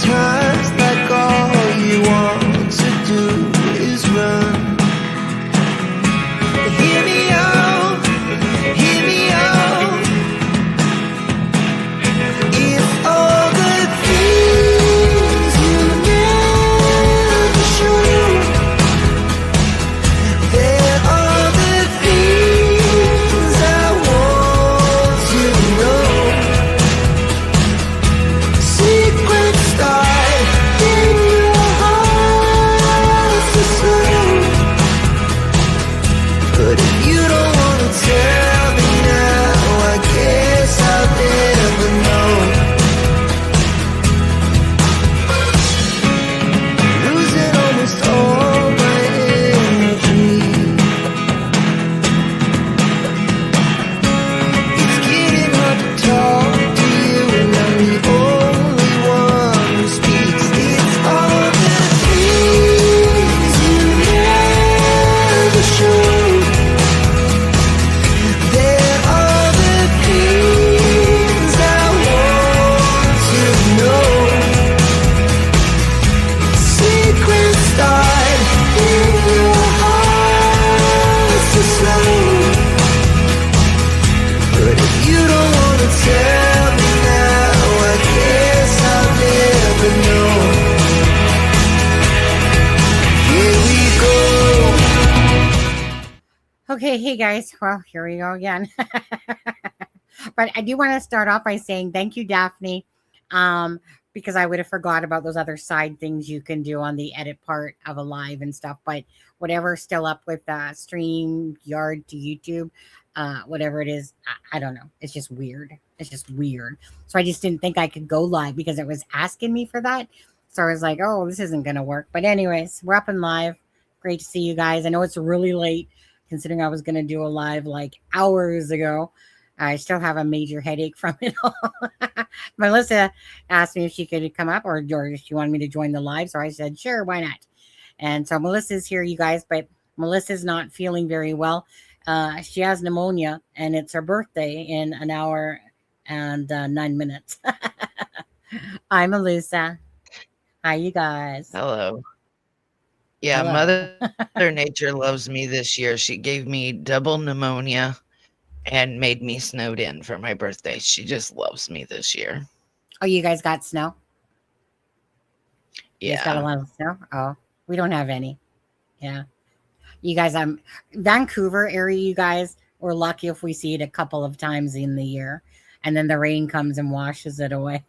Sometimes like all you want to do is run. Hear me out, hear me out. If all the things you never show, there are the things I want you to know. Secrets start in your heart to slow. But if you don't want to tell me now, I guess I'll never know. Losing almost all my energy. It's getting hard to talk to you, and I'm the only one who speaks. It's all the things you never show. There are the things I want to know. Secrets start in your heart to slow. But if you don't want to tell me now, I guess I'll never know. Here we go. Okay, hey guys. Well, here we go again. But I do want to start off by saying thank you, Daphne, because I would have forgot about those other side things you can do on the edit part of a live and stuff. But whatever's still up with stream yard to YouTube, whatever it is, I don't know. It's just weird. It's just weird. So I just didn't think I could go live because it was asking me for that. So I was like, oh, this isn't going to work. But anyways, we're up and live. Great to see you guys. I know it's really late considering I was going to do a live like hours ago. I still have a major headache from it all. Melissa asked me if she could come up or if she wanted me to join the live. So I said, sure, why not? And so Melissa's here, you guys, but Melissa's not feeling very well. She has pneumonia and it's her birthday in an hour and 9 minutes. Hi, Melissa. Hi, you guys. Hello. Yeah, Hello. Mother Nature loves me this year. She gave me double pneumonia and made me snowed in for my birthday. She just loves me this year. Oh, you guys got snow? You guys got a Yeah. lot of snow? Oh, we don't have any. Yeah. You guys, Vancouver area, you guys, we're lucky if we see it a couple of times in the year. And then the rain comes and washes it away.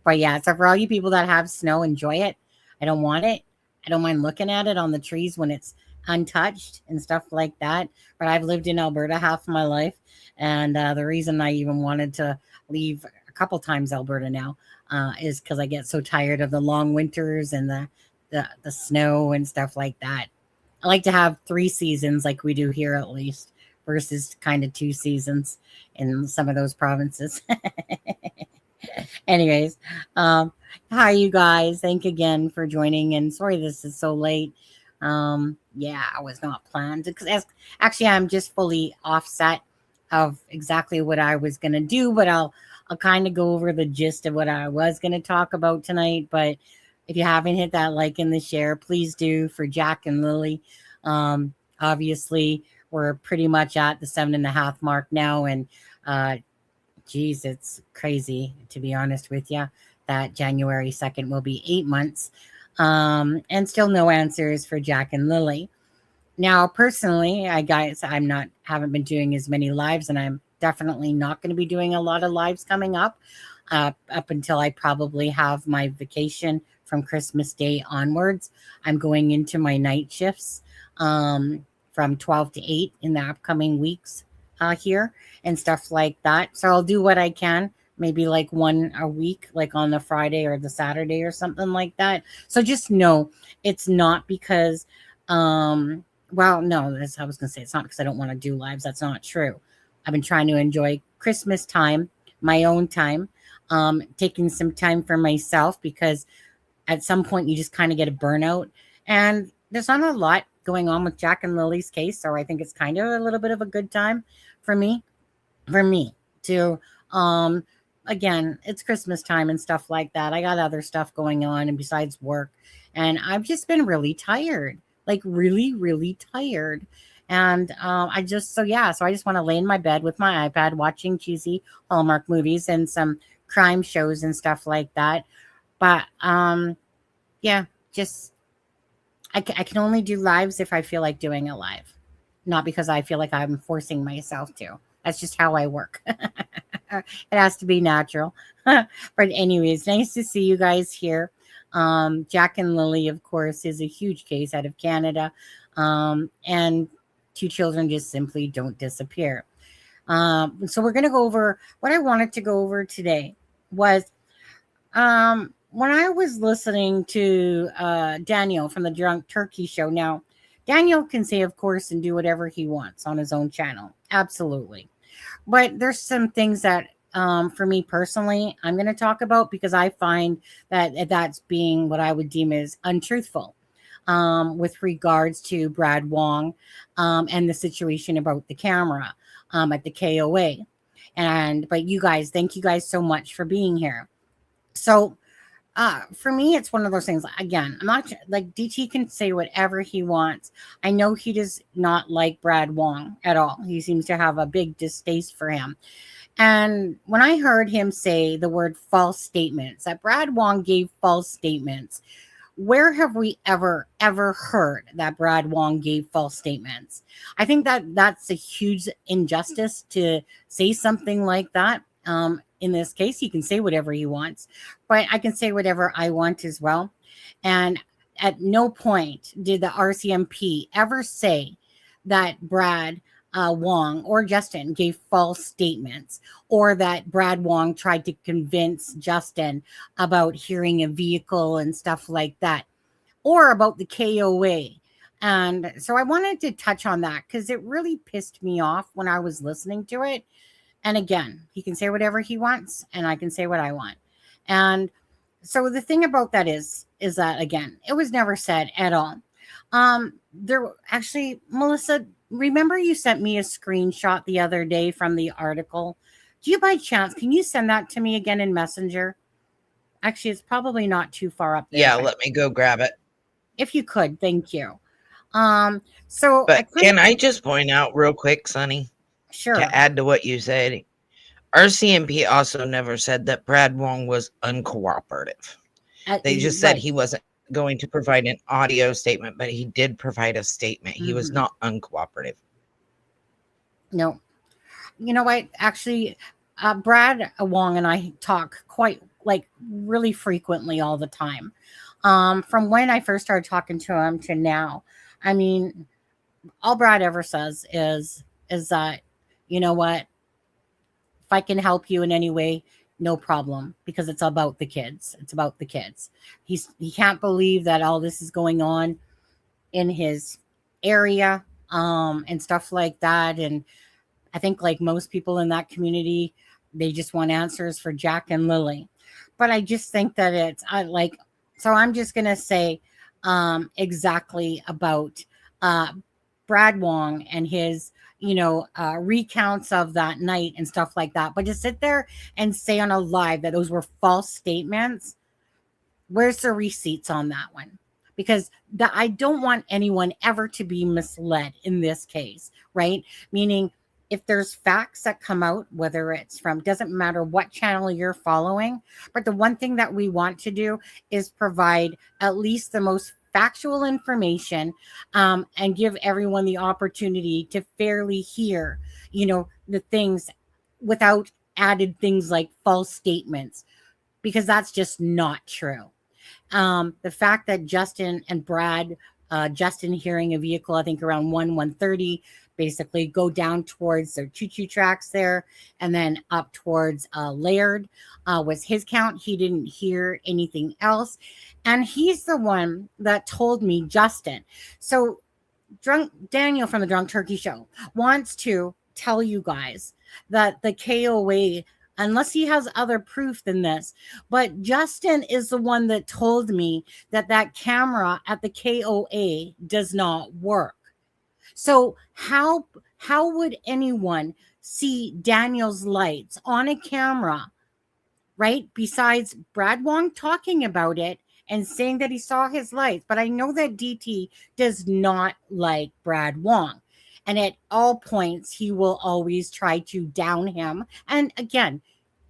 But yeah, so for all you people that have snow, enjoy it. I don't want it. I don't mind looking at it on the trees when it's untouched and stuff like that. But I've lived in Alberta half my life. And the reason I even wanted to leave a couple times Alberta now is because I get so tired of the long winters and the snow and stuff like that. I like to have 3 seasons like we do here at least versus kind of 2 seasons in some of those provinces. Anyways, hi you guys. Thank you again for joining. And sorry this is so late. Yeah, I was not planned because actually I'm just fully offset of exactly what I was gonna do, but I'll kind of go over the gist of what I was gonna talk about tonight. But if you haven't hit that like and the share, please do for Jack and Lily. Obviously, we're pretty much at the 7.5 mark now, and geez, it's crazy to be honest with you. That January 2nd will be 8 months, and still no answers for Jack and Lily. Now, personally, haven't been doing as many lives, and I'm definitely not going to be doing a lot of lives coming up until I probably have my vacation from Christmas Day onwards. I'm going into my night shifts from 12 to 8 in the upcoming weeks here and stuff like that. So I'll do what I can, maybe like one a week, like on the Friday or the Saturday or something like that. So just know it's not because, well, no, I was going to say it's not because I don't want to do lives. That's not true. I've been trying to enjoy Christmas time, my own time, taking some time for myself because at some point you just kind of get a burnout, and there's not a lot going on with Jack and Lily's case. So I think it's kind of a little bit of a good time for me to again, it's Christmas time and stuff like that. I got other stuff going on and besides work, and I've just been really tired, like really, really tired. And I just, so yeah, so I just want to lay in my bed with my iPad watching cheesy Hallmark movies and some crime shows and stuff like that. But yeah, just I can only do lives if I feel like doing a live, not because I feel like I'm forcing myself to. That's just how I work. It has to be natural. But anyways, nice to see you guys here. Jack and Lily, of course, is a huge case out of Canada. And two children just simply don't disappear. So we're going to go over what I wanted to go over today was when I was listening to Daniel from the Drunk Turkey Show. Now, Daniel can say, of course, and do whatever he wants on his own channel. Absolutely. But there's some things that, for me personally, I'm going to talk about because I find that that's being what I would deem as untruthful with regards to Brad Wong and the situation about the camera at the KOA. But you guys, thank you guys so much for being here. So, for me, it's one of those things. Again, I'm not like DT can say whatever he wants. I know he does not like Brad Wong at all. He seems to have a big distaste for him. And when I heard him say the word false statements, that Brad Wong gave false statements, where have we ever heard that Brad Wong gave false statements? I think that that's a huge injustice to say something like that. In this case, he can say whatever he wants, but I can say whatever I want as well. And at no point did the RCMP ever say that Brad Wong or Justin gave false statements, or that Brad Wong tried to convince Justin about hearing a vehicle and stuff like that, or about the KOA. And so I wanted to touch on that because it really pissed me off when I was listening to it. And again, he can say whatever he wants, and I can say what I want. And so the thing about that is that, again, it was never said at all. There actually, Melissa, remember you sent me a screenshot the other day from the article? Do you by chance, can you send that to me again in Messenger? Actually, it's probably not too far up there. Yeah, let me go grab it. If you could, thank you. But can I just point out real quick, Sonny? Sure. To add to what you said, RCMP also never said that Brad Wong was uncooperative. They just said he wasn't going to provide an audio statement, but he did provide a statement. He was not uncooperative. No. You know what? Actually, Brad Wong and I talk quite, like, really frequently all the time. From when I first started talking to him to now. I mean, all Brad ever says is that, you know what, if I can help you in any way, no problem, because it's about the kids. It's about the kids. He can't believe that all this is going on in his area and stuff like that. And I think, like most people in that community, they just want answers for Jack and Lily. But I just think that so I'm just going to say exactly about Brad Wong and his, recounts of that night and stuff like that. But to sit there and say on a live that those were false statements, where's the receipts on that one? Because I don't want anyone ever to be misled in this case, right? Meaning, if there's facts that come out, whether it's from, doesn't matter what channel you're following, but the one thing that we want to do is provide at least the most factual information and give everyone the opportunity to fairly hear, the things without added things like false statements, because that's just not true. The fact that Justin and Brad, Justin hearing a vehicle, I think around 1:30, basically go down towards their choo-choo tracks there, and then up towards Laird was his count. He didn't hear anything else. And he's the one that told me, Justin. So Daniel from the Drunk Turkey Show wants to tell you guys that the KOA, unless he has other proof than this, but Justin is the one that told me that camera at the KOA does not work. So how would anyone see Daniel's lights on a camera right? Besides Brad Wong talking about it and saying that he saw his lights. But I know that DT does not like Brad Wong. And at all points, he will always try to down him. And again,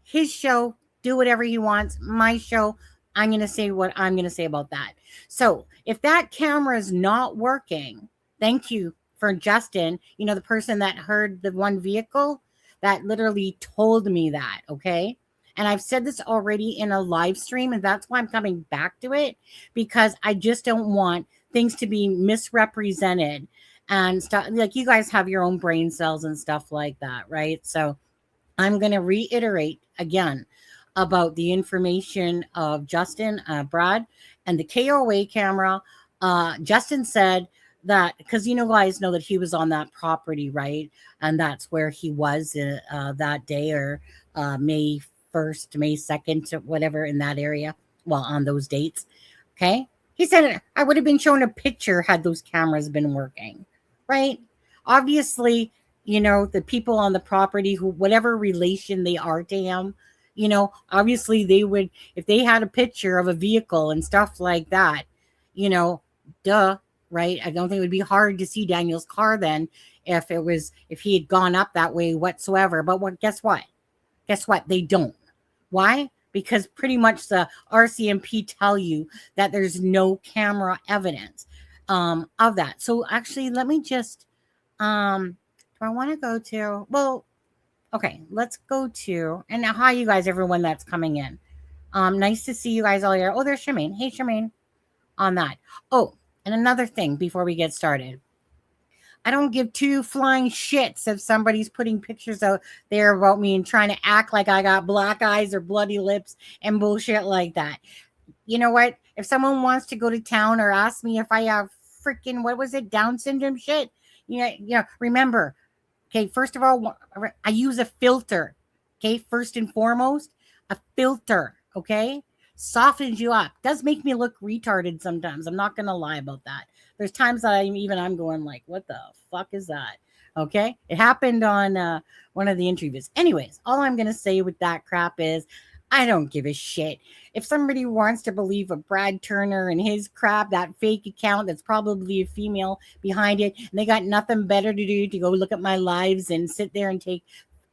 his show, do whatever he wants. My show, I'm going to say what I'm going to say about that. So if that camera is not working, thank you for Justin, the person that heard the one vehicle that literally told me that. Okay. And I've said this already in a live stream, and that's why I'm coming back to it, because I just don't want things to be misrepresented and stuff. Like, you guys have your own brain cells and stuff like that, right? So I'm going to reiterate again about the information of Justin, Brad, and the KOA camera. Justin said that, because guys know that he was on that property, right? And that's where he was that day, or May 1st, May 2nd, whatever, in that area. Well, on those dates. Okay. He said I would have been shown a picture had those cameras been working, right? Obviously, the people on the property, who, whatever relation they are to him, obviously they would, if they had a picture of a vehicle and stuff like that, duh, right? I don't think it would be hard to see Daniel's car then if he had gone up that way whatsoever. But guess what? They don't. Why? Because pretty much the RCMP tell you that there's no camera evidence of that. So actually, let me just, do I want to go to, well, okay, let's go to, and now, hi, you guys, everyone that's coming in. Nice to see you guys all here. Oh, there's Charmaine. Hey, Charmaine, on that. Oh, and another thing before we get started. I don't give two flying shits if somebody's putting pictures out there about me and trying to act like I got black eyes or bloody lips and bullshit like that. You know what? If someone wants to go to town or ask me if I have freaking, what was it, Down syndrome shit? Remember, okay, first of all, I use a filter. Okay, first and foremost, a filter, okay? Softens you up. Does make me look retarded sometimes. I'm not going to lie about that. There's times that I'm going like, what the fuck is that? Okay. It happened on one of the interviews. Anyways, all I'm going to say with that crap is I don't give a shit. If somebody wants to believe a Brad Turner and his crap, that fake account that's probably a female behind it, and they got nothing better to do to go look at my lives and sit there and take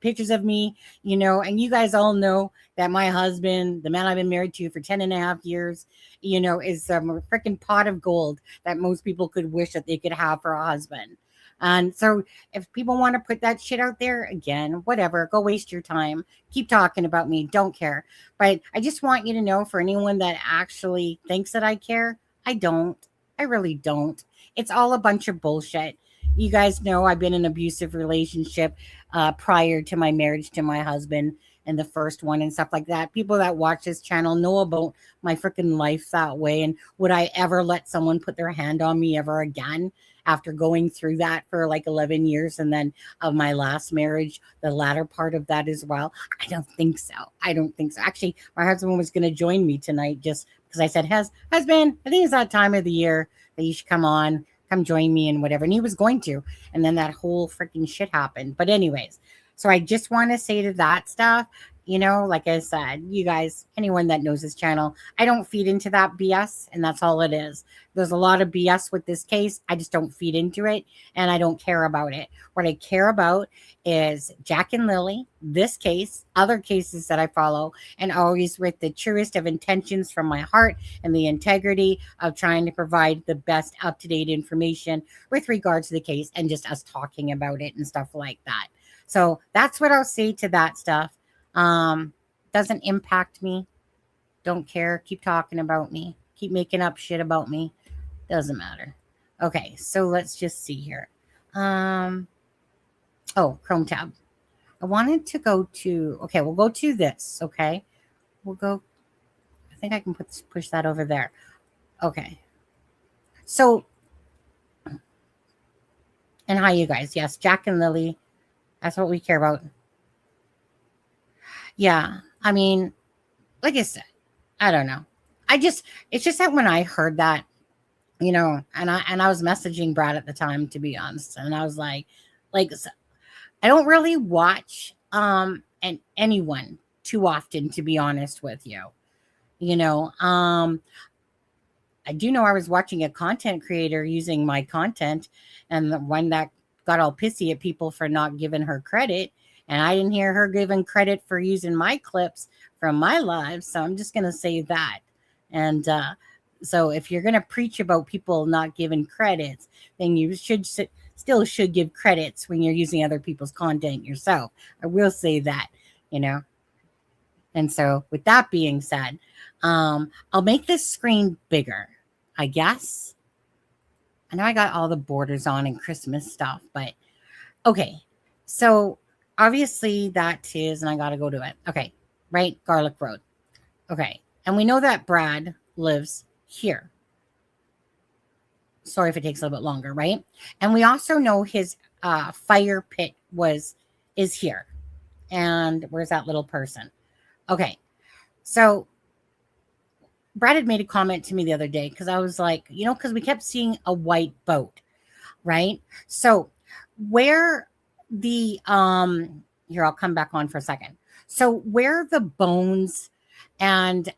pictures of me, and you guys all know that my husband, the man I've been married to for 10 and a half years, is a freaking pot of gold that most people could wish that they could have for a husband. And so if people want to put that shit out there, again, whatever, go waste your time. Keep talking about me. Don't care. But I just want you to know, for anyone that actually thinks that I care, I don't. I really don't. It's all a bunch of bullshit. You guys know I've been in an abusive relationship prior to my marriage to my husband, and the first one and stuff like that. People that watch this channel know about my freaking life that way. And would I ever let someone put their hand on me ever again after going through that for like 11 years? And then of my last marriage, the latter part of that as well. I don't think so. Actually, my husband was going to join me tonight just because I said, husband, I think it's that time of the year that you should come join me and whatever. And he was going to, and then that whole freaking shit happened. But anyways, so I just want to say to that stuff, like I said, you guys, anyone that knows this channel, I don't feed into that BS, and that's all it is. There's a lot of BS with this case. I just don't feed into it, and I don't care about it. What I care about is Jack and Lily, this case, other cases that I follow, and always with the truest of intentions from my heart and the integrity of trying to provide the best up-to-date information with regards to the case, and just us talking about it and stuff like that. So that's what I'll say to that stuff. Doesn't impact me. Don't care. Keep talking about me. Keep making up shit about me. Doesn't matter. Okay, so let's just see here. Chrome tab. I wanted to go to, okay, we'll go to this, okay? We'll go, I think I can push that over there. Okay. So, and hi, you guys. Yes, Jack and Lily. That's what we care about. Yeah, I mean, like I said, I don't know. It's just that when I heard that, and I was messaging Brad at the time, to be honest, and I was like, I don't really watch and anyone too often, to be honest with you. You know, I do know I was watching a content creator using my content, and the one that got all pissy at people for not giving her credit. And I didn't hear her giving credit for using my clips from my lives. So I'm just going to say that. And so if you're going to preach about people not giving credits, then you still should give credits when you're using other people's content yourself. I will say that, you know. And so with that being said, I'll make this screen bigger, I guess. I know I got all the borders on and Christmas stuff, but okay. So obviously that is, and I got to go to it. Okay. Right. Gairloch Road. Okay. And we know that Brad lives here. Sorry if it takes a little bit longer, right? And we also know his fire pit is here. And where's that little person? Okay. So Brad had made a comment to me the other day because I was like, you know, because we kept seeing a white boat, right? So where the here, I'll come back on for a second. So where the bones and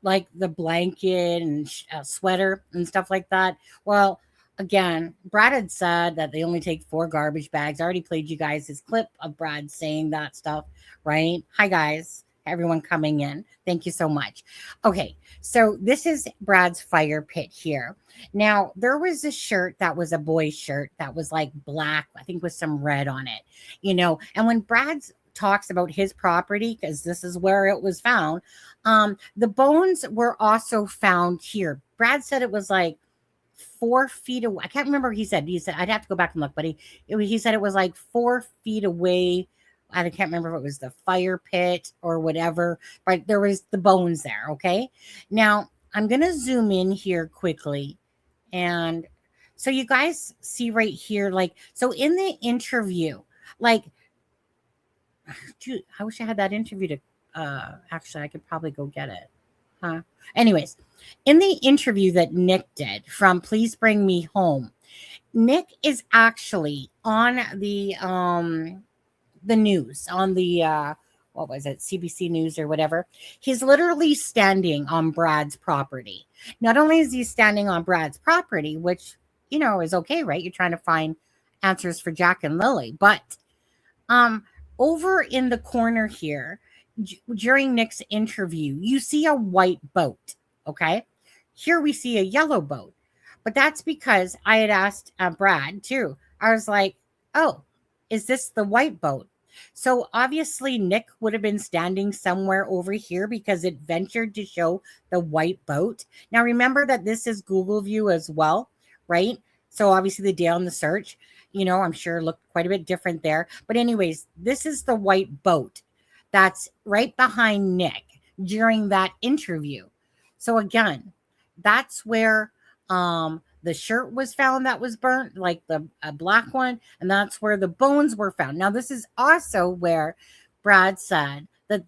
like the blanket and sweater and stuff like that. Well, again, Brad had said that they only take 4 garbage bags. I already played you guys his clip of Brad saying that stuff, right? Hi, guys. Everyone coming in. Thank you so much. Okay, so this is Brad's fire pit here. Now, there was a shirt that was a boy's shirt that was like black, I think with some red on it, you know. And when Brad talks about his property, because this is where it was found, the bones were also found here. Brad said it was like 4 feet away. I can't remember what he said. He said, I'd have to go back and look, but he said it was like 4 feet away. I can't remember if it was the fire pit or whatever, but there was the bones there. Okay. Now I'm going to zoom in here quickly. And so you guys see right here, like, so in the interview, like, dude, I wish I had that interview to, actually, I could probably go get it. Huh? Anyways, in the interview that Nick did from Please Bring Me Home, Nick is actually on the news, on the what was it, CBC News or whatever. He's literally standing on Brad's property. Not only is he standing on Brad's property, which, you know, is okay, right? You're trying to find answers for Jack and Lily, but over in the corner here, during Nick's interview, you see a white boat. Okay, here we see a yellow boat, but that's because I had asked Brad too. I was like, oh, is this the white boat? So obviously Nick would have been standing somewhere over here because it ventured to show the white boat. Now remember that this is Google view as well, right? So obviously the day on the search, you know, I'm sure looked quite a bit different there. But anyways, this is the white boat that's right behind Nick during that interview. So again, that's where the shirt was found that was burnt, like the black one, and that's where the bones were found. Now, this is also where Brad said that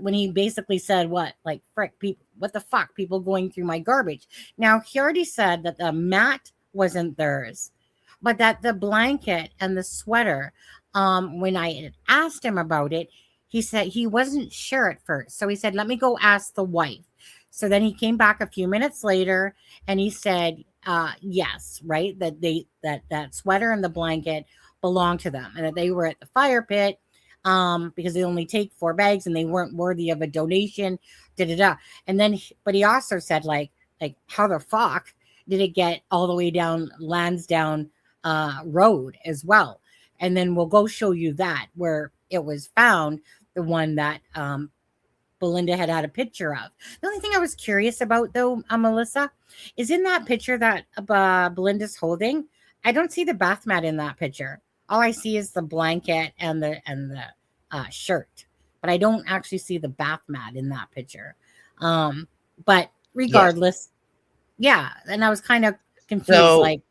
when he basically said, what, like, frick, people, what the fuck, people going through my garbage. Now, he already said that the mat wasn't theirs, but that the blanket and the sweater, when I had asked him about it, he said he wasn't sure at first. So he said, let me go ask the wife. So then he came back a few minutes later and he said, yes, right, that that sweater and the blanket belonged to them and that they were at the fire pit because they only take 4 bags and they weren't worthy of a donation. And then, but he also said, like how the fuck did it get all the way down Lansdowne Road as well? And then we'll go show you that where it was found, the one that Belinda had a picture of. The only thing I was curious about, though, Melissa, is in that picture that Belinda's holding, I don't see the bath mat in that picture. All I see is the blanket and the shirt, but I don't actually see the bath mat in that picture. But regardless, yeah. And I was kind of confused. So, like,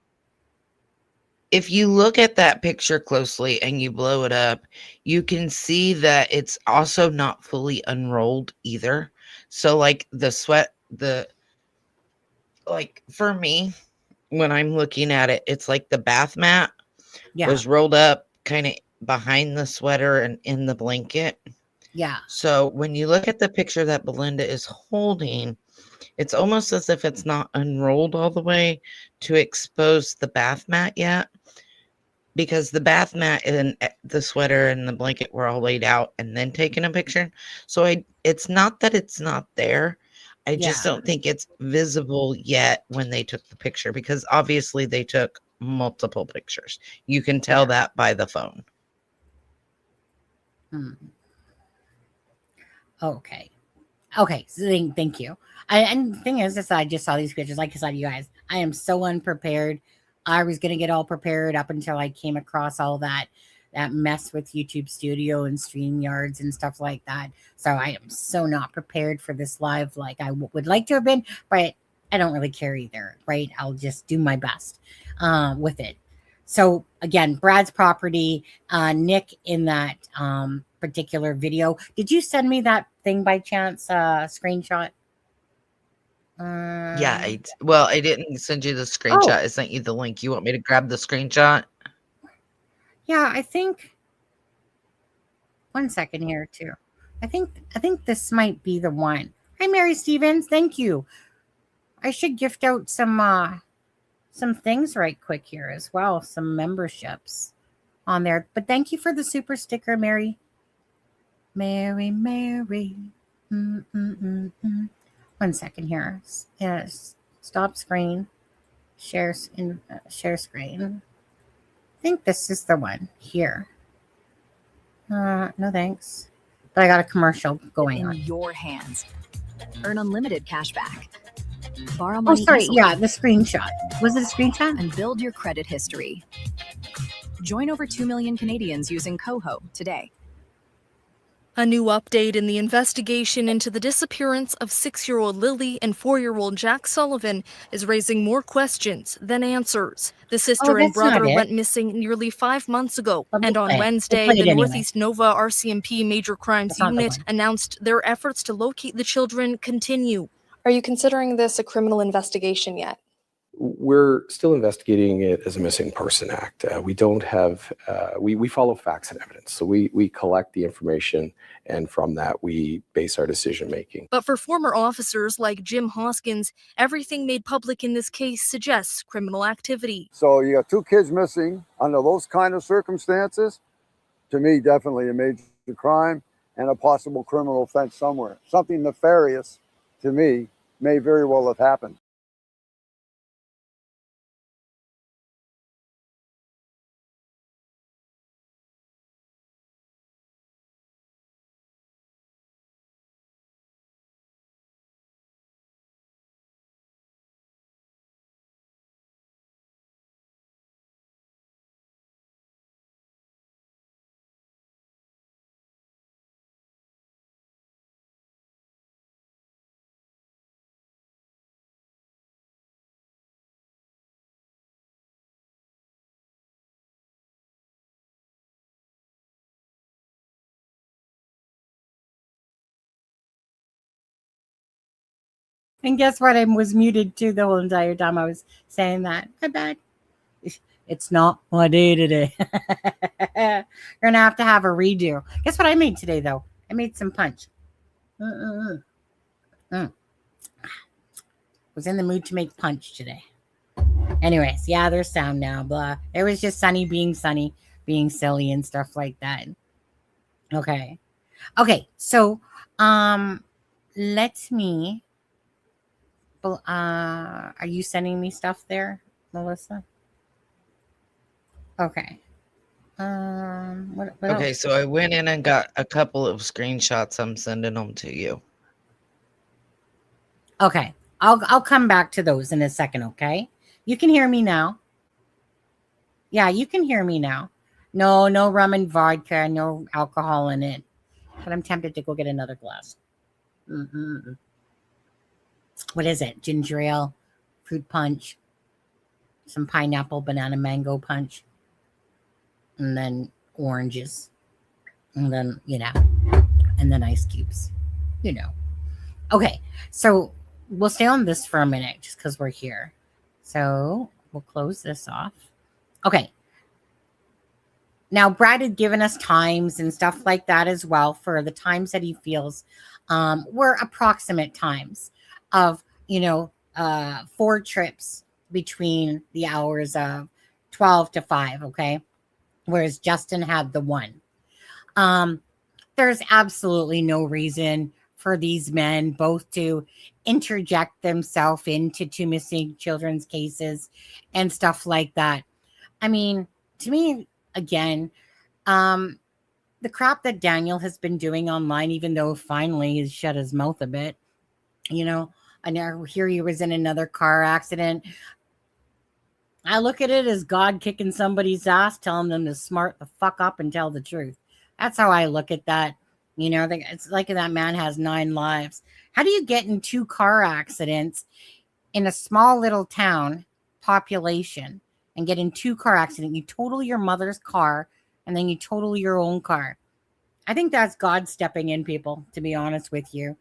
if you look at that picture closely and you blow it up, you can see that it's also not fully unrolled either. So like like for me, when I'm looking at it, it's like the bath mat was rolled up kind of behind the sweater and in the blanket. Yeah. So when you look at the picture that Belinda is holding, it's almost as if it's not unrolled all the way to expose the bath mat yet, because the bath mat and the sweater and the blanket were all laid out and then taken a picture. So it's not that it's not there. I just don't think it's visible yet when they took the picture, because obviously they took multiple pictures. You can tell that by the phone. Okay. Okay. So thank you. And the thing is I just saw these pictures. Like I said, you guys, I am so unprepared. I was going to get all prepared up until I came across all that mess with YouTube Studio and StreamYards and stuff like that. So I am so not prepared for this live like I would like to have been, but I don't really care either, right? I'll just do my best with it. So again, Brad's property, Nick in that particular video. Did you send me that thing by chance, screenshot? Yeah, I didn't send you the screenshot. I sent you the link. You want me to grab the screenshot? Yeah, I think. One second here too. I think this might be the one. Hi, Mary Stevens. Thank you. I should gift out some things right quick here as well. Some memberships on there. But thank you for the super sticker, Mary. Mary. 1 second here. Yes. Stop screen. Share screen. I think this is the one here. No thanks. But I got a commercial going on. In your hands. Earn unlimited cash back. Borrow money. Oh, sorry. Easily. Yeah, the screenshot. Was it a screenshot? And build your credit history. Join over 2 million Canadians using Coho today. A new update in the investigation into the disappearance of 6-year-old Lily and 4-year-old Jack Sullivan is raising more questions than answers. The sister and brother went missing nearly 5 months ago, and on Wednesday, the Northeast Nova RCMP Major Crimes Unit announced their efforts to locate the children continue. Are you considering this a criminal investigation yet? We're still investigating it as a missing person act. We don't have, we follow facts and evidence. So we collect the information, and from that we base our decision making. But for former officers like Jim Hoskins, everything made public in this case suggests criminal activity. So you got 2 kids missing under those kind of circumstances. To me, definitely a major crime and a possible criminal offense somewhere. Something nefarious, to me, may very well have happened. And guess what? I was muted too the whole entire time I was saying that. My bad. It's not my day today. You're going to have a redo. Guess what I made today, though? I made some punch. Was in the mood to make punch today. Anyways, yeah, there's sound now. Blah. It was just Sunny, being silly and stuff like that. Okay. So, let me... are you sending me stuff there, Melissa? Okay. What Okay, else? so I went in and got a couple of screenshots. I'm sending them to you. Okay. I'll come back to those in a second, okay? You can hear me now. Yeah, you can hear me now. No rum and vodka, no alcohol in it. But I'm tempted to go get another glass. What is it? Ginger ale, fruit punch, some pineapple, banana, mango punch, and then oranges, and then, and then ice cubes, Okay, so we'll stay on this for a minute just because we're here. So we'll close this off. Okay. Now, Brad had given us times and stuff like that as well for the times that he feels were approximate times of, 4 trips between the hours of 12 to 5, okay? Whereas Justin had the 1. There's absolutely no reason for these men both to interject themselves into 2 missing children's cases and stuff like that. I mean, to me, again, the crap that Daniel has been doing online, even though finally he's shut his mouth a bit, I know here he was in another car accident. I look at it as God kicking somebody's ass, telling them to smart the fuck up and tell the truth. That's how I look at that. It's like that man has 9 lives. How do you get in 2 car accidents in a small little town population and get in 2 car accidents? You total your mother's car and then you total your own car. I think that's God stepping in, people, to be honest with you.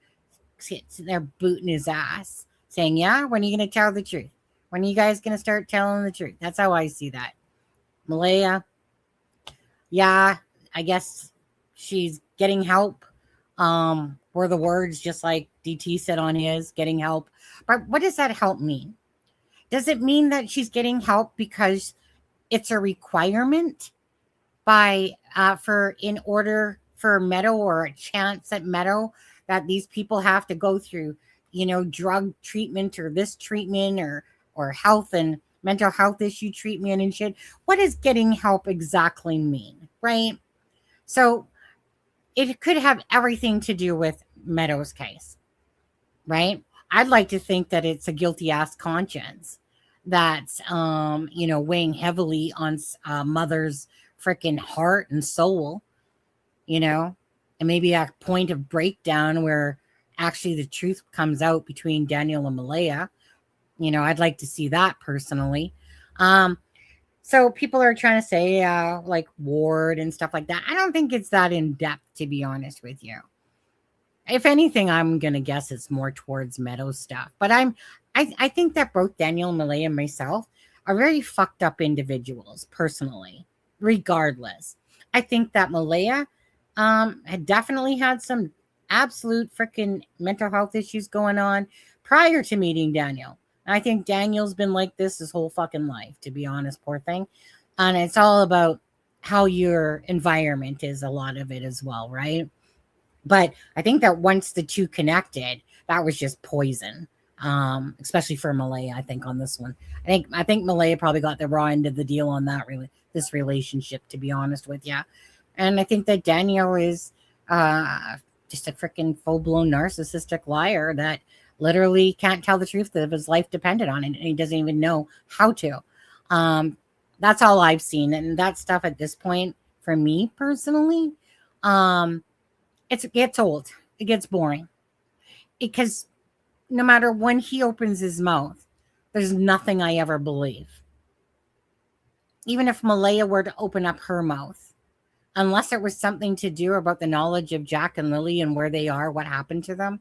They're booting his ass, saying, yeah, when are you going to tell the truth? When are you guys going to start telling the truth? That's how I see that. Malaya, yeah, I guess she's getting help. Were the words just like DT said on his, getting help. But what does that help mean? Does it mean that she's getting help because it's a requirement in order for Meadow, or a chance at Meadow, that these people have to go through, drug treatment or this treatment or health and mental health issue treatment and shit? What does getting help exactly mean, right? So it could have everything to do with Meadow's case, right? I'd like to think that it's a guilty ass conscience that's, weighing heavily on mother's freaking heart and soul, and maybe a point of breakdown where actually the truth comes out between Daniel and Malaya. I'd like to see that personally. So people are trying to say like Ward and stuff like that. I don't think it's that in depth, to be honest with you. If anything, I'm going to guess it's more towards Meadow stuff. But I think that both Daniel and Malaya and myself are very fucked up individuals personally, regardless. I think that Malaya had definitely had some absolute freaking mental health issues going on prior to meeting Daniel. I think Daniel's been like this his whole fucking life, to be honest, poor thing. And it's all about how your environment is, a lot of it as well, right? But I think that once the 2 connected, that was just poison, especially for Malaya, I think, on this one. I think Malaya probably got the raw end of the deal on that, this relationship, to be honest with you. And I think that Daniel is just a freaking full-blown narcissistic liar that literally can't tell the truth of his life depended on it, and he doesn't even know how to. That's all I've seen. And that stuff at this point, for me personally, it gets old. It gets boring. Because no matter when he opens his mouth, there's nothing I ever believe. Even if Malaya were to open up her mouth, unless it was something to do about the knowledge of Jack and Lily and where they are, what happened to them,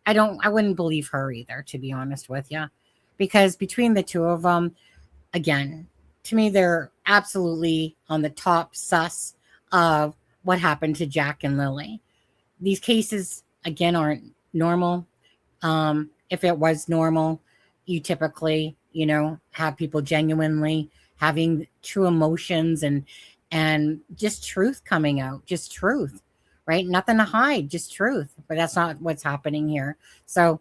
I wouldn't believe her either, to be honest with you. Because between the 2 of them, again, to me, they're absolutely on the top sus of what happened to Jack and Lily. These cases, again, aren't normal. If it was normal, you typically, have people genuinely having true emotions and just truth coming out, just truth, right? Nothing to hide, just truth. But that's not what's happening here. So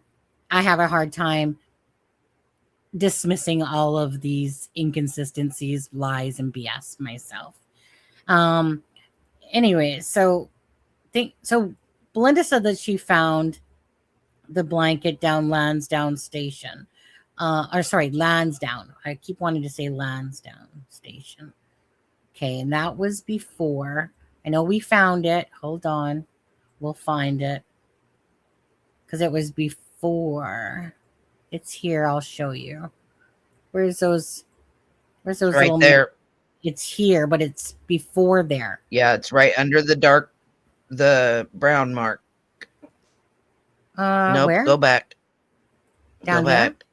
I have a hard time dismissing all of these inconsistencies, lies, and BS myself. Anyways, so Belinda said that she found the blanket down Lansdowne Station. Lansdowne. I keep wanting to say Lansdowne Station. Okay, and that was before. I know we found it. Hold on. We'll find it. Because it was before. It's here. I'll show you. Where's those right little... there. It's here, but it's before there. Yeah, it's right under the brown mark. Nope, where? go back. Down go back.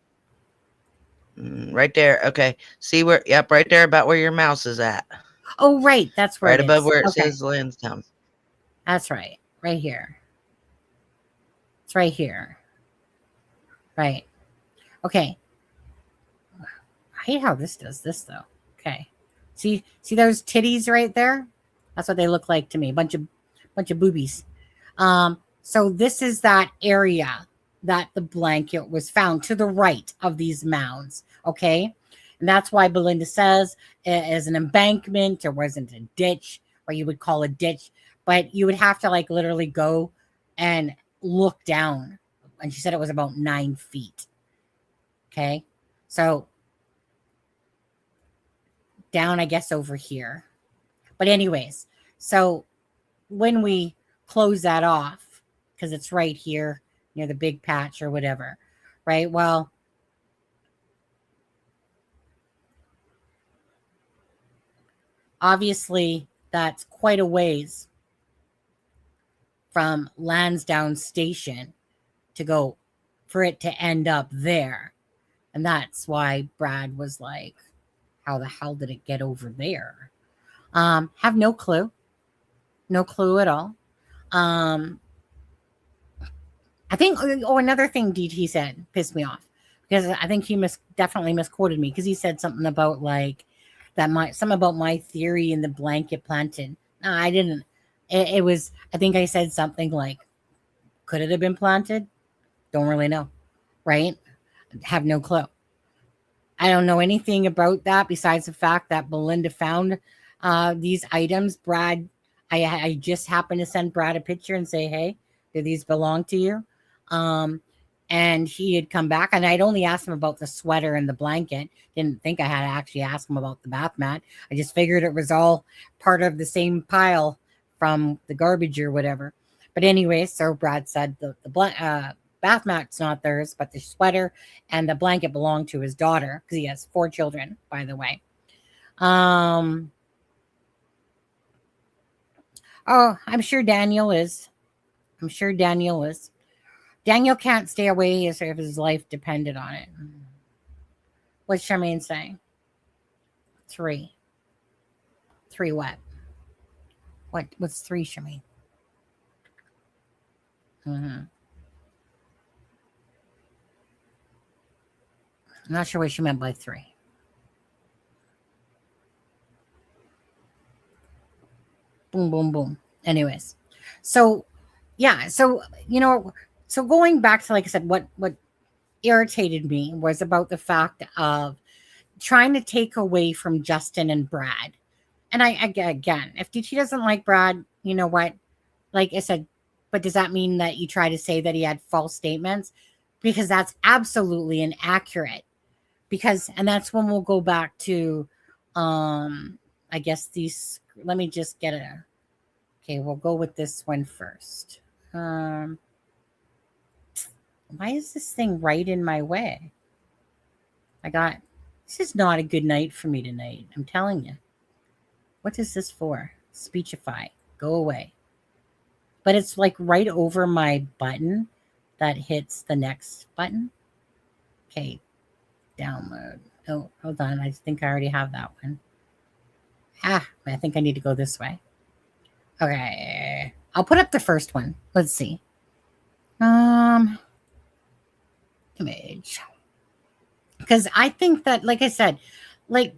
Right there. Okay. See where? Yep, right there, about where your mouse is at. Oh, right. That's where right it above is. where it Okay. says Lansdowne. That's right. Right here. It's right here. Right. Okay. I hate how this does this though. Okay. See those titties right there? That's what they look like to me. Bunch of boobies. So this is that area that the blanket was found to the right of these mounds. Okay. And that's why Belinda says it is an embankment. It wasn't a ditch, or you would call a ditch, but you would have to like literally go and look down. And she said it was about 9 feet. Okay. So down, I guess, over here. But anyways, so when we close that off, because it's right here near the big patch or whatever, right? Well, obviously that's quite a ways from Lansdowne Station to go for it to end up there. And that's why Brad was like, how the hell did it get over there? Have no clue. No clue at all. I think, another thing DT said pissed me off, because I think he definitely misquoted me, because he said something about like something about my theory in the blanket planted. No, I didn't. It was, I think I said something like, could it have been planted? Don't really know. Right? Have no clue. I don't know anything about that besides the fact that Belinda found these items. Brad, I just happened to send Brad a picture and say, hey, do these belong to you? And he had come back, and I'd only asked him about the sweater and the blanket. Didn't think I had to actually ask him about the bath mat. I just figured it was all part of the same pile from the garbage or whatever. But anyway, so Brad said the bath mat's not theirs, but the sweater and the blanket belong to his daughter, because he has 4 children, by the way. Oh, I'm sure Daniel is. Daniel can't stay away if his life depended on it. What's Charmaine saying? 3. 3 what? What's 3, Charmaine? I'm not sure what she meant by 3. Boom, boom, boom. Anyways, so yeah, so so going back to, like I said, what irritated me was about the fact of trying to take away from Justin and Brad. And again, if DT doesn't like Brad, you know what? Like I said, but does that mean that you try to say that he had false statements? Because that's absolutely inaccurate. And that's when we'll go back to, I guess these, let me just get okay, we'll go with this one first. Why is this thing right in my way? This is not a good night for me tonight. I'm telling you. What is this for? Speechify. Go away. But it's like right over my button that hits the next button. Okay. Download. Oh, hold on. I think I already have that one. I think I need to go this way. Okay. I'll put up the first one. Let's see. Image. Because I think that, like I said, like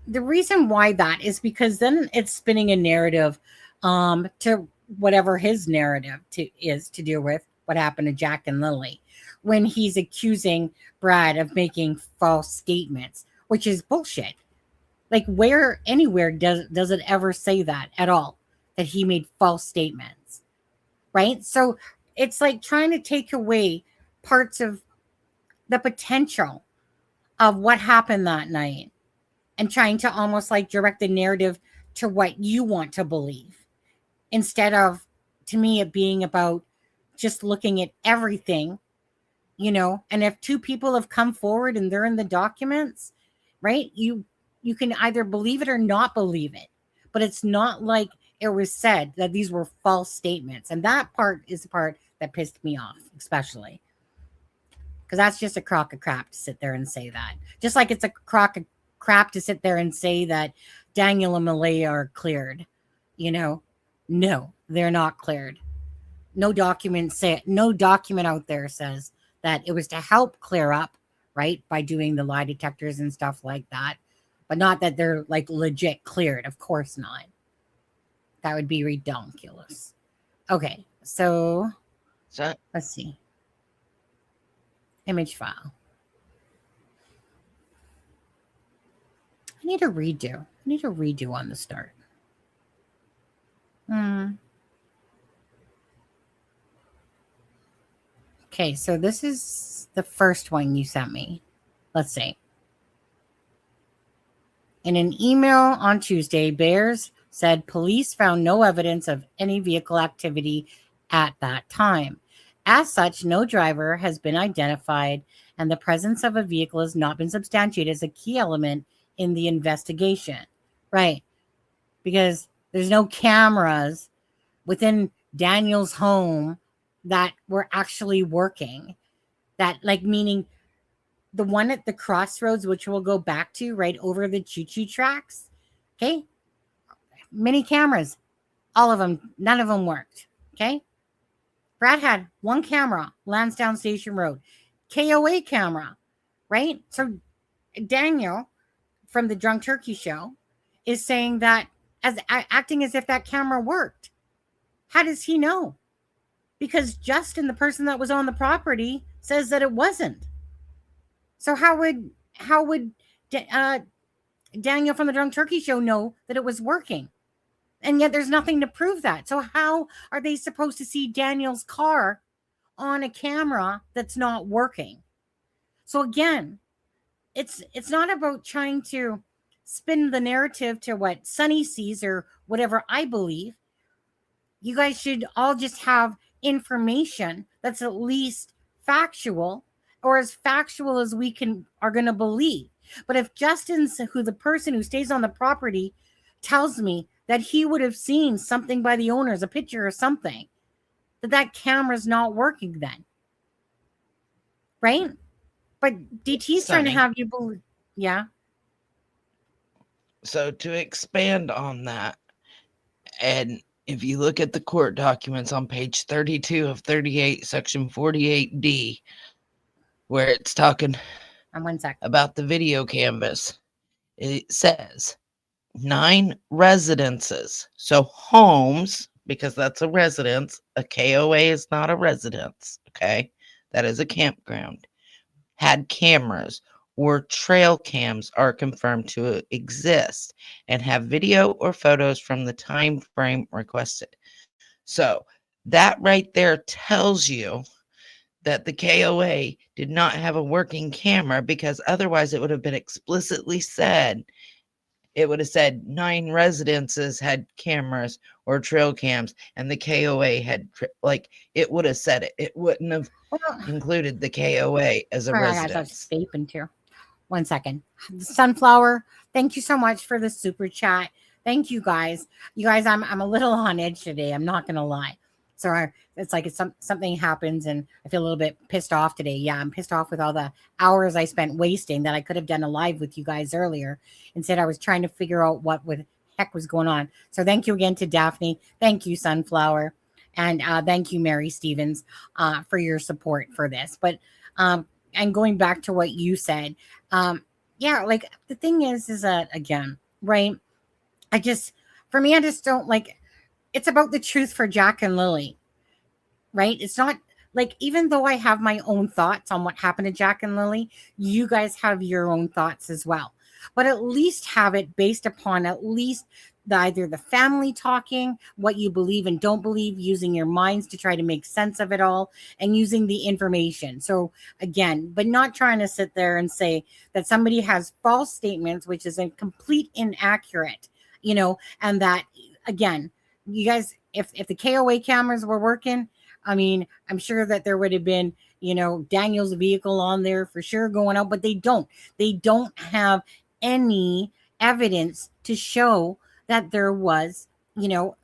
the reason why that is because then it's spinning a narrative to whatever his narrative is to do with what happened to Jack and Lily, when he's accusing Brad of making false statements, which is bullshit. Like anywhere does it ever say that at all, that he made false statements, right? So it's like trying to take away parts of the potential of what happened that night and trying to almost like direct the narrative to what you want to believe, instead of, to me, it being about just looking at everything, and if 2 people have come forward and they're in the documents, right, you can either believe it or not believe it, but it's not like it was said that these were false statements. And that part is the part that pissed me off, especially because that's just a crock of crap to sit there and say that. Just like it's a crock of crap to sit there and say that Daniel and Malaya are cleared. No, they're not cleared. No document out there says that it was to help clear up, right, by doing the lie detectors and stuff like that, but not that they're like legit cleared. Of course not. That would be ridiculous. Okay, so let's see. Image file. I need a redo on the start. Okay, so this is the first one you sent me. Let's see. In an email on Tuesday, Bears said police found no evidence of any vehicle activity at that time. As such, no driver has been identified, and the presence of a vehicle has not been substantiated as a key element in the investigation. Right. Because there's no cameras within Daniel's home that were actually working. That, like, meaning the one at the crossroads, which we'll go back to right over the choo-choo tracks. Okay. Many cameras, all of them, none of them worked. Okay. Brad had one camera, Lansdowne Station Road, KOA camera, right? So Daniel from the Drunk Turkey Show is saying that acting as if that camera worked. How does he know? Because Justin, the person that was on the property, says that it wasn't. So how would Daniel from the Drunk Turkey Show know that it was working? And yet there's nothing to prove that. So how are they supposed to see Daniel's car on a camera that's not working? So again, it's not about trying to spin the narrative to what Sonny sees or whatever I believe. You guys should all just have information that's at least factual, or as factual as we are going to believe. But if Justin's the person who stays on the property tells me that he would have seen something by the owners, a picture or something, that camera's not working then. Right? But DT's trying to have you believe. Yeah. So to expand on that, and if you look at the court documents on page 32 of 38, section 48D, where it's talking about the video canvas, it says 9 residences. So homes, because that's a residence, a KOA is not a residence, okay? That is a campground. Had cameras or trail cams are confirmed to exist and have video or photos from the time frame requested. So that right there tells you that the KOA did not have a working camera, because otherwise it would have been explicitly said, it would have said 9 residences had cameras or trail cams, and the KOA had, it would have said it. It wouldn't have included the KOA as a residence. I was vaping too. 1 second. Sunflower, thank you so much for the super chat. Thank you guys. You guys, I'm a little on edge today. I'm not going to lie. So it's like something happens and I feel a little bit pissed off today. Yeah, I'm pissed off with all the hours I spent wasting that I could have done a live with you guys earlier. Instead, I was trying to figure out what the heck was going on. So thank you again to Daphne. Thank you, Sunflower. And thank you, Mary Stevens, for your support for this. But and going back to what you said, yeah, like the thing is that, again, right? I just don't like, it's about the truth for Jack and Lily, right? It's not like, even though I have my own thoughts on what happened to Jack and Lily, you guys have your own thoughts as well. But at least have it based upon at least either the family talking, what you believe and don't believe, using your minds to try to make sense of it all, and using the information. So again, but not trying to sit there and say that somebody has false statements, which is a complete inaccurate, and that, again, you guys, if the KOA cameras were working, I mean, I'm sure that there would have been, Daniel's vehicle on there for sure going out, but they don't have any evidence to show that there was,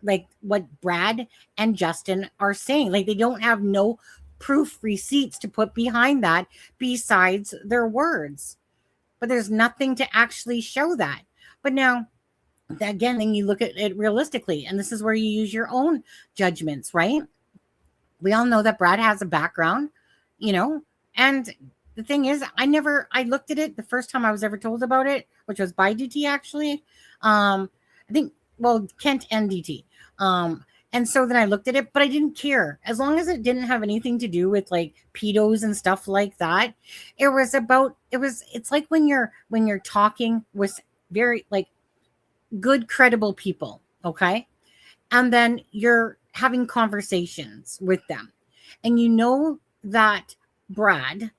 like what Brad and Justin are saying. Like, they don't have no proof receipts to put behind that besides their words. But there's nothing to actually show that. But now, again, then you look at it realistically, and this is where you use your own judgments, right? We all know that Brad has a background, and the thing is, I looked at it the first time I was ever told about it, which was by DT actually. I think, well, Kent and DT. And so then I looked at it, but I didn't care. As long as it didn't have anything to do with like pedos and stuff like that. It's like when you're talking with very like good, credible people, okay? And then you're having conversations with them. And you know that Brad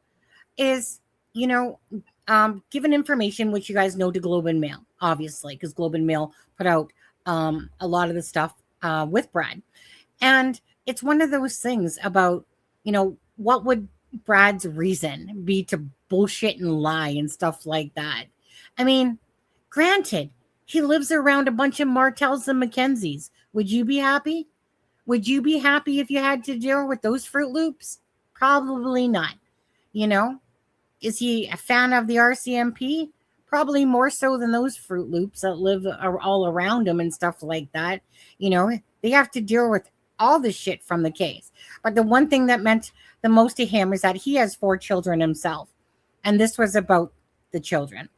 is, given information, which you guys know, to Globe and Mail, obviously, because Globe and Mail put out a lot of the stuff with Brad. And it's one of those things about, what would Brad's reason be to bullshit and lie and stuff like that? I mean, granted, he lives around a bunch of Martells and Mackenzies. Would you be happy? Would you be happy if you had to deal with those Fruit Loops? Probably not. Is he a fan of the RCMP? Probably more so than those Fruit Loops that live all around him and stuff like that. They have to deal with all the shit from the case. But the one thing that meant the most to him is that he has 4 children himself. And this was about the children,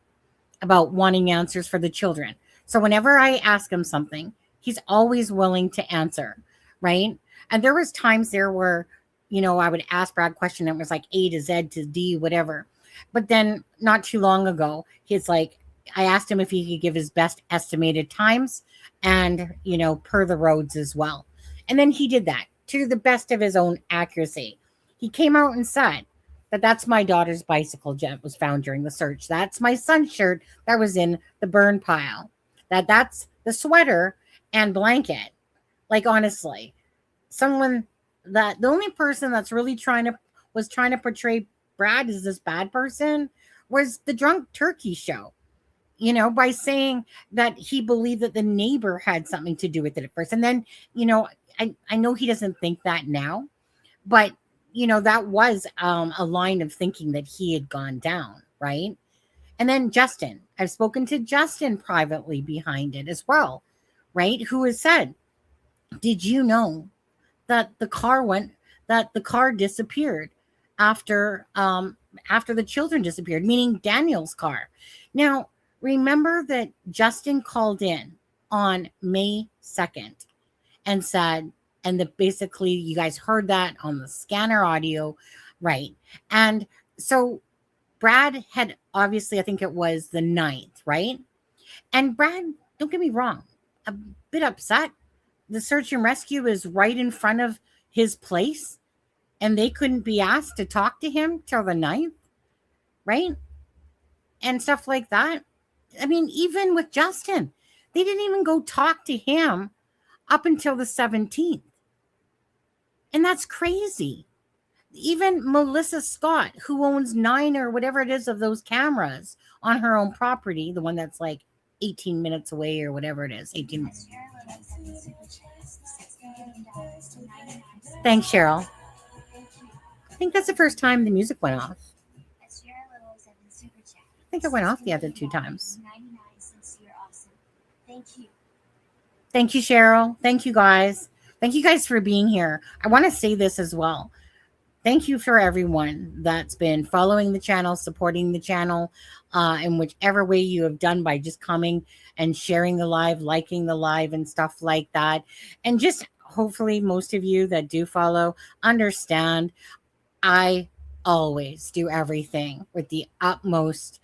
about wanting answers for the children. So whenever I ask him something, he's always willing to answer, right? And there was times there where, I would ask Brad a question and it was like A to Z to D, whatever. But then not too long ago, he's like, I asked him if he could give his best estimated times and, per the roads as well. And then he did that to the best of his own accuracy. He came out and said that that's my daughter's bicycle that was found during the search. That's my son's shirt that was in the burn pile. That's the sweater and blanket. Like, honestly, the only person that's really trying to portray Brad as this bad person was the Drunk Turkey show, by saying that he believed that the neighbor had something to do with it at first. And then, I know he doesn't think that now, but, that was a line of thinking that he had gone down, right? And then Justin, I've spoken to Justin privately behind it as well, right? Who has said, did you know that the car disappeared after the children disappeared, meaning Daniel's car? Now, remember that Justin called in on May 2nd and said, and that basically you guys heard that on the scanner audio, right? And so Brad had obviously, I think it was the 9th, right? And Brad, don't get me wrong, a bit upset. The search and rescue is right in front of his place and they couldn't be asked to talk to him till the 9th, right? And stuff like that. I mean, even with Justin, they didn't even go talk to him up until the 17th. And that's crazy. Even Melissa Scott, who owns 9 or whatever it is of those cameras on her own property, the one that's like 18 minutes away or whatever it is, 18 minutes. Thanks, Cheryl. I think that's the first time the music went off. I think it went off the other 2 times. Thank you, Cheryl. Thank you, guys. Thank you guys for being here. I want to say this as well. Thank you for everyone that's been following the channel, supporting the channel, in whichever way you have done by just coming and sharing the live, liking the live and stuff like that. And just hopefully most of you that do follow understand I always do everything with the utmost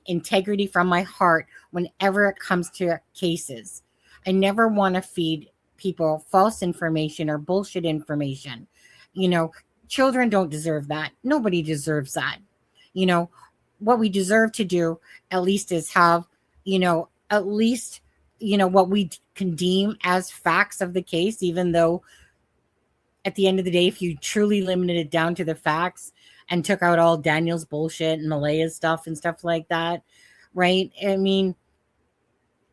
integrity from my heart whenever it comes to cases. I never want to feed people false information or bullshit information. Children don't deserve that. Nobody deserves that. What we deserve to do at least is have, what we can deem as facts of the case, even though at the end of the day, if you truly limited it down to the facts and took out all Daniel's bullshit and Malaya's stuff and stuff like that, right? I mean,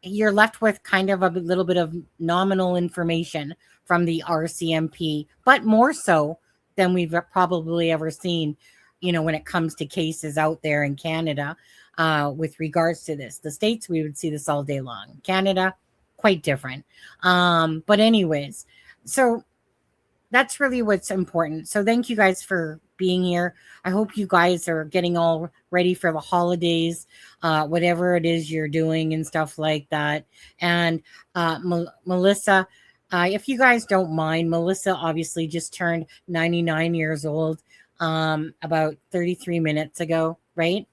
you're left with kind of a little bit of nominal information from the RCMP, but more so than we've probably ever seen, when it comes to cases out there in Canada with regards to this. The States, we would see this all day long. Canada, quite different. But anyways, so that's really what's important. So thank you guys for being here. I hope you guys are getting all ready for the holidays, whatever it is you're doing and stuff like that. And Melissa, if you guys don't mind, Melissa obviously just turned 99 years old about 33 minutes ago, right?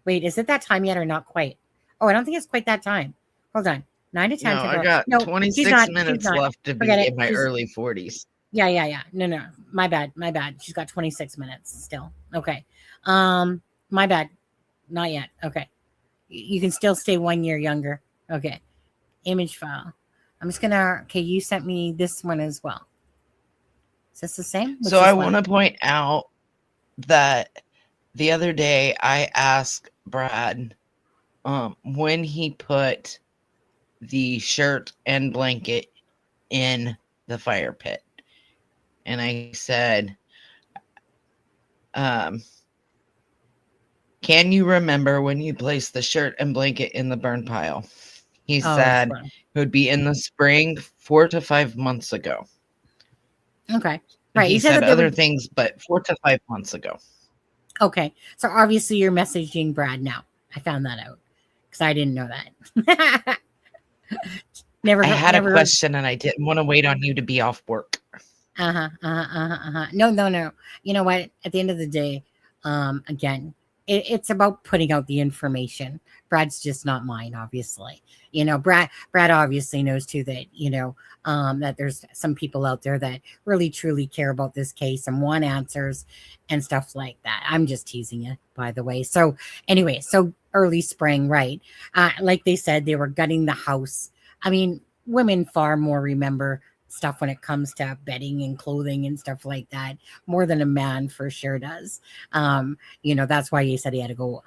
Wait, is it that time yet or not quite? Oh, I don't think it's quite that time. Hold on. 9 to 10. No, I got 26 minutes left to be in my early 40s. Yeah. No. My bad. She's got 26 minutes still. Okay. My bad. Not yet. Okay. You can still stay 1 year younger. Okay. Image file. I'm just gonna, okay, you sent me this one as well. Is this the same? So I want to point out that the other day I asked Brad when he put the shirt and blanket in the fire pit. And I said, can you remember when you placed the shirt and blanket in the burn pile? He said it would be in the spring 4 to 5 months ago. Okay. Right. He said other things, but 4 to 5 months ago. Okay. So obviously you're messaging Brad now. I found that out because I didn't know that. I had a question and I didn't want to wait on you to be off work. No. You know what? At the end of the day, again, it's about putting out the information. Brad's just not mine, obviously. Brad obviously knows too that, that there's some people out there that really truly care about this case and want answers and stuff like that. I'm just teasing you, by the way. So anyway, so early spring, right? Like they said, they were gutting the house. I mean, women far more remember stuff when it comes to bedding and clothing and stuff like that, more than a man for sure does. That's why he said he had to go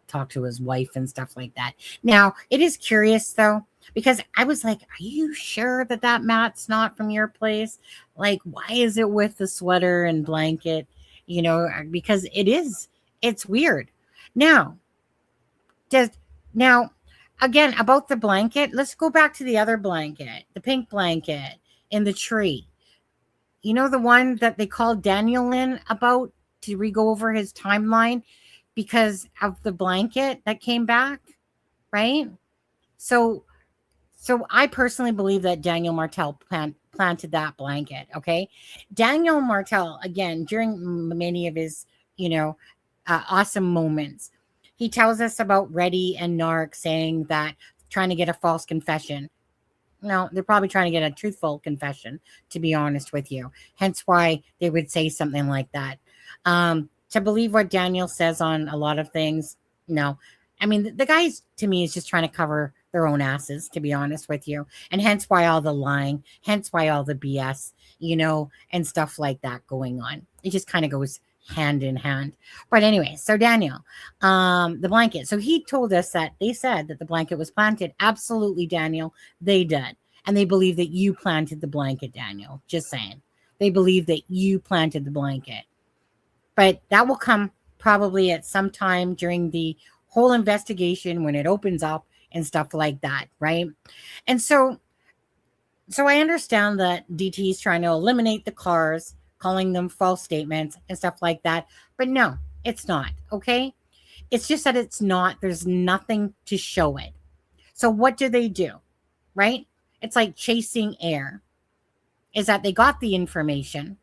talk to his wife and stuff like that. Now, it is curious though, because I was like, are you sure that mat's not from your place? Like, why is it with the sweater and blanket? Because it's weird. Now, again, about the blanket, let's go back to the other blanket, the pink blanket in the tree. The one that they called Daniel in about to go over his timeline because of the blanket that came back, right? So I personally believe that Daniel Martell planted that blanket, okay? Daniel Martell, again, during many of his, awesome moments, he tells us about Reddy and Narc saying that trying to get a false confession. No, they're probably trying to get a truthful confession, to be honest with you. Hence why they would say something like that. To believe what Daniel says on a lot of things, no. I mean, the guys, to me, is just trying to cover their own asses, to be honest with you. And hence why all the lying, hence why all the BS, and stuff like that going on. It just kind of goes hand in hand. But anyway, so Daniel, the blanket. So he told us that they said that the blanket was planted. Absolutely, Daniel, they did. And they believe that you planted the blanket, Daniel. Just saying. They believe that you planted the blanket. But that will come probably at some time during the whole investigation when it opens up and stuff like that, right? And so I understand that DT is trying to eliminate the cars, calling them false statements and stuff like that. But no, it's not, okay? It's just that it's not. There's nothing to show it. So what do? Right? It's like chasing air. Is that they got the information,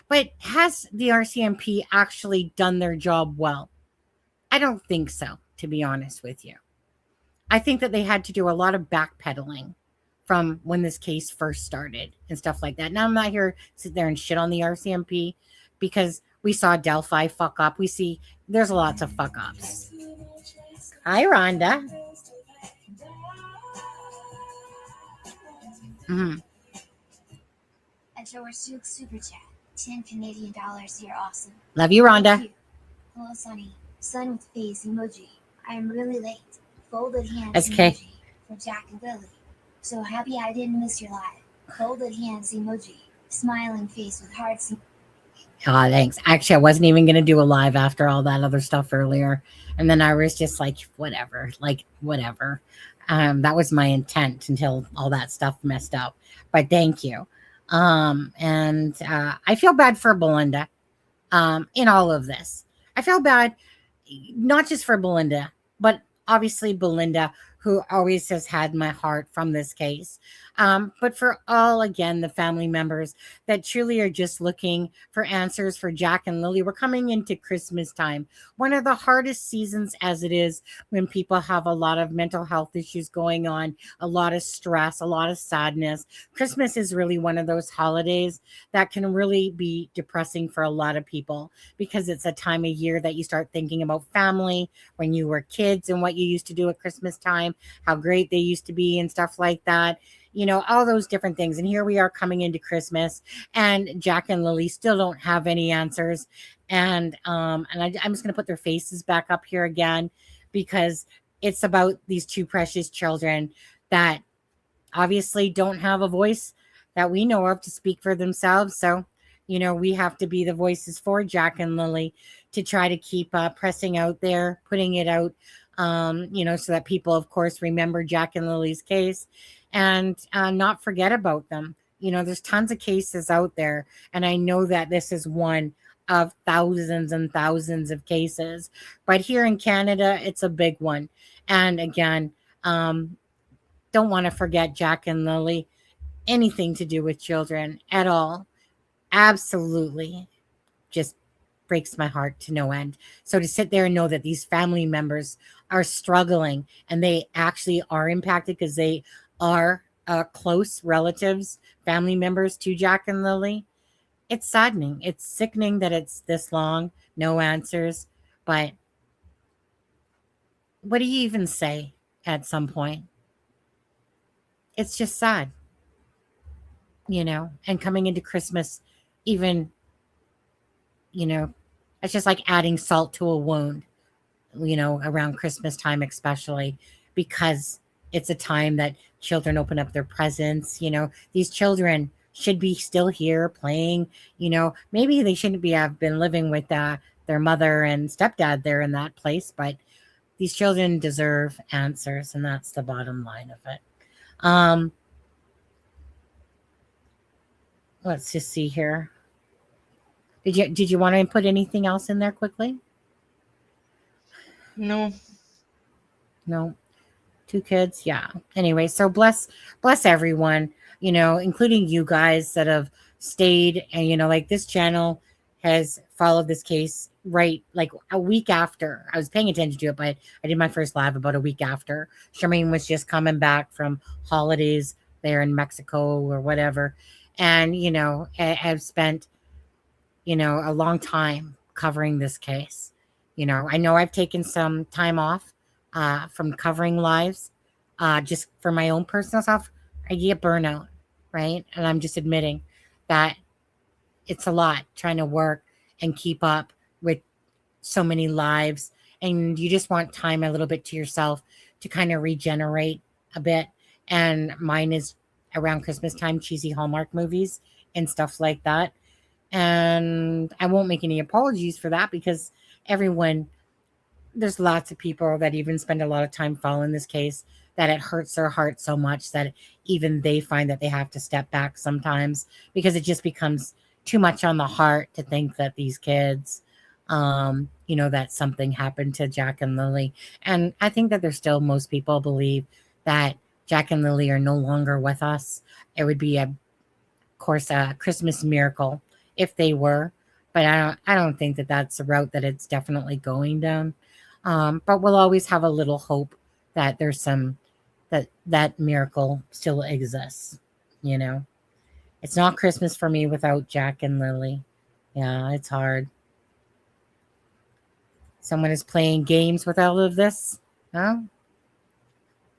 but has the RCMP actually done their job well? I don't think so, to be honest with you. I think that they had to do a lot of backpedaling from when this case first started and stuff like that. Now, I'm not here to sit there and shit on the RCMP because we saw Delphi fuck up. We see there's lots of fuck ups. Hi, Rhonda. Mm-hmm. And so we're super chat. 10 Canadian dollars. You're awesome. Love you, Rhonda. Thank you. Hello, Sunny. Sun with face emoji. I am really late. Folded hands SK. emoji for Jack and Lily. So happy I didn't miss your live. Folded hands emoji. Smiling face with hearts. Thanks. Actually, I wasn't even going to do a live after all that other stuff earlier. And then I was just like, whatever, whatever. That was my intent until all that stuff messed up. But thank you. And I feel bad for Belinda in all of this. I feel bad, not just for Belinda, but obviously Belinda, who always has had my heart from this case. But for all, again, the family members that truly are just looking for answers for Jack and Lily. We're coming into Christmas time, one of the hardest seasons as it is, when people have a lot of mental health issues going on, a lot of stress, a lot of sadness. Christmas is really one of those holidays that can really be depressing for a lot of people, because it's a time of year that you start thinking about family when you were kids and what you used to do at Christmas time, how great they used to be and stuff like that. You know, all those different things. And here we are coming into Christmas, and Jack and Lily still don't have any answers. And I'm just going to put their faces back up here again, because it's about these two precious children that obviously don't have a voice that we know of to speak for themselves. So, you know, we have to be the voices for Jack and Lily to try to keep pressing out there, putting it out, you know, so that people, of course, remember Jack and Lily's case and not forget about them. You know, there's tons of cases out there, and I know that this is one of thousands and thousands of cases. But here in Canada, it's a big one. And again, don't want to forget Jack and Lily. Anything to do with children at all, absolutely just breaks my heart to no end. So to sit there and know that these family members are struggling, and they actually are impacted because they are close relatives, family members to Jack and Lily, it's saddening. It's sickening that it's this long, no answers. But what do you even say at some point? It's just sad, you know. And coming into Christmas, even, you know, it's just like adding salt to a wound, you know, around Christmas time, especially because it's a time that children open up their presents. You know, these children should be still here playing. You know, maybe they shouldn't be have been living with their mother and stepdad there in that place, but these children deserve answers, and that's the bottom line of it. Let's just see here. Did you want to put anything else in there quickly? No. Two kids, yeah. Anyway, so bless everyone, you know, including you guys that have stayed. And, you know, like, this channel has followed this case right like a week after. I was paying attention to it, but I did my first live about a week after. Charmaine was just coming back from holidays there in Mexico or whatever. And, you know, I've spent, you know, a long time covering this case. You know I've taken some time off from covering lives, just for my own personal self. I get burnout, right? And I'm just admitting that it's a lot trying to work and keep up with so many lives. And you just want time a little bit to yourself to kind of regenerate a bit. And mine is around Christmas time, cheesy Hallmark movies and stuff like that. And I won't make any apologies for that, because there's lots of people that even spend a lot of time following this case that it hurts their heart so much that even they find that they have to step back sometimes, because it just becomes too much on the heart to think that these kids, you know, that something happened to Jack and Lily. And I think that most people believe that Jack and Lily are no longer with us. It would be, of course, a Christmas miracle if they were, but I don't think that that's the route that it's definitely going down. But we'll always have a little hope that there's that miracle still exists. You know, it's not Christmas for me without Jack and Lily. Yeah, it's hard. Someone is playing games with all of this. Huh?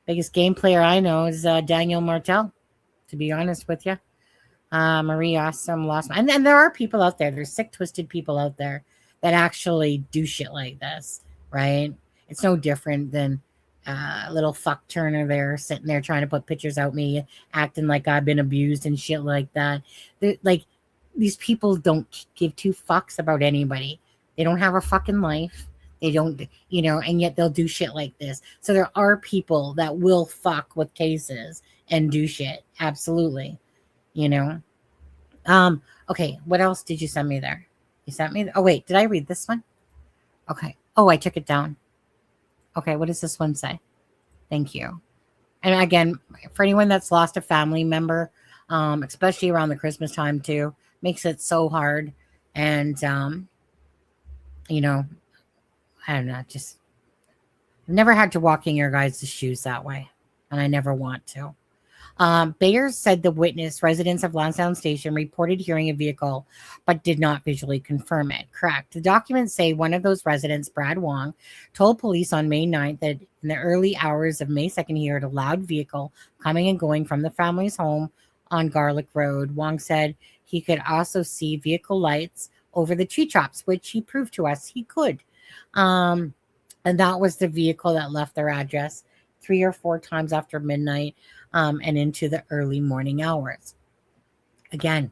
Biggest game player I know is Daniel Martell, to be honest with you. Marie Awesome lost. And then there are people out there. There's sick, twisted people out there that actually do shit like this, right? It's no different than little fuck Turner there sitting there trying to put pictures out me, acting like I've been abused and shit like that. Like, these people don't give two fucks about anybody. They don't have a fucking life. They don't, and yet they'll do shit like this. So there are people that will fuck with cases and do shit. Absolutely. You know. Okay, what else did you send me there? You sent me, oh wait, did I read this one? Okay. Oh, I took it down. Okay, what does this one say? Thank you. And again, for anyone that's lost a family member, especially around the Christmas time too, makes it so hard. And I don't know, just I've never had to walk in your guys' shoes that way, and I never want to. Bayers said the witness, residents of Lansdowne Station, reported hearing a vehicle, but did not visually confirm it. Correct. The documents say one of those residents, Brad Wong, told police on May 9th that in the early hours of May 2nd, he heard a loud vehicle coming and going from the family's home on Gairloch Road. Wong said he could also see vehicle lights over the tree tops, which he proved to us he could. And that was the vehicle that left their address 3 or 4 times after midnight. And into the early morning hours. Again,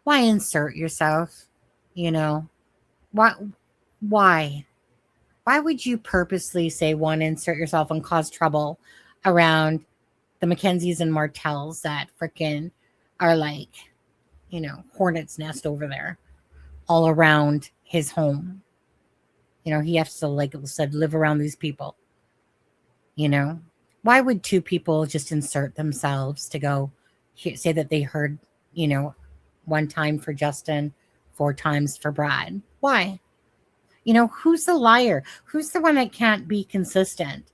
why insert yourself? Why? Why would you purposely say insert yourself and cause trouble around the Mackenzies and Martells that freaking are like, hornet's nest over there, all around his home? He has to, like it said, live around these people. Why would 2 people just insert themselves to go say that they heard, 1 time for Justin, 4 times for Brad? Why? Who's the liar? Who's the one that can't be consistent?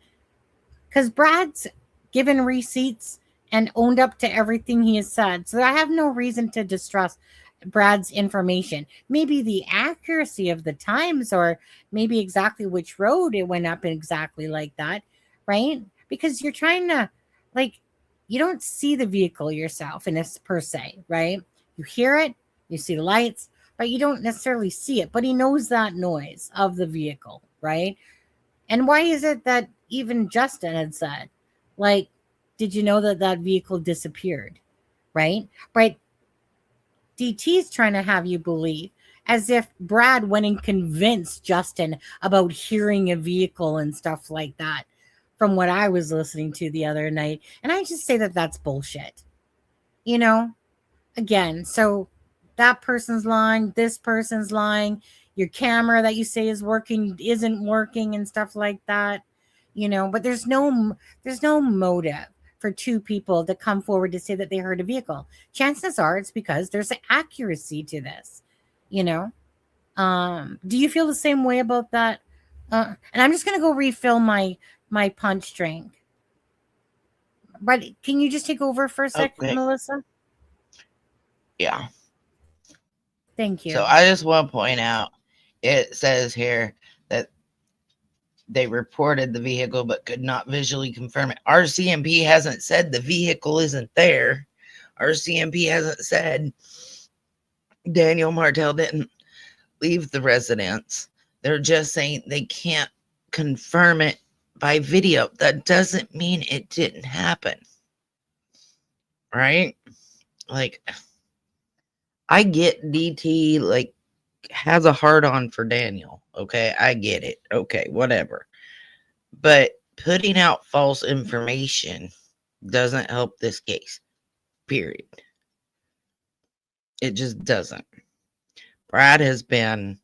Because Brad's given receipts and owned up to everything he has said. So I have no reason to distrust Brad's information. Maybe the accuracy of the times, or maybe exactly which road it went up exactly like that, right? Because you're trying to, you don't see the vehicle yourself in this per se, right? You hear it, you see the lights, but you don't necessarily see it. But he knows that noise of the vehicle, right? And why is it that even Justin had said, did you know that vehicle disappeared, right? But DT's trying to have you believe as if Brad went and convinced Justin about hearing a vehicle and stuff like that, from what I was listening to the other night. And I just say that that's bullshit. Again, so that person's lying, this person's lying, your camera that you say is working isn't working and stuff like that, but there's no motive for 2 people to come forward to say that they heard a vehicle. Chances are it's because there's an accuracy to this, do you feel the same way about that? And I'm just going to go refill my punch drink. But can you just take over for a second, Okay. Melissa? Yeah. Thank you. So I just want to point out, it says here that they reported the vehicle but could not visually confirm it. RCMP hasn't said the vehicle isn't there. RCMP hasn't said Daniel Martell didn't leave the residence. They're just saying they can't confirm it by video. That doesn't mean it didn't happen, right? I get DT has a hard on for Daniel. Okay, I get it. Okay, whatever. But putting out false information doesn't help this case. Period. It just doesn't. Brad has been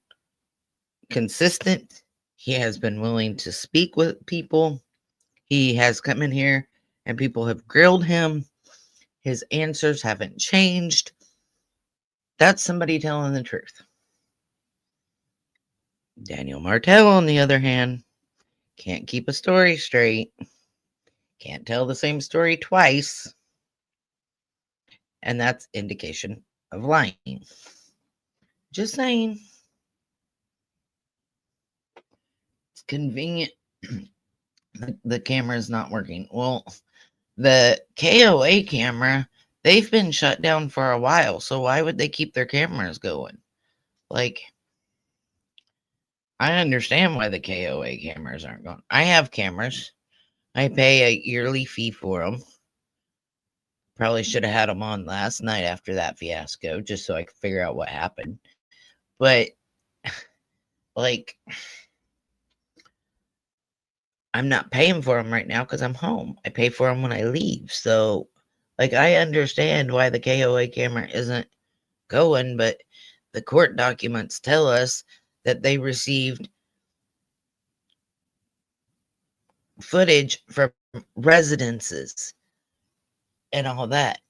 consistent. He has been willing to speak with people. He has come in here and people have grilled him. His answers haven't changed. That's somebody telling the truth. Daniel Martell, on the other hand, can't keep a story straight. Can't tell the same story twice. And that's indication of lying. Just saying. It's convenient. The camera is not working. Well, the KOA camera, they've been shut down for a while. So why would they keep their cameras going? I understand why the KOA cameras aren't going. I have cameras. I pay a yearly fee for them. Probably should have had him on last night after that fiasco, just so I could figure out what happened. But, like, I'm not paying for them right now because I'm home. I pay for them when I leave. So, like, I understand why the KOA camera isn't going, but the court documents tell us that they received footage from residences and all that.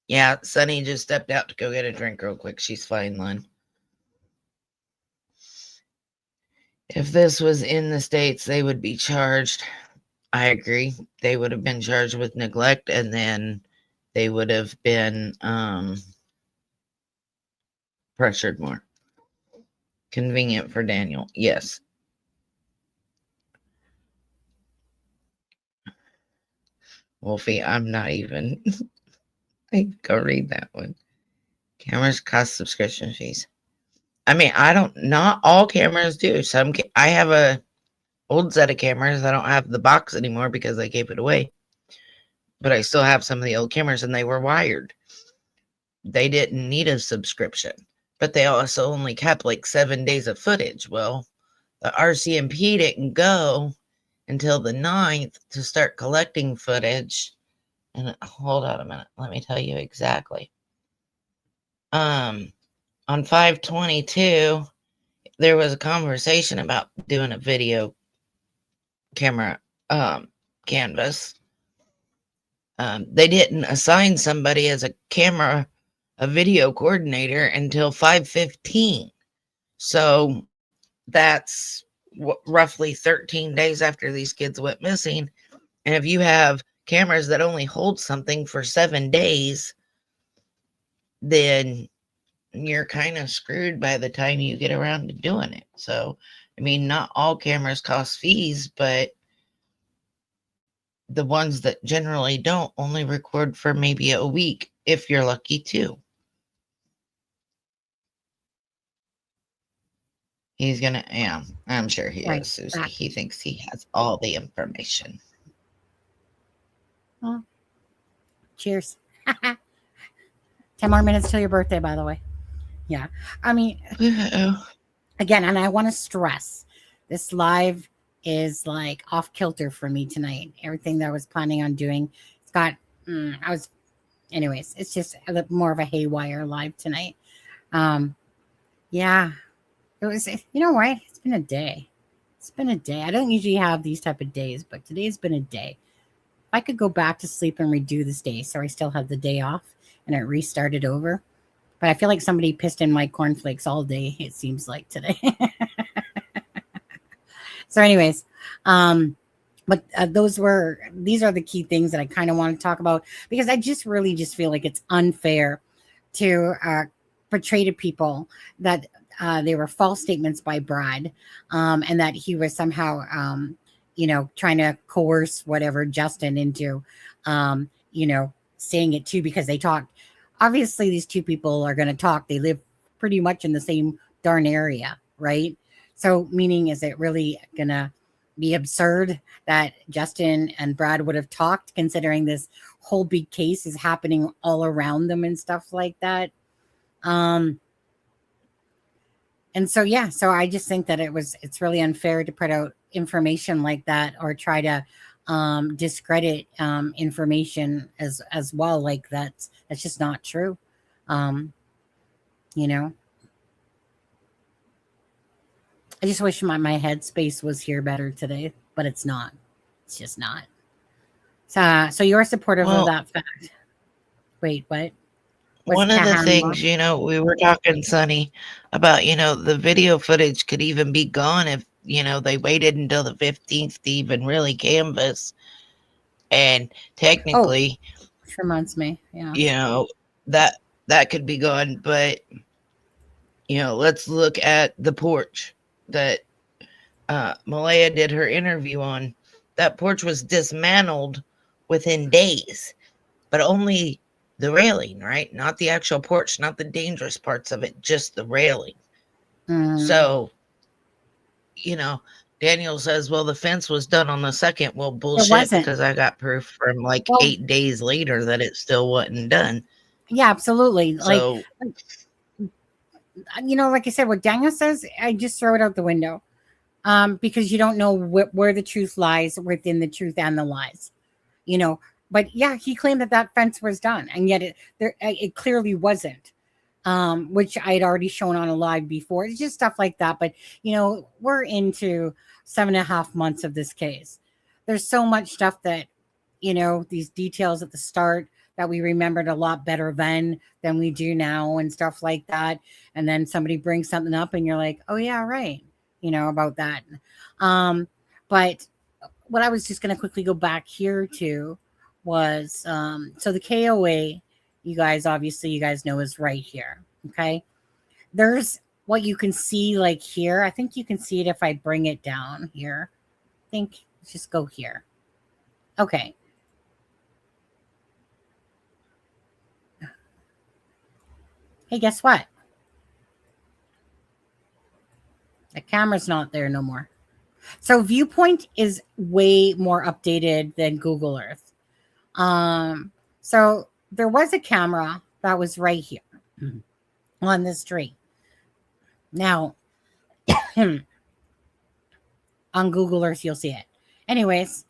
Yeah, Sunny just stepped out to go get a drink real quick. She's fine, Lon. If this was in the States, they would be charged. I agree. They would have been charged with neglect, and then they would have been pressured more. Convenient for Daniel. Yes. Wolfie, I'm not even. Go read that one. Cameras cost subscription fees. I mean, not all cameras do. I have a old set of cameras. I don't have the box anymore because I gave it away. But I still have some of the old cameras, and they were wired. They didn't need a subscription. But they also only kept like 7 days of footage. Well, the RCMP didn't go until the 9th to start collecting footage. And hold on a minute. Let me tell you exactly. On 5/22, there was a conversation about doing a video camera canvas. They didn't assign somebody as a video coordinator until 5/15. So that's roughly 13 days after these kids went missing. And if you have cameras that only hold something for 7 days, then you're kind of screwed by the time you get around to doing it. So, I mean, not all cameras cost fees, but the ones that generally don't only record for maybe a week, if you're lucky too. He's gonna, yeah, I'm sure he is, Susie. He thinks he has all the information. Well, cheers. 10 more minutes till your birthday, by the way. Yeah. I mean, again, and I want to stress this live is off kilter for me tonight. Everything that I was planning on doing, anyways, it's just more of a haywire live tonight. Yeah, it was, you know what? It's been a day. I don't usually have these type of days, but today's been a day. I could go back to sleep and redo this day, so I still have the day off and it restarted over. But I feel like somebody pissed in my cornflakes all day, it seems like today. So anyways, but these are the key things that I kind of want to talk about, because I just really just feel like it's unfair to portray to people that they were false statements by Brad, and that he was somehow, trying to coerce Justin into, saying it too, because they talked. Obviously, these two people are going to talk. They live pretty much in the same darn area, right? So, meaning, is it really going to be absurd that Justin and Brad would have talked, considering this whole big case is happening all around them and stuff like that? And so, yeah, so I just think that it's really unfair to put out information like that, or try to discredit information as well. Like that's just not true. I just wish my headspace was here better today, but it's not. It's just not. So you're supportive of that fact. Wait, what? One of the things, we were talking, Sonny, about, the video footage could even be gone if, they waited until the 15th to even really canvass. And technically, which reminds me, yeah, that could be gone. But, let's look at the porch that Malaya did her interview on. That porch was dismantled within days, but only the railing, right? Not the actual porch, not the dangerous parts of it, just the railing. So, Daniel says, well, the fence was done on the 2nd. Well, It bullshit, wasn't. because I got proof from like Well, 8 days later that it still wasn't done. yeah, absolutely. So, Like I said, what Daniel says, I just throw it out the window. Because you don't know where the truth lies within the truth and the lies, But yeah, he claimed that fence was done, and yet it clearly wasn't. Which I had already shown on a live before. It's just stuff like that. But we're into 7.5 months of this case. There's so much stuff that these details at the start that we remembered a lot better then than we do now, and stuff like that. And then somebody brings something up, and you're like, oh yeah, right. About that. But what I was just going to quickly go back here to was, so the KOA, you guys know, is right here. Okay. There's what you can see like here. I think you can see it if I bring it down here. I think let's just go here. Okay. Hey, guess what? The camera's not there no more. So Viewpoint is way more updated than Google Earth. So there was a camera that was right here on this tree. Now, on Google Earth, you'll see it. Anyways,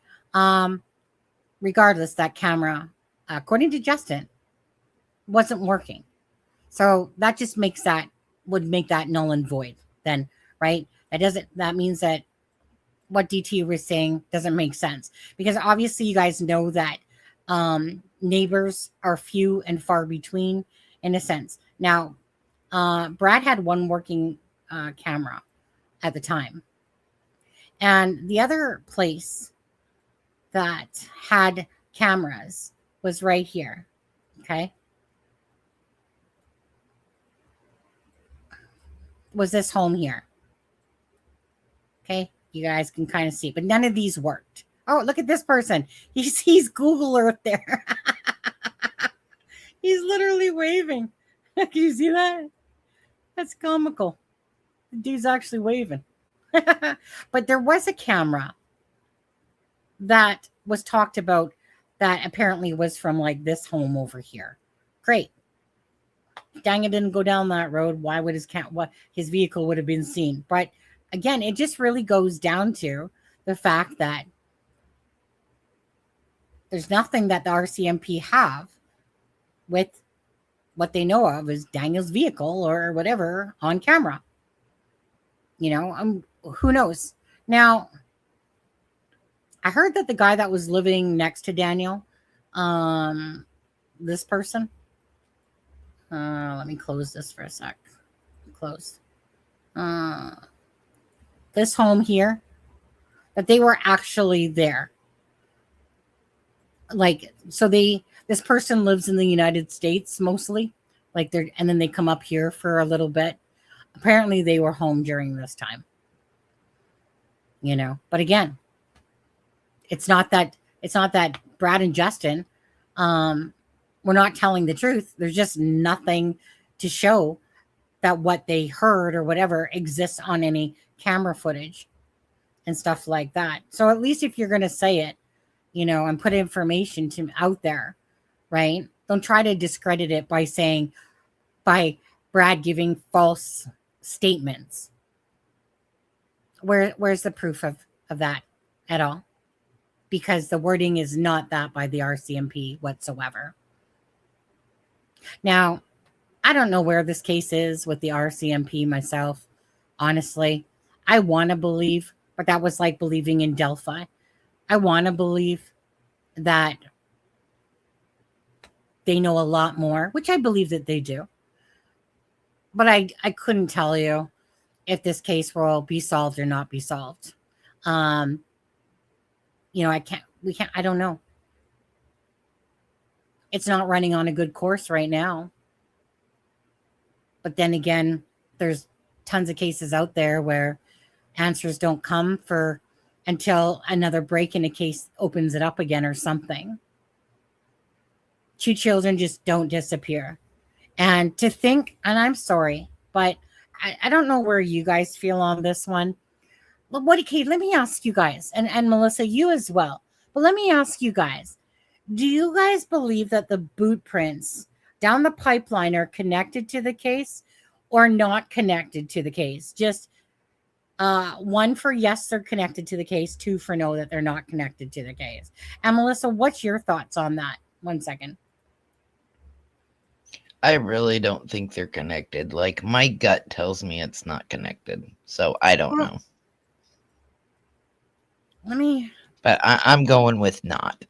regardless, that camera, according to Justin, wasn't working. So that just would make that null and void then. Right? That means that what DT was saying doesn't make sense, because obviously you guys know that neighbors are few and far between in a sense. Now, Brad had one working camera at the time, and the other place that had cameras was right here. Okay. Was this home here. Okay, you guys can kind of see, but none of these worked. Oh, look at this person. He sees Google Earth there. He's literally waving. Can you see that? That's comical. The dude's actually waving. But there was a camera that was talked about that apparently was from like this home over here. Great. Dang, it didn't go down that road. Why would his vehicle would have been seen? But again, it just really goes down to the fact that there's nothing that the RCMP have with what they know of as Daniel's vehicle or whatever on camera. Who knows? Now, I heard that the guy that was living next to Daniel, this person, let me close this for a sec. Close. This home here, that they were actually there. This person lives in the United States mostly, and then they come up here for a little bit. Apparently they were home during this time. But again, it's not that Brad and Justin were not telling the truth. There's just nothing to show that what they heard or whatever exists on any camera footage and stuff like that. So at least if you're going to say it, and put information out there, right? Don't try to discredit it by Brad giving false statements. Where's the proof of that at all? Because the wording is not that by the RCMP whatsoever. Now, I don't know where this case is with the RCMP myself. Honestly, I want to believe, but that was like believing in Delphi. I want to believe that they know a lot more, which I believe that they do. But I couldn't tell you if this case will be solved or not be solved. I don't know. It's not running on a good course right now. But then again, there's tons of cases out there where answers don't come until another break in a case opens it up again or something. 2 children just don't disappear. And to think, and I'm sorry, but I don't know where you guys feel on this one. Okay, let me ask you guys, and Melissa, you as well. But let me ask you guys, do you guys believe that the boot prints down the pipeline are connected to the case or not connected to the case? Just one for yes, they're connected to the case. Two for no, that they're not connected to the case. And Melissa, what's your thoughts on that? 1 second. I really don't think they're connected. Like, my gut tells me it's not connected. So I don't know. But I'm going with not.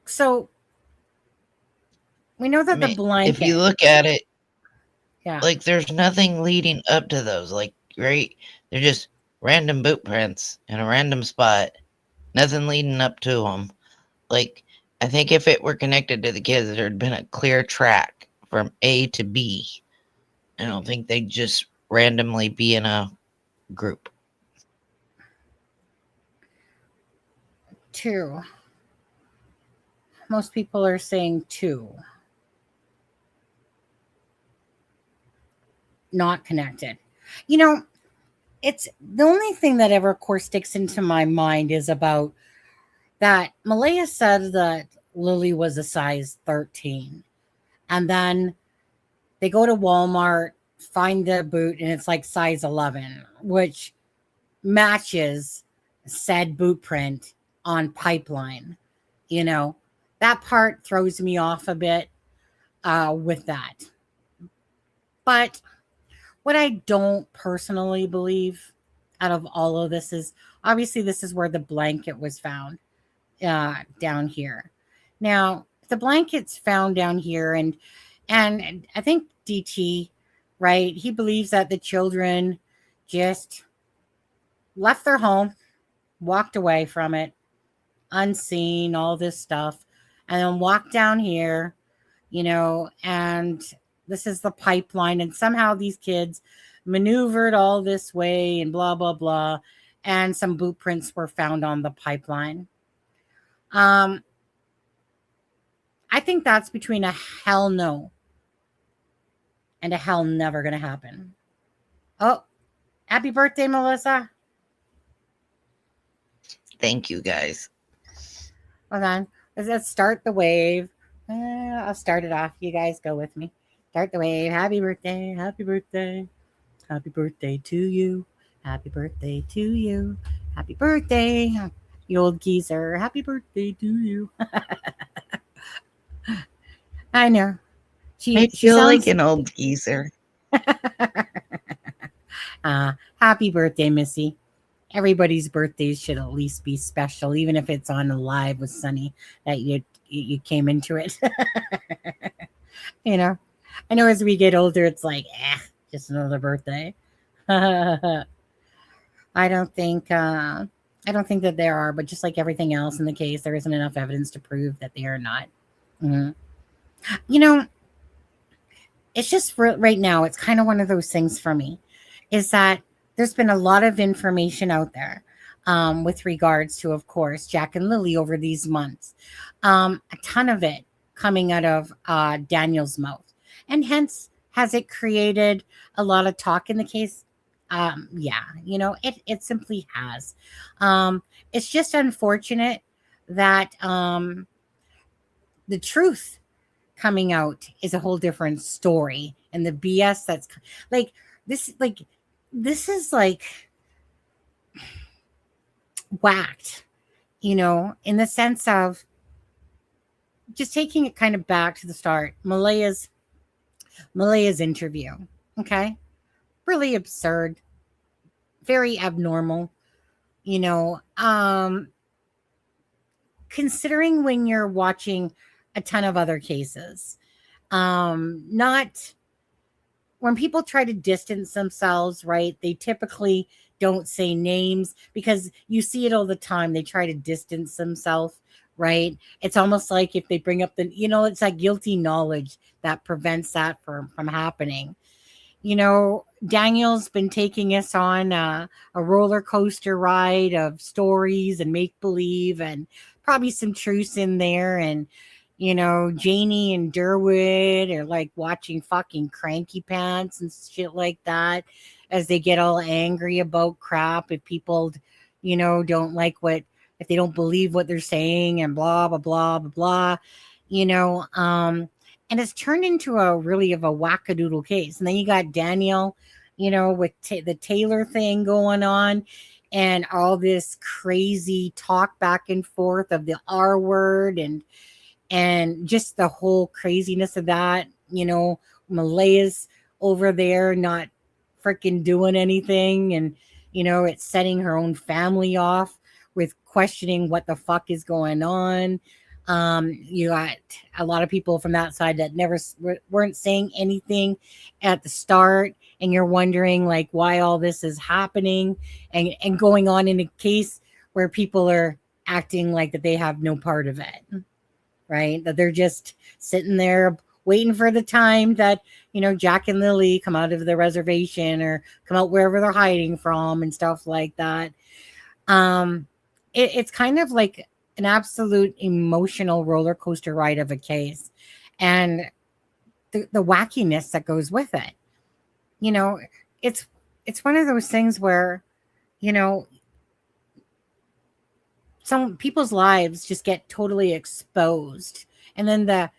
So we know that the blanket. If you look at it, yeah, like, there's nothing leading up to those. Like, right? They're just random boot prints in a random spot. Nothing leading up to them. Like, I think if it were connected to the kids, there'd been a clear track from A to B. I don't think they'd just randomly be in a group. 2. Most people are saying 2. Not connected. It's the only thing that ever, of course, sticks into my mind is about that Malaya said that Lily was a size 13. And then they go to Walmart, find the boot, and it's like size 11, which matches said boot print on pipeline. That part throws me off a bit with that. But what I don't personally believe out of all of this is, obviously, this is where the blanket was found down here. Now, the blanket's found down here, and I think DT, right, he believes that the children just left their home, walked away from it, unseen, all this stuff, and then walked down here, and this is the pipeline, and somehow these kids maneuvered all this way and blah, blah, blah, and some boot prints were found on the pipeline. I think that's between a hell no and a hell never going to happen. Oh, happy birthday, Melissa. Thank you, guys. Hold on. Let's start the wave. I'll start it off. You guys go with me. Start the wave. Happy birthday. Happy birthday. Happy birthday to you. Happy birthday to you. Happy birthday. You old geezer. Happy birthday to you. I know. I feel like an old geezer. Happy birthday, Missy. Everybody's birthdays should at least be special, even if it's on a live with Sunny that you came into it. I know as we get older, it's like, just another birthday. I don't think that there are, but just like everything else in the case, there isn't enough evidence to prove that they are not. Mm-hmm. It's just right now, it's kind of one of those things for me, is that there's been a lot of information out there with regards to, of course, Jack and Lily over these months. A ton of it coming out of Daniel's mouth. And hence, has it created a lot of talk in the case? Yeah, it simply has. It's just unfortunate that the truth coming out is a whole different story. And the BS that's this is whacked, in the sense of just taking it kind of back to the start. Malaya's interview, okay? Really absurd, very abnormal, considering when you're watching a ton of other cases. Not when people try to distance themselves, right? They typically don't say names because you see it all the time. They try to distance themselves, right? It's almost like if they bring up it's like guilty knowledge that prevents that from happening. Daniel's been taking us on a roller coaster ride of stories and make believe and probably some truths in there. And, Janie and Durwood are like watching fucking Cranky Pants and shit like that as they get all angry about crap if people, don't like if they don't believe what they're saying and blah, blah, blah, blah, blah, and it's turned into a really of a wackadoodle case. And then you got Daniel, with the Taylor thing going on and all this crazy talk back and forth of the R word and just the whole craziness of that. Malaya's over there not freaking doing anything, and it's setting her own family off with questioning what the fuck is going on. You got a lot of people from that side that weren't saying anything at the start, and you're wondering like why all this is happening and going on in a case where people are acting like that they have no part of it. Right? That they're just sitting there waiting for the time that, Jack and Lily come out of the reservation or come out wherever they're hiding from and stuff like that. It's kind of like an absolute emotional roller coaster ride of a case, and the wackiness that goes with it. It's one of those things where, some people's lives just get totally exposed, and then the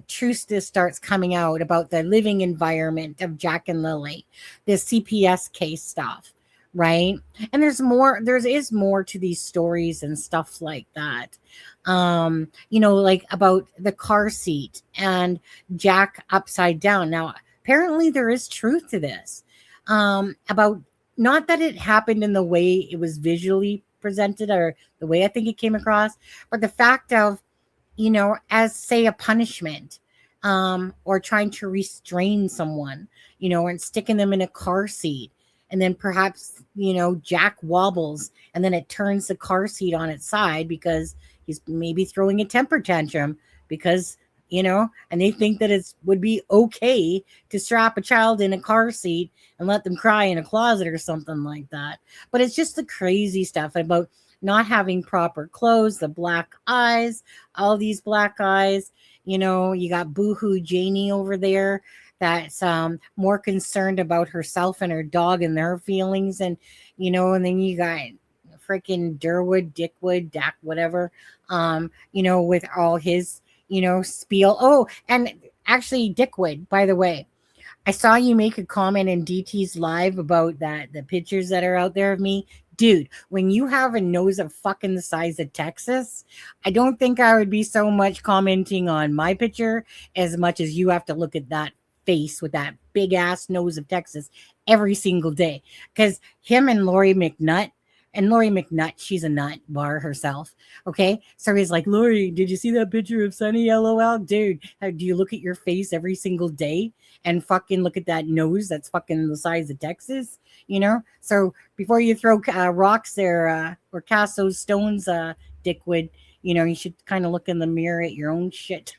truth just starts coming out about the living environment of Jack and Lily, the CPS case stuff, right? And there is more to these stories and stuff like that. Like about the car seat and Jack upside down. Now, apparently there is truth to this, about not that it happened in the way it was visually presented or the way I think it came across, but the fact of, as say a punishment, or trying to restrain someone, and sticking them in a car seat. And then perhaps, Jack wobbles and then it turns the car seat on its side because he's maybe throwing a temper tantrum because, and they think that it would be okay to strap a child in a car seat and let them cry in a closet or something like that. But it's just the crazy stuff about not having proper clothes, the black eyes, all these black eyes. You got boohoo Janie over there that's more concerned about herself and her dog and their feelings. And, and then you got freaking Durwood, Dickwood, Dak, whatever, with all his, spiel. Oh, and actually Dickwood, by the way, I saw you make a comment in DT's live about the pictures that are out there of me. Dude, when you have a nose of fucking the size of Texas, I don't think I would be so much commenting on my picture as much as you have to look at that face with that big ass nose of Texas every single day. Because him and Lori McNutt, she's a nut bar herself. Okay. So he's like, Lori, did you see that picture of Sunny? LOL. Dude, do you look at your face every single day and fucking look at that nose that's fucking the size of Texas? So before you throw rocks there, or cast those stones, Dickwood, you should kind of look in the mirror at your own shit.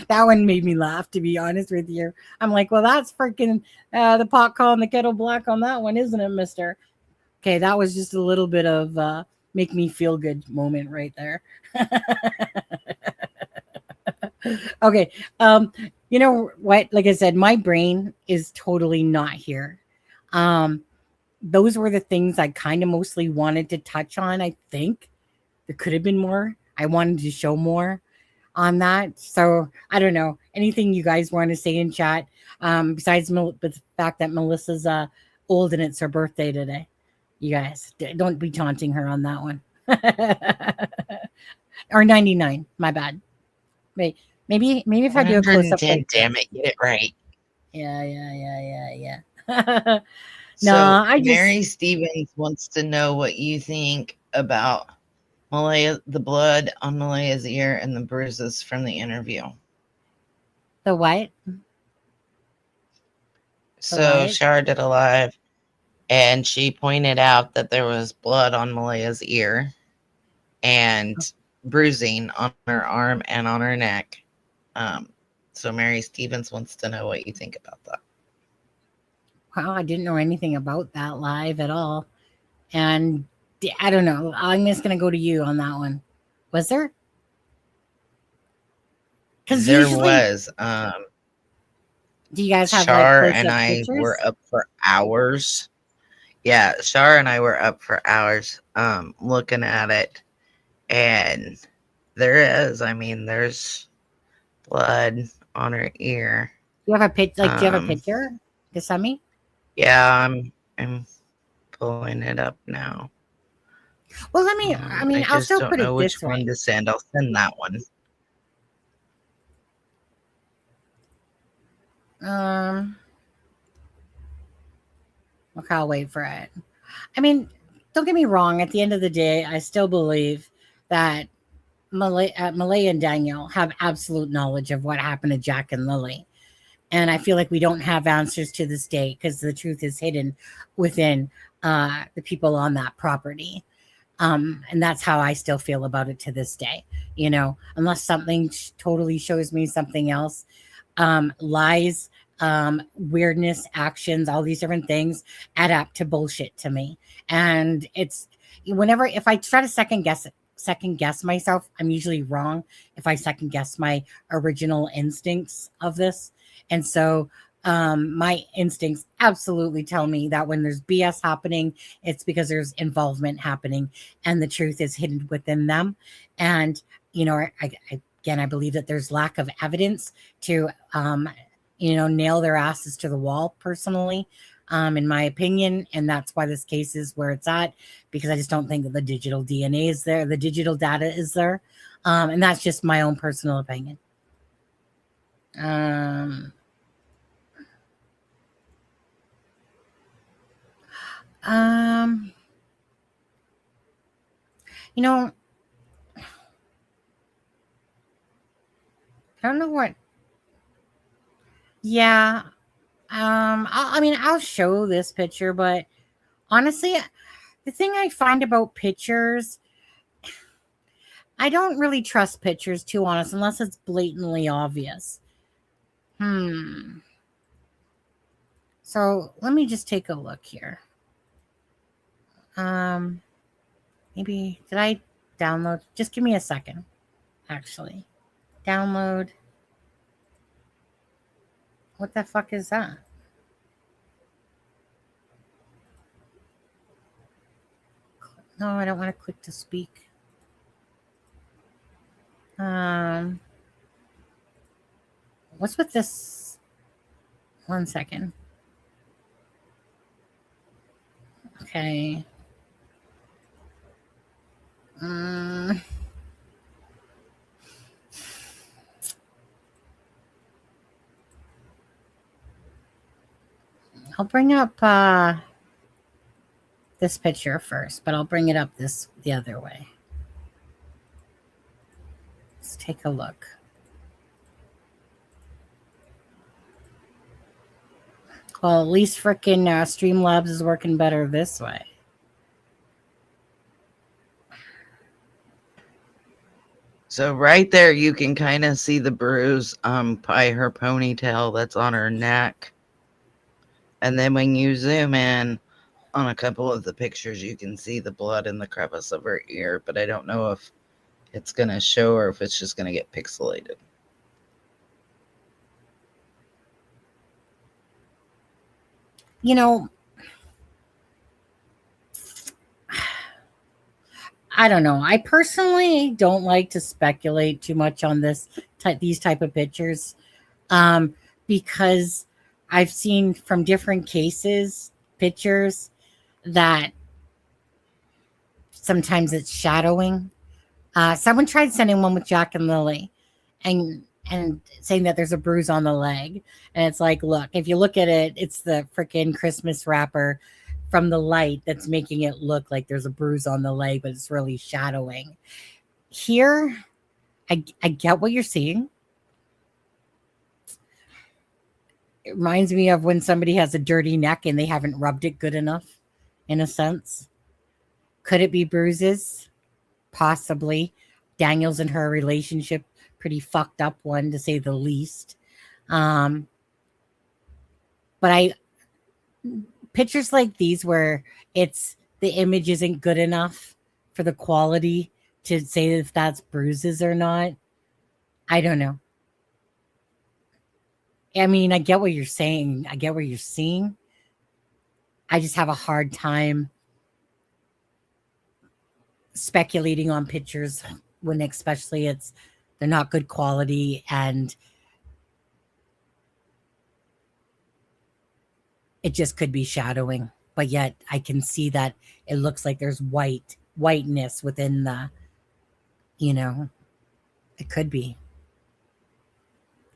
That one made me laugh, to be honest with you. I'm like, well, that's freaking the pot calling the kettle black on that one, isn't it, mister? Okay, that was just a little bit of make me feel good moment right there. Okay, you know what? Like I said, my brain is totally not here. Those were the things I kind of mostly wanted to touch on. I think there could have been more. I wanted to show more on that. So I don't know. Anything you guys want to say in chat, besides the fact that Melissa's old and it's her birthday today. You guys don't be taunting her on that one. Or 99. My bad. Wait, maybe if I do a close up. Damn it, get it right. Yeah. No, I just. Mary Stevens wants to know what you think about Malaya, the blood on Malaya's ear and the bruises from the interview. The what? So Shar did a live, and she pointed out that there was blood on Malaya's ear and bruising on her arm and on her neck. So Mary Stevens wants to know what you think about that. Wow, I didn't know anything about that live at all. And I don't know. I'm just going to go to you on that one. Was there? Because there usually, was. do you guys have Shar like and close-up I pictures? were up for hours. Yeah, Shar and I were up for hours looking at it. And there is, I mean, there's blood on her ear. Do you have a do you have a picture to send me? Yeah, I'm pulling it up now. Well, let me. I mean, I I'll just still don't put know it which this one way. to send. I'll send that one. Okay, I'll wait for it. I mean, don't get me wrong. At the end of the day, I still believe that Malay and Daniel have absolute knowledge of what happened to Jack and Lily. And I feel like we don't have answers to this day because the truth is hidden within the people on that property. And that's how I still feel about it to this day. You know, unless something totally shows me something else, lies, weirdness, actions, all these different things add up to bullshit to me. And it's whenever if I try to second guess myself, I'm usually wrong if I second guess my original instincts of this. And so my instincts absolutely tell me that when there's BS happening, it's because there's involvement happening and the truth is hidden within them. And, you know, I believe that there's lack of evidence to, nail their asses to the wall personally, in my opinion. And that's why this case is where it's at, because I just don't think that the digital DNA is there. The digital data is there. And that's just my own personal opinion. You know, I don't know what. Yeah. I'll show this picture, but honestly, the thing I find about pictures, I don't really trust pictures, too honest, unless it's blatantly obvious. So let me just take a look here. Maybe did I download? Just give me a second. Actually, download. What the fuck is that? No, I don't want to click to speak. What's with this? 1 second. Okay. I'll bring up this picture first, but I'll bring it up the other way. Let's take a look. Well, at least frickin' Streamlabs is working better this way. So right there, you can kind of see the bruise by her ponytail that's on her neck. And then when you zoom in on a couple of the pictures, you can see the blood in the crevice of her ear. But I don't know if it's going to show or if it's just going to get pixelated. You know, I don't know. I personally don't like to speculate too much on these type of pictures, because I've seen from different cases pictures that sometimes it's shadowing. Someone tried sending one with Jack and Lily, and saying that there's a bruise on the leg, and it's like, look, if you look at it, it's the freaking Christmas wrapper from the light that's making it look like there's a bruise on the leg, but it's really shadowing. Here, I get what you're seeing. It reminds me of when somebody has a dirty neck and they haven't rubbed it good enough, in a sense. Could it be bruises? Possibly. Daniel's and her relationship, pretty fucked up one, to say the least. But pictures like these where the image isn't good enough for the quality to say if that's bruises or not, I don't know. I mean, I get what you're saying. I get what you're seeing. I just have a hard time speculating on pictures when especially they're not good quality, and it just could be shadowing. But yet I can see that it looks like there's whiteness within the, it could be.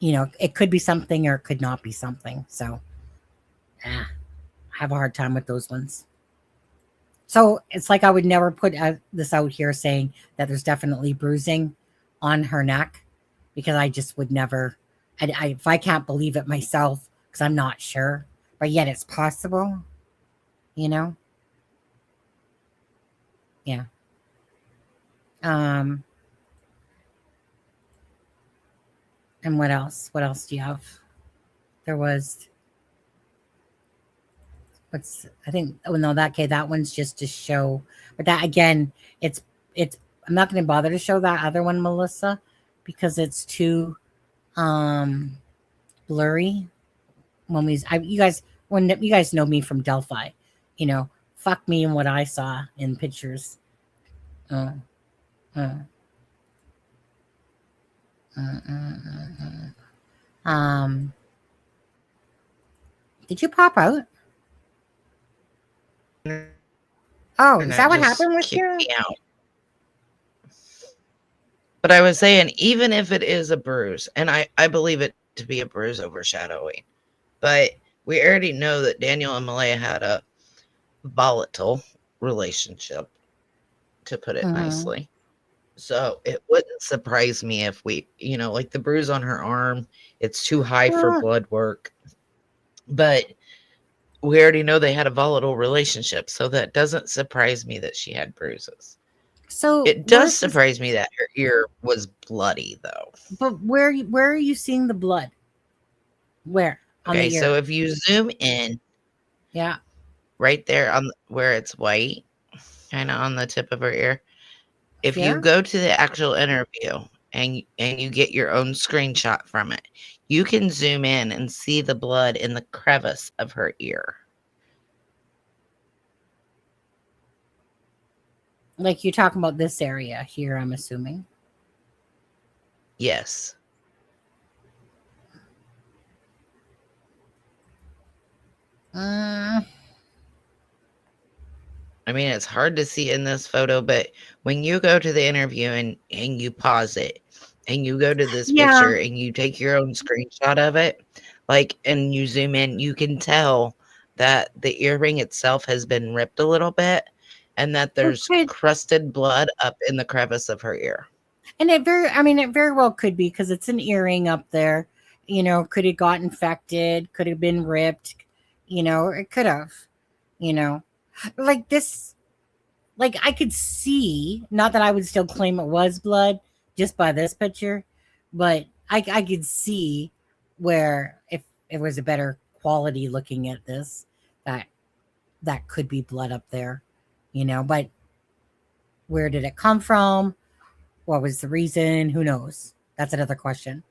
It could be something or it could not be something. So I have a hard time with those ones. So it's like I would never put this out here saying that there's definitely bruising on her neck, because I just would never, if I can't believe it myself, because I'm not sure, but yet it's possible, Yeah. And what else? What else do you have? There was, that one's just to show, but that again, it's, I'm not going to bother to show that other one, Melissa, because it's too blurry. When you guys know me from Delphi, fuck me and what I saw in pictures. Did you pop out? Oh, is that what happened with you? But I was saying, even if it is a bruise, and I believe it to be a bruise overshadowing, but we already know that Daniel and Malaya had a volatile relationship, to put it nicely. So it wouldn't surprise me if we, like the bruise on her arm, it's too high for blood work. But we already know they had a volatile relationship, so that doesn't surprise me that she had bruises. So it does surprise me that her ear was bloody, though. But where are you seeing the blood? Where? On the ear? So if you zoom in, right there on where it's white, kind of on the tip of her ear. If you go to the actual interview and you get your own screenshot from it, you can zoom in and see the blood in the crevice of her ear. Like you're talking about this area here, I'm assuming. Yes. I mean, it's hard to see in this photo, but when you go to the interview and you pause it and you go to this picture and you take your own screenshot of it, and you zoom in, you can tell that the earring itself has been ripped a little bit and that there's crusted blood up in the crevice of her ear. And it very well could be, because it's an earring up there. Could it got infected? Could have been ripped? It could have, like this, like I could see, not that I would still claim it was blood just by this picture, but I could see where if it was a better quality looking at this, that could be blood up there, but where did it come from? What was the reason? Who knows? That's another question.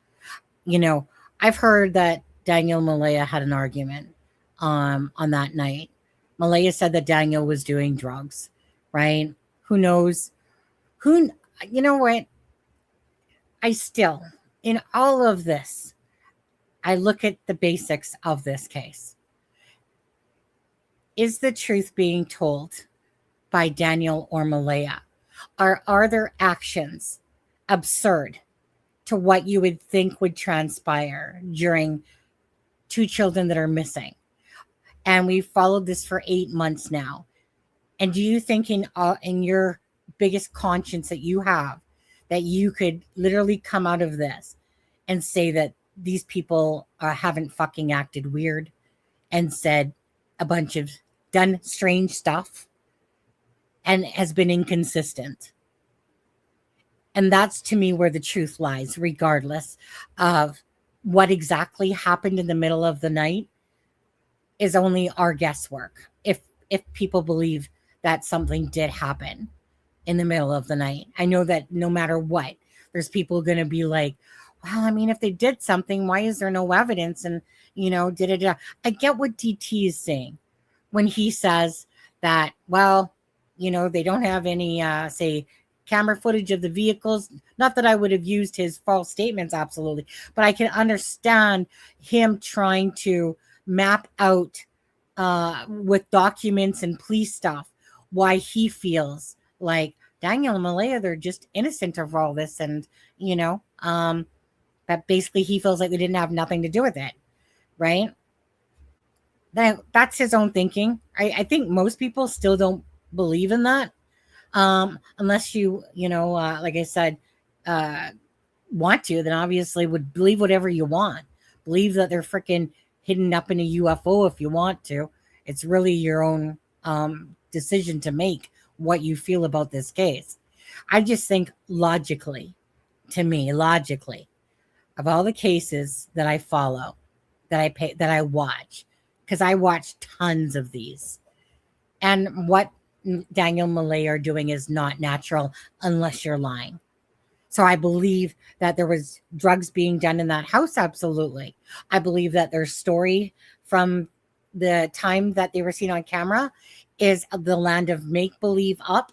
I've heard that Daniel and Malaya had an argument on that night. Malaya said that Daniel was doing drugs, right? Who knows? You know what? I still, in all of this, I look at the basics of this case. Is the truth being told by Daniel or Malaya? Are their actions absurd to what you would think would transpire during two children that are missing? And we've followed this for 8 months now. And do you think in your biggest conscience that you have, that you could literally come out of this and say that these people haven't fucking acted weird and said a bunch of done strange stuff and has been inconsistent? And that's to me where the truth lies, regardless of what exactly happened in the middle of the night, is only our guesswork. If people believe that something did happen in the middle of the night, I know that no matter what, there's people going to be like, well, I mean, if they did something, why is there no evidence? And, I get what DT is saying when he says that, well, they don't have any, say, camera footage of the vehicles. Not that I would have used his false statements, absolutely, but I can understand him trying to map out with documents and police stuff why he feels like Daniel and Malaya, they're just innocent of all this, and that basically he feels like they didn't have nothing to do with it, right? That's his own thinking. I think most people still don't believe in that, unless you like I said, want to. Then obviously would believe whatever you want. Believe that they're freaking hidden up in a UFO if you want to. It's really your own decision to make what you feel about this case. I just think logically, of all the cases that I follow, that I watch, because I watch tons of these, and what Daniel and Malay are doing is not natural unless you're lying. So I believe that there was drugs being done in that house. Absolutely. I believe that their story from the time that they were seen on camera is the land of make-believe up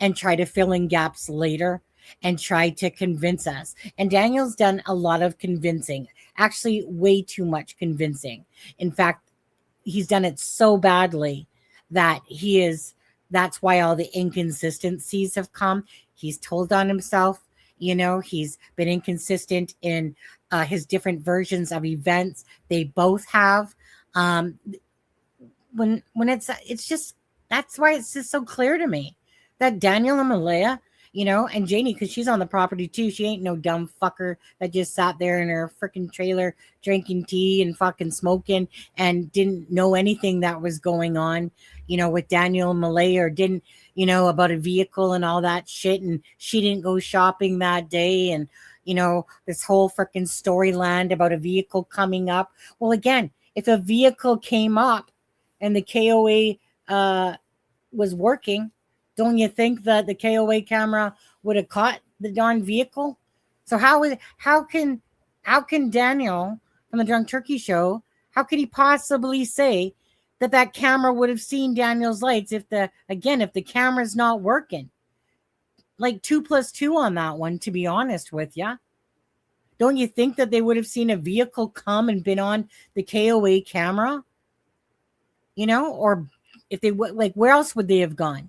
and try to fill in gaps later and try to convince us. And Daniel's done a lot of convincing, actually way too much convincing. In fact, he's done it so badly that that's why all the inconsistencies have come. He's told on himself, he's been inconsistent in his different versions of events. They both have. When it's just, that's why it's just so clear to me that Daniel and Malaya, and Janie, because she's on the property too. She ain't no dumb fucker that just sat there in her freaking trailer drinking tea and fucking smoking and didn't know anything that was going on, with Daniel and Malaya, or didn't, about a vehicle and all that shit. And she didn't go shopping that day. And, this whole freaking storyline about a vehicle coming up. Well, again, if a vehicle came up and the KOA was working, don't you think that the KOA camera would have caught the darn vehicle? So how can Daniel from the Drunk Turkey Show, how could he possibly say that camera would have seen Daniel's lights if the camera's not working? Like 2 + 2 on that one, to be honest with you. Don't you think that they would have seen a vehicle come and been on the KOA camera? Or if they would, like, where else would they have gone?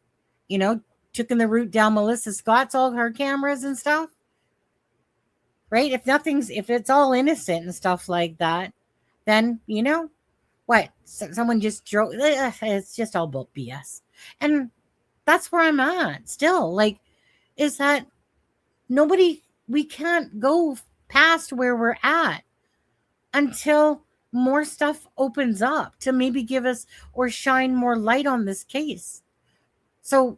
Taking the route down Melissa Scott's, all her cameras and stuff, right? If it's all innocent and stuff like that, then what? Someone just drove. It's just all about BS, and that's where I'm at still. Like, is that we can't go past where we're at until more stuff opens up to maybe give us or shine more light on this case. So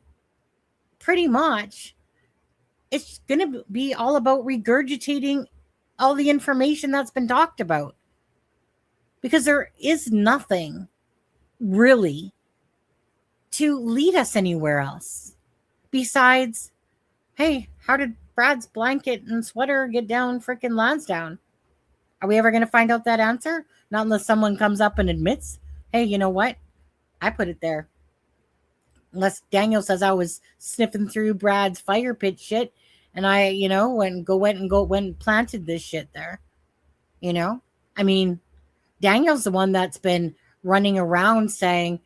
pretty much it's going to be all about regurgitating all the information that's been talked about, because there is nothing really to lead us anywhere else besides, hey, how did Brad's blanket and sweater get down freaking Lansdowne? Are we ever going to find out that answer? Not unless someone comes up and admits, hey, you know what? I put it there. Unless Daniel says I was sniffing through Brad's fire pit shit and I, went and planted this shit there. I mean, Daniel's the one that's been running around saying,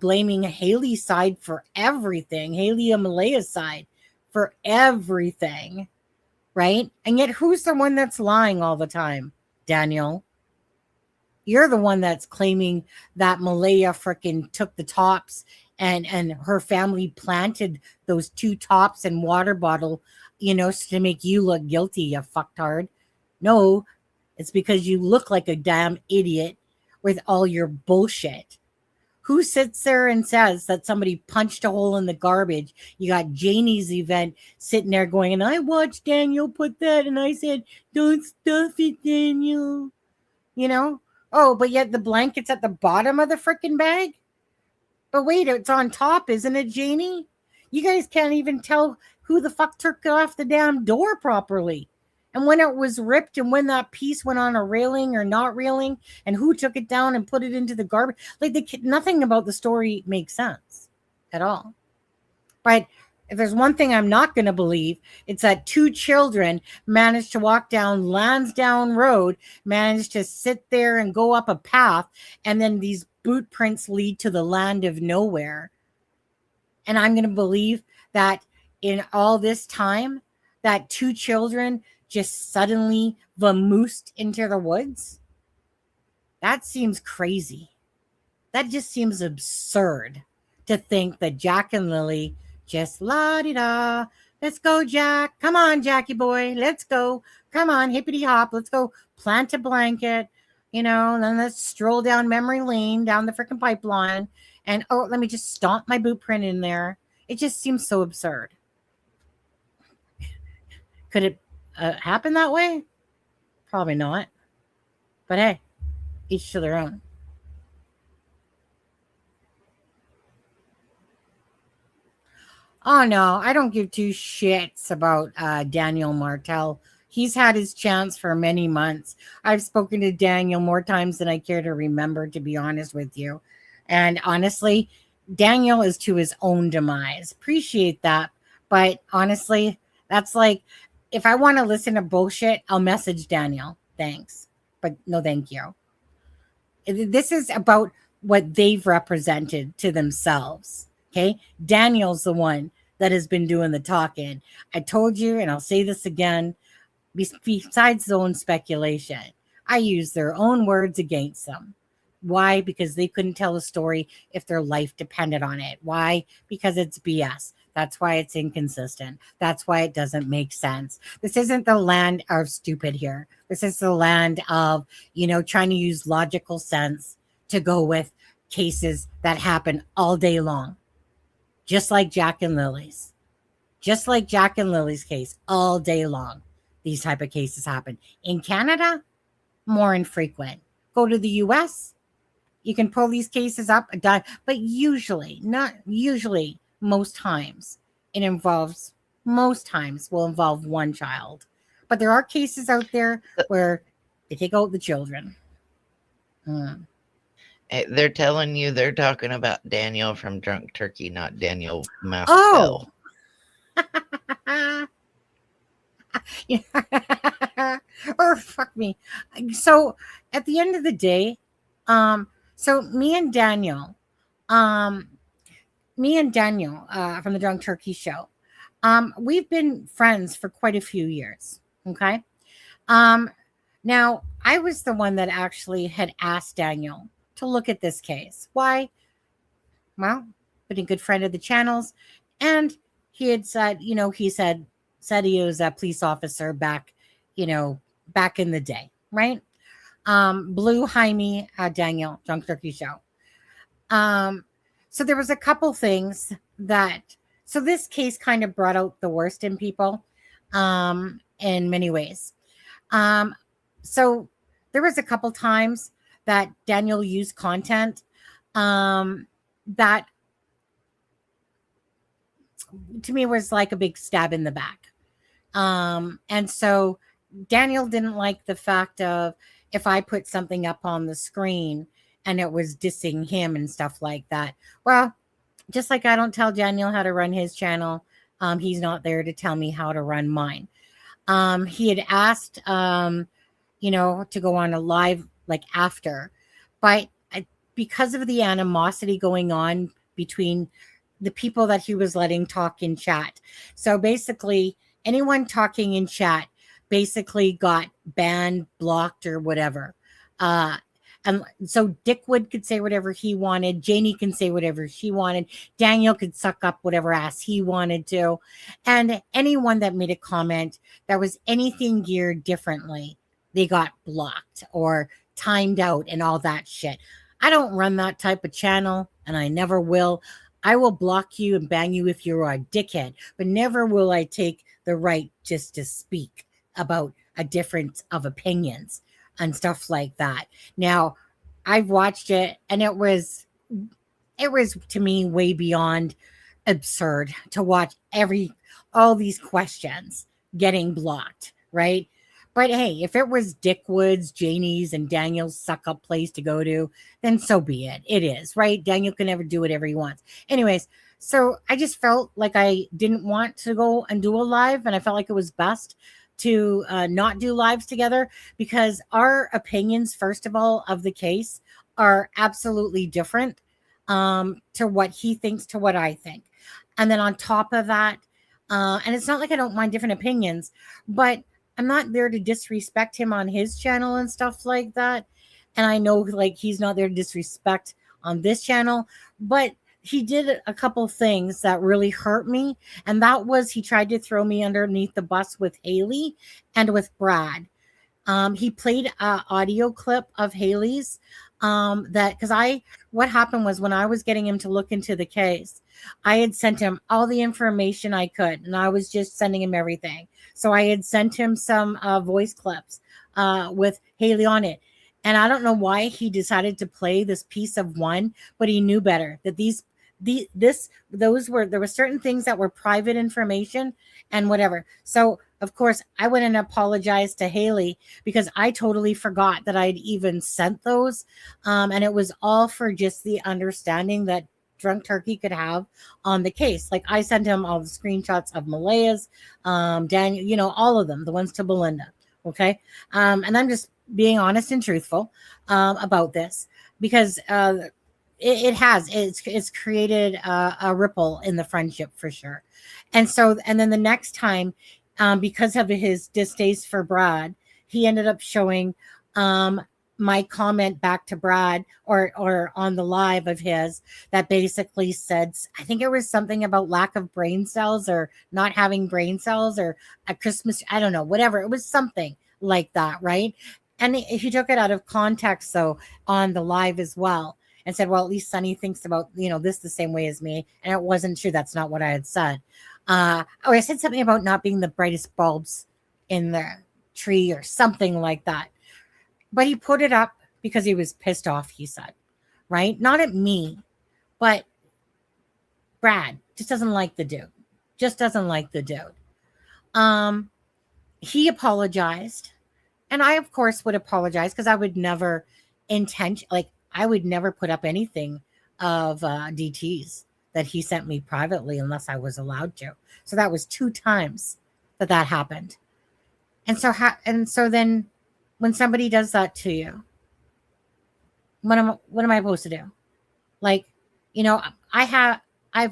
blaming Haley's side for everything. Haley and Malaya's side for everything. Right? And yet who's the one that's lying all the time? Daniel. You're the one that's claiming that Malaya freaking took the tops and her family planted those 2 tops and water bottle, to make you look guilty, you fucktard. No, it's because you look like a damn idiot with all your bullshit. Who sits there and says that somebody punched a hole in the garbage? You got Janie's event sitting there going, and I watched Daniel put that, and I said, don't stuff it, Daniel. Oh, but yet the blanket's at the bottom of the freaking bag? But wait, it's on top, isn't it, Janie? You guys can't even tell who the fuck took off the damn door properly. And when it was ripped and when that piece went on a railing or not railing and who took it down and put it into the garbage, like nothing about the story makes sense at all. But if there's one thing I'm not going to believe, it's that 2 children managed to walk down Lansdowne Road, managed to sit there and go up a path, and then these boot prints lead to the land of nowhere. And I'm going to believe that in all this time, that 2 children just suddenly vamoosed into the woods? That seems crazy. That just seems absurd to think that Jack and Lily just la-di-da. Let's go, Jack. Come on, Jackie boy. Let's go. Come on, hippity hop. Let's go plant a blanket, and then let's stroll down memory lane, down the freaking pipeline. And, let me just stomp my boot print in there. It just seems so absurd. Could it happen that way? Probably not. But hey, each to their own. Oh no, I don't give 2 shits about Daniel Martell. He's had his chance for many months. I've spoken to Daniel more times than I care to remember, to be honest with you. And honestly, Daniel is to his own demise. Appreciate that. But honestly, that's like, if I want to listen to bullshit, I'll message Daniel. Thanks. But no, thank you. This is about what they've represented to themselves. Okay. Daniel's the one that has been doing the talking. I told you, and I'll say this again, besides their own speculation, I use their own words against them. Why? Because they couldn't tell a story if their life depended on it. Why? Because it's BS. That's why it's inconsistent. That's why it doesn't make sense. This isn't the land of stupid here. This is the land of, trying to use logical sense to go with cases that happen all day long. Just like Jack and Lily's. Just like Jack and Lily's case, all day long. These type of cases happen. In Canada, more infrequent. Go to the US, you can pull these cases up, but usually, not usually, most times will involve one child. But there are cases out there where they take out the children. They're telling you they're talking about Daniel from Drunk Turkey, not Daniel Martell. Or fuck me. So at the end of the day, so me and Daniel from the Drunk Turkey show, we've been friends for quite a few years. Okay. Now I was the one that actually had asked Daniel to look at this case. Why? Well, been a good friend of the channel's, and he had said, he said he was a police officer back in the day, right? Blue Jaime Daniel, Drunk Turkey show. So there was a couple things so this case kind of brought out the worst in people, in many ways. So there was a couple times that Daniel used content, that to me was like a big stab in the back. And so Daniel didn't like the fact of if I put something up on the screen and it was dissing him and stuff like that. Well, just like I don't tell Daniel how to run his channel, he's not there to tell me how to run mine. He had asked, to go on a live like after, but because of the animosity going on between the people that he was letting talk in chat. So basically anyone talking in chat basically got banned, blocked, or whatever. And so Dickwood could say whatever he wanted. Janie can say whatever she wanted. Daniel could suck up whatever ass he wanted to. And anyone that made a comment that was anything geared differently, they got blocked or timed out and all that shit. I don't run that type of channel, and I never will. I will block you and ban you if you're a dickhead, but never will I take the right just to speak about a difference of opinions and stuff like that. Now, I've watched it, and it was to me way beyond absurd to watch all these questions getting blocked, right? But hey, if it was Dick Woods, Janie's, and Daniel's suck up place to go to, then so be it. It is, right? Daniel can never do whatever he wants. Anyways, so I just felt like I didn't want to go and do a live, and I felt like it was best to not do lives together because our opinions, first of all, of the case are absolutely different to what he thinks to what I think. And then on top of that, and it's not like I don't mind different opinions, but I'm not there to disrespect him on his channel and stuff like that. And I know like he's not there to disrespect on this channel, but he did a couple things that really hurt me. And that was he tried to throw me underneath the bus with Haley and with Brad. He played an audio clip of Haley's what happened was when I was getting him to look into the case, I had sent him all the information I could, and I was just sending him everything. So I had sent him some voice clips with Haley on it. And I don't know why he decided to play this piece of one, but he knew better that there were certain things that were private information and whatever. So of course I went and apologized to Haley because I totally forgot that I'd even sent those. And it was all for just the understanding that Drunk Turkey could have on the case. Like I sent him all the screenshots of Malaya's, Daniel, all of them, the ones to Belinda. Okay. And I'm just being honest and truthful about this because it's created a ripple in the friendship for sure. And then the next time, because of his distaste for Brad, he ended up showing my comment back to Brad or on the live of his that basically said, I think it was something about lack of brain cells or not having brain cells or at Christmas. I don't know, whatever. It was something like that. Right. And he took it out of context though on the live as well and said, well, at least Sonny thinks about, this the same way as me. And it wasn't true. That's not what I had said. I said something about not being the brightest bulbs in the tree or something like that. But he put it up because he was pissed off, he said, right? Not at me, but Brad just doesn't like the dude. Just doesn't like the dude. He apologized. And I, of course, would apologize because I would never I would never put up anything of DTs that he sent me privately unless I was allowed to. So that was 2 times that happened. And so then when somebody does that to you, what am I supposed to do? I've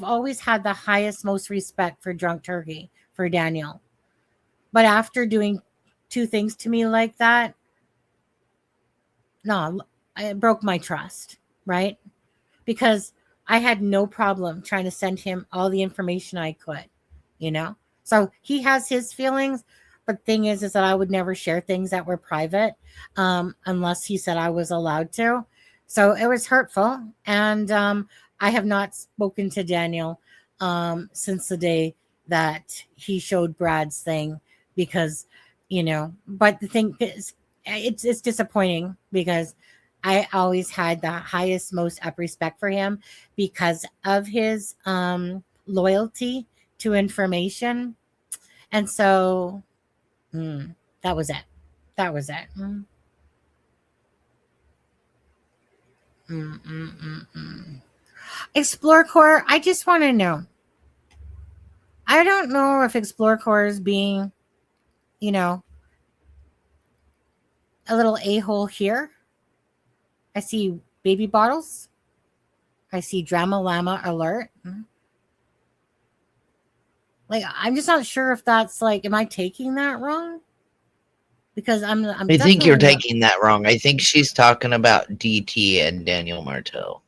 always had the highest, most respect for Drunk Turkey, for Daniel. But after doing 2 things to me like that, no, it broke my trust, right? Because I had no problem trying to send him all the information I could, So he has his feelings, but the thing is that I would never share things that were private unless he said I was allowed to. So it was hurtful. And I have not spoken to Daniel since the day that he showed Brad's thing because, but the thing is, it's disappointing because I always had the highest, most up respect for him because of his loyalty to information. And so that was it. That was it. Explore Corps, I just want to know. I don't know if Explore Corps is being, a little a-hole here. I see baby bottles. I see Drama Llama alert. I'm just not sure if that's am I taking that wrong? Because I think you're taking that wrong. I think she's talking about DT and Daniel Martell.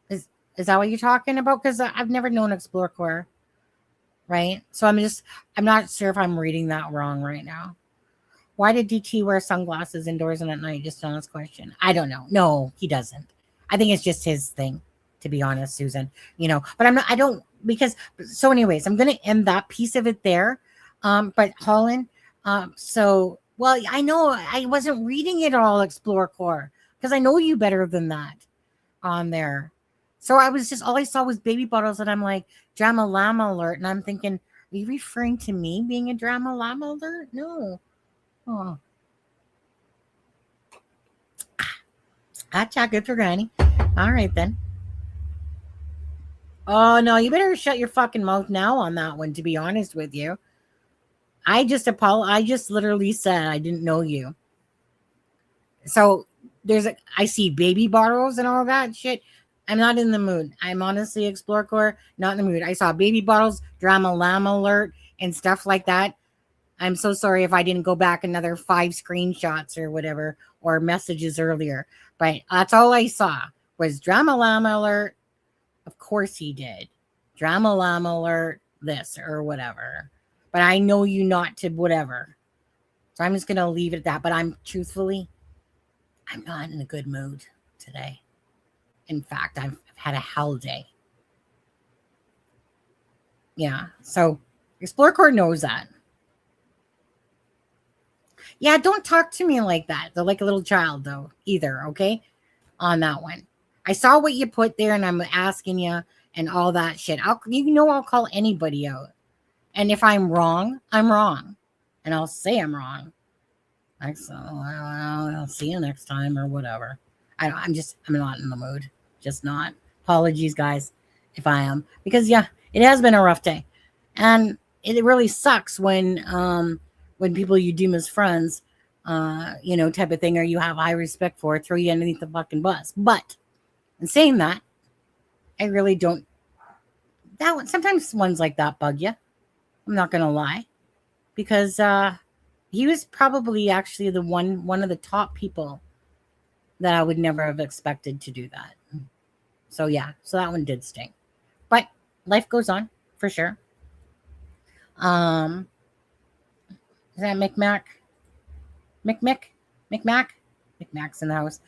Is that what you're talking about? Because I've never known Explore Corps, right? So I'm not sure if I'm reading that wrong right now. Why did DT wear sunglasses indoors and at night? Just an honest question. I don't know. No, he doesn't. I think it's just his thing, to be honest, Susan. But so anyways, I'm going to end that piece of it there. But Holland, I know I wasn't reading it all, Explore Corps, because I know you better than that on there. So all I saw was baby bottles, and I'm like, Drama Llama alert. And I'm thinking, are you referring to me being a Drama Llama alert? No. Oh. Gotcha. Good for Granny. All right, then. Oh, no, you better shut your fucking mouth now on that one, to be honest with you. I just literally said I didn't know you. So I see baby bottles and all that shit. I'm not in the mood. I'm honestly, Explore Core, not in the mood. I saw baby bottles, drama llama alert, and stuff like that. I'm so sorry if I didn't go back another 5 screenshots or whatever, or messages earlier. But that's all I saw was drama llama alert. Of course he did. Drama llama alert, this or whatever. But I know you not to whatever. So I'm just going to leave it at that. But I'm not in a good mood today. In fact, I've had a hell day. Yeah. So Explore Core knows that. Yeah, don't talk to me like that. They're like a little child, though, either, okay? On that one. I saw what you put there, and I'm asking you and all that shit. I'll call anybody out. And if I'm wrong, I'm wrong. And I'll say I'm wrong. Like, so, I'll see you next time or whatever. I'm not in the mood. Just not. Apologies, guys, if I am. Because, yeah, it has been a rough day. And it really sucks when people you deem as friends, type of thing, or you have high respect for, throw you underneath the fucking bus. But in saying that, I really don't. That one, sometimes ones like that bug you. I'm not gonna lie, because he was probably actually one of the top people that I would never have expected to do that. So yeah, so that one did sting, but life goes on for sure. Is that Micmac? Micmac's in the house.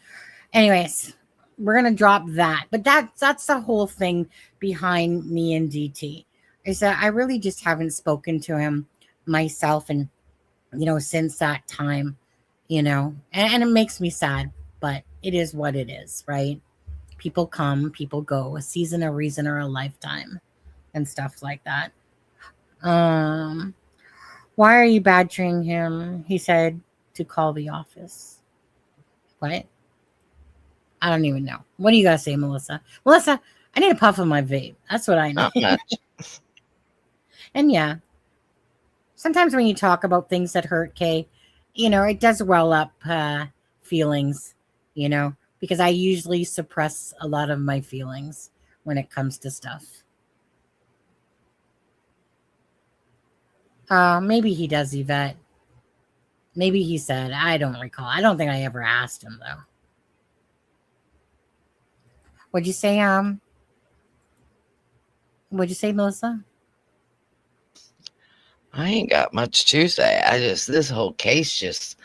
Anyways, we're gonna drop that. But that's the whole thing behind me and DT. Is that I really just haven't spoken to him myself, and since that time, and it makes me sad, but it is what it is, right? People come, people go, a season, a reason, or a lifetime, and stuff like that. Why are you badgering him? He said to call the office. What? I don't even know. What do you gotta say, Melissa? Melissa, I need a puff of my vape. That's what I need. Not much. And yeah, sometimes when you talk about things that hurt, Kay, it does well up feelings, because I usually suppress a lot of my feelings when it comes to stuff. Maybe he does, Yvette. Maybe he said, I don't recall. I don't think I ever asked him, though. What'd you say, Melissa? I ain't got much to say. This whole case just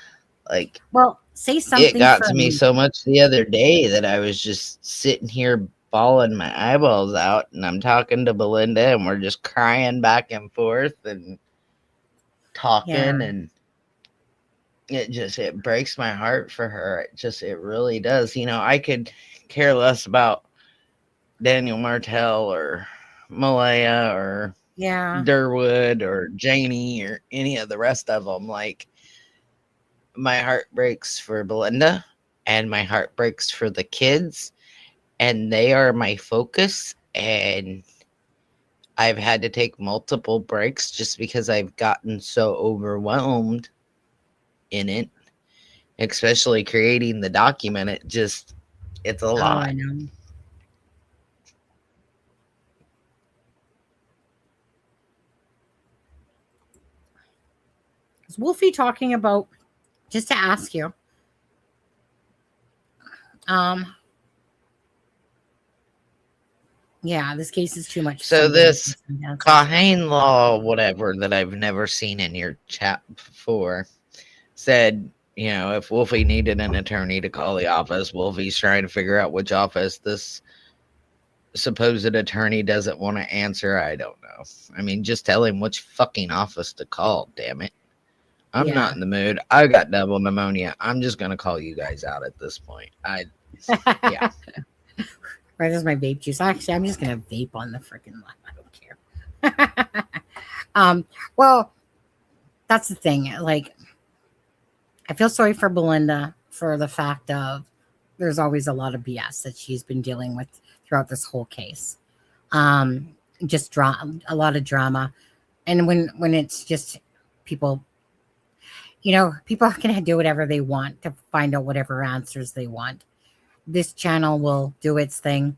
well, say something. It got to me so much the other day that I was just sitting here bawling my eyeballs out, and I'm talking to Belinda, and we're just crying back and forth and talking, and it breaks my heart for her. It really does. I could care less about Daniel Martell or Malaya or Durwood or Janie or any of the rest of them. My heart breaks for Belinda, and my heart breaks for the kids, and they are my focus, and I've had to take multiple breaks just because I've gotten so overwhelmed in it, especially creating the document. It's a lot. I know. Is Wolfie talking about, just to ask you, yeah, this case is too much. So this Kahane law, whatever, that I've never seen in your chat before, said, if Wolfie needed an attorney to call the office, Wolfie's trying to figure out which office this supposed attorney doesn't want to answer. I don't know. I mean, just tell him which fucking office to call, damn it. I'm not in the mood. I got double pneumonia. I'm just going to call you guys out at this point. Yeah. Right, there's my vape juice. Actually, I'm just going to vape on the freaking line. I don't care. Well, that's the thing. I feel sorry for Belinda for the fact of there's always a lot of BS that she's been dealing with throughout this whole case. Just a lot of drama. And when it's just people, people can do whatever they want to find out whatever answers they want. This channel will do its thing.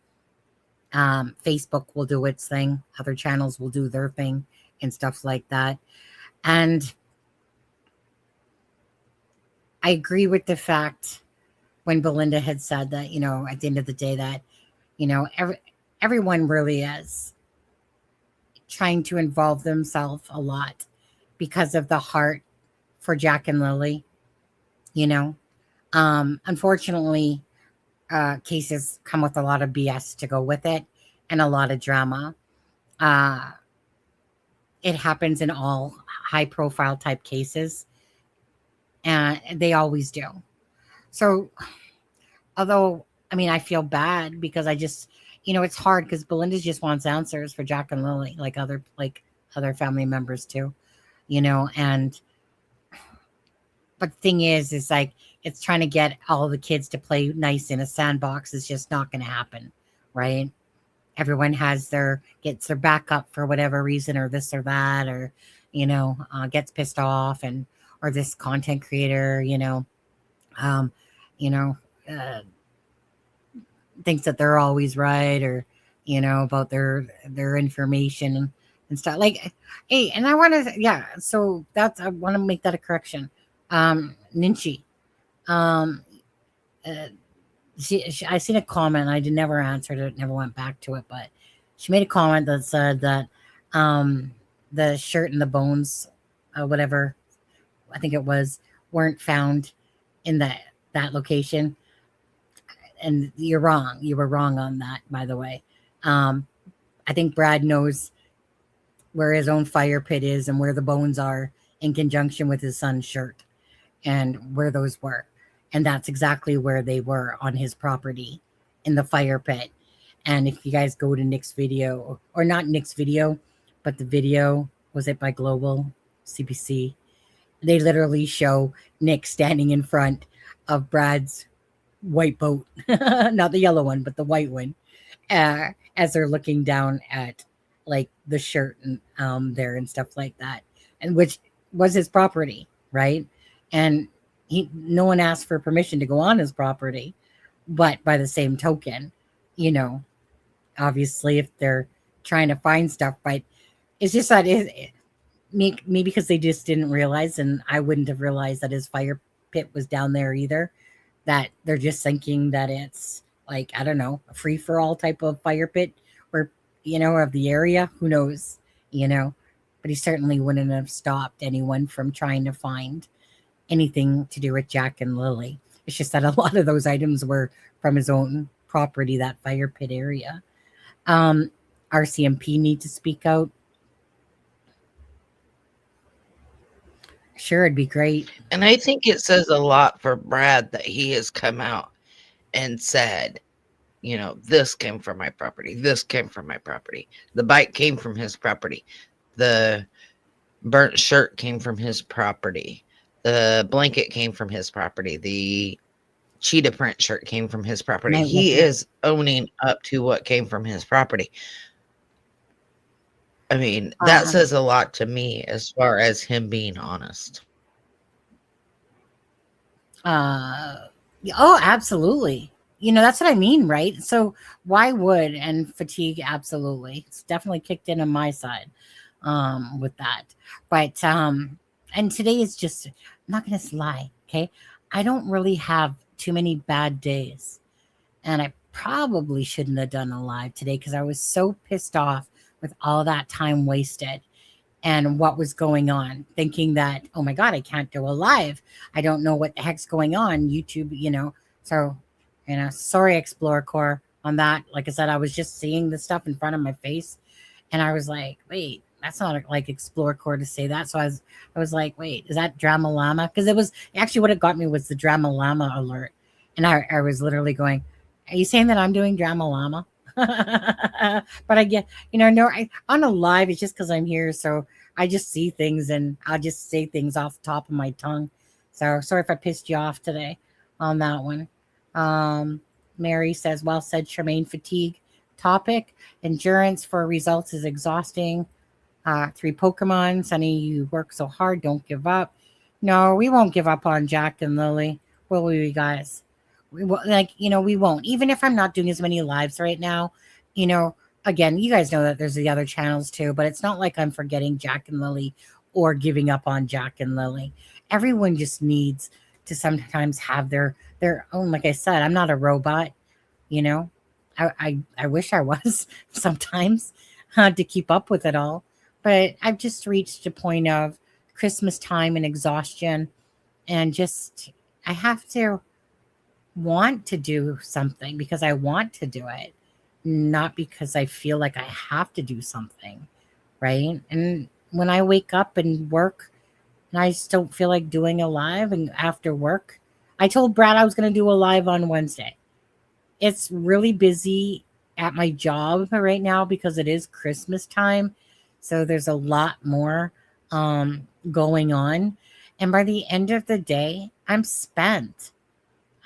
Facebook will do its thing. Other channels will do their thing and stuff like that. And I agree with the fact when Belinda had said that, at the end of the day that, everyone really is trying to involve themselves a lot because of the heart for Jack and Lily. Unfortunately, cases come with a lot of BS to go with it and a lot of drama. It happens in all high profile type cases, and they always do. So, although, I feel bad because I just, it's hard because Belinda just wants answers for Jack and Lily, like other family members too, but the thing is like, it's trying to get all the kids to play nice in a sandbox is just not going to happen, right? Everyone gets their back up for whatever reason, or this or that, or, gets pissed off, or this content creator, thinks that they're always right, or, about their information and stuff. Like, hey, and I want to, so I want to make that a correction. Ninchi, I seen a comment. I never answered it, never went back to it, but she made a comment that said that the shirt and the bones, whatever, I think it was, weren't found in that location. And you're wrong. You were wrong on that, by the way. I think Brad knows where his own fire pit is and where the bones are in conjunction with his son's shirt and where those were. And that's exactly where they were, on his property in the fire pit. And if you guys go to Nick's video, or not Nick's video, but the video, was it by Global CBC? They literally show Nick standing in front of Brad's white boat, not the yellow one, but the white one, as they're looking down at like the shirt and there and stuff like that, and which was his property, right? And no one asked for permission to go on his property, but by the same token, obviously if they're trying to find stuff, but it's just that maybe because they just didn't realize, and I wouldn't have realized that his fire pit was down there either, that they're just thinking that it's like, I don't know, a free for all type of fire pit, or, of the area, who knows, but he certainly wouldn't have stopped anyone from trying to find anything to do with Jack and Lily. It's just that a lot of those items were from his own property, that fire pit area. RCMP need to speak out. Sure, it'd be great. And I think it says a lot for Brad that he has come out and said, this came from my property. This came from my property. The bike came from his property. The burnt shirt came from his property. The blanket came from his property. The cheetah print shirt came from his property. He is owning up to what came from his property. That says a lot to me as far as him being honest. Oh, absolutely. That's what I mean, right? So why would, and fatigue, absolutely. It's definitely kicked in on my side with that. But, and today is just, I'm not going to lie, okay? I don't really have too many bad days. And I probably shouldn't have done a live today because I was so pissed off with all that time wasted and what was going on, thinking that, oh my God, I can't do a live. I don't know what the heck's going on. YouTube, So, sorry, Explorer Core, on that. Like I said, I was just seeing the stuff in front of my face. And I was like, wait, that's not like Explorer Core to say that. So I was like, wait, is that Drama Llama? Because it was actually what it got me was the Drama Llama alert. And I was literally going, are you saying that I'm doing Drama Llama? But I get, on a live, it's just because I'm here. So I just see things and I'll just say things off the top of my tongue. So sorry if I pissed you off today on that one. Mary says, well said, Charmaine. Fatigue topic. Endurance for results is exhausting. 3 Pokemon. Sunny, you work so hard. Don't give up. No, we won't give up on Jack and Lily. Will we, guys? We won't. Even if I'm not doing as many lives right now, again, you guys know that there's the other channels too, but it's not like I'm forgetting Jack and Lily or giving up on Jack and Lily. Everyone just needs to sometimes have their own. Like I said, I'm not a robot, I wish I was sometimes to keep up with it all. But I've just reached a point of Christmas time and exhaustion, and just I have to want to do something because I want to do it, not because I feel like I have to do something, right? And when I wake up and work and I just don't feel like doing a live, and after work, I told Brad I was going to do a live on Wednesday. It's really busy at my job right now because it is Christmas time. So there's a lot more going on. And by the end of the day, I'm spent.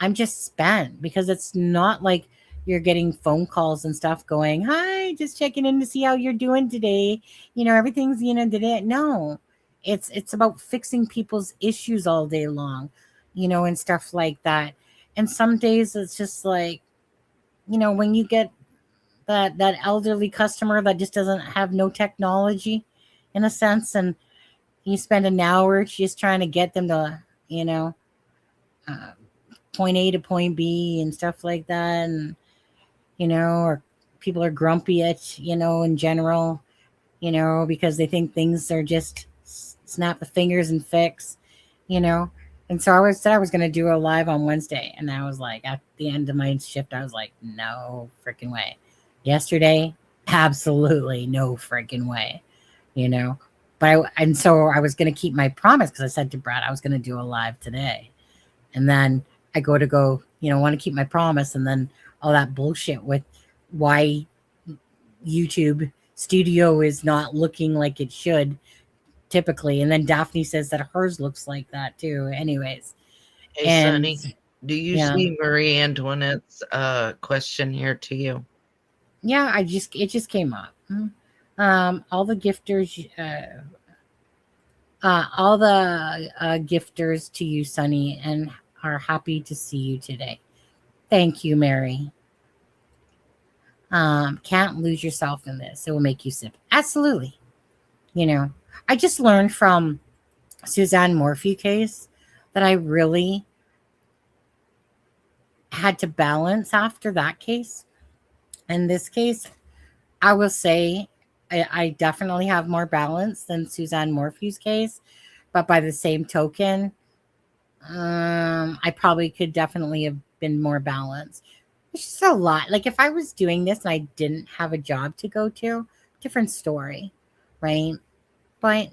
I'm just spent because it's not like you're getting phone calls and stuff going, hi, just checking in to see how you're doing today. Everything's, today. No, it's about fixing people's issues all day long, and stuff like that. And some days it's just like, when you get that elderly customer that just doesn't have no technology in a sense, and you spend an hour just trying to get them to, point A to point B and stuff like that. And, or people are grumpy at, in general, because they think things are just snap the fingers and fix, And so I said I was going to do a live on Wednesday. And I was like, at the end of my shift, I was like, no freaking way. Yesterday, absolutely no freaking way, and so I was going to keep my promise because I said to Brad I was going to do a live today. And then I want to keep my promise. And then all that bullshit with why YouTube studio is not looking like it should typically. And then Daphne says that hers looks like that too. Anyways. Hey, Sunny, do you see Marie Antoinette's question here to you? Yeah, it just came up. All the gifters, gifters to you, Sunny, and are happy to see you today. Thank you, Mary. Can't lose yourself in this. It will make you sip. Absolutely. I just learned from Suzanne Morphew case that I really had to balance after that case. In this case, I will say I definitely have more balance than Suzanne Morphew's case, but by the same token, I probably could definitely have been more balanced. It's just a lot. Like if I was doing this and I didn't have a job to go to, different story, right? But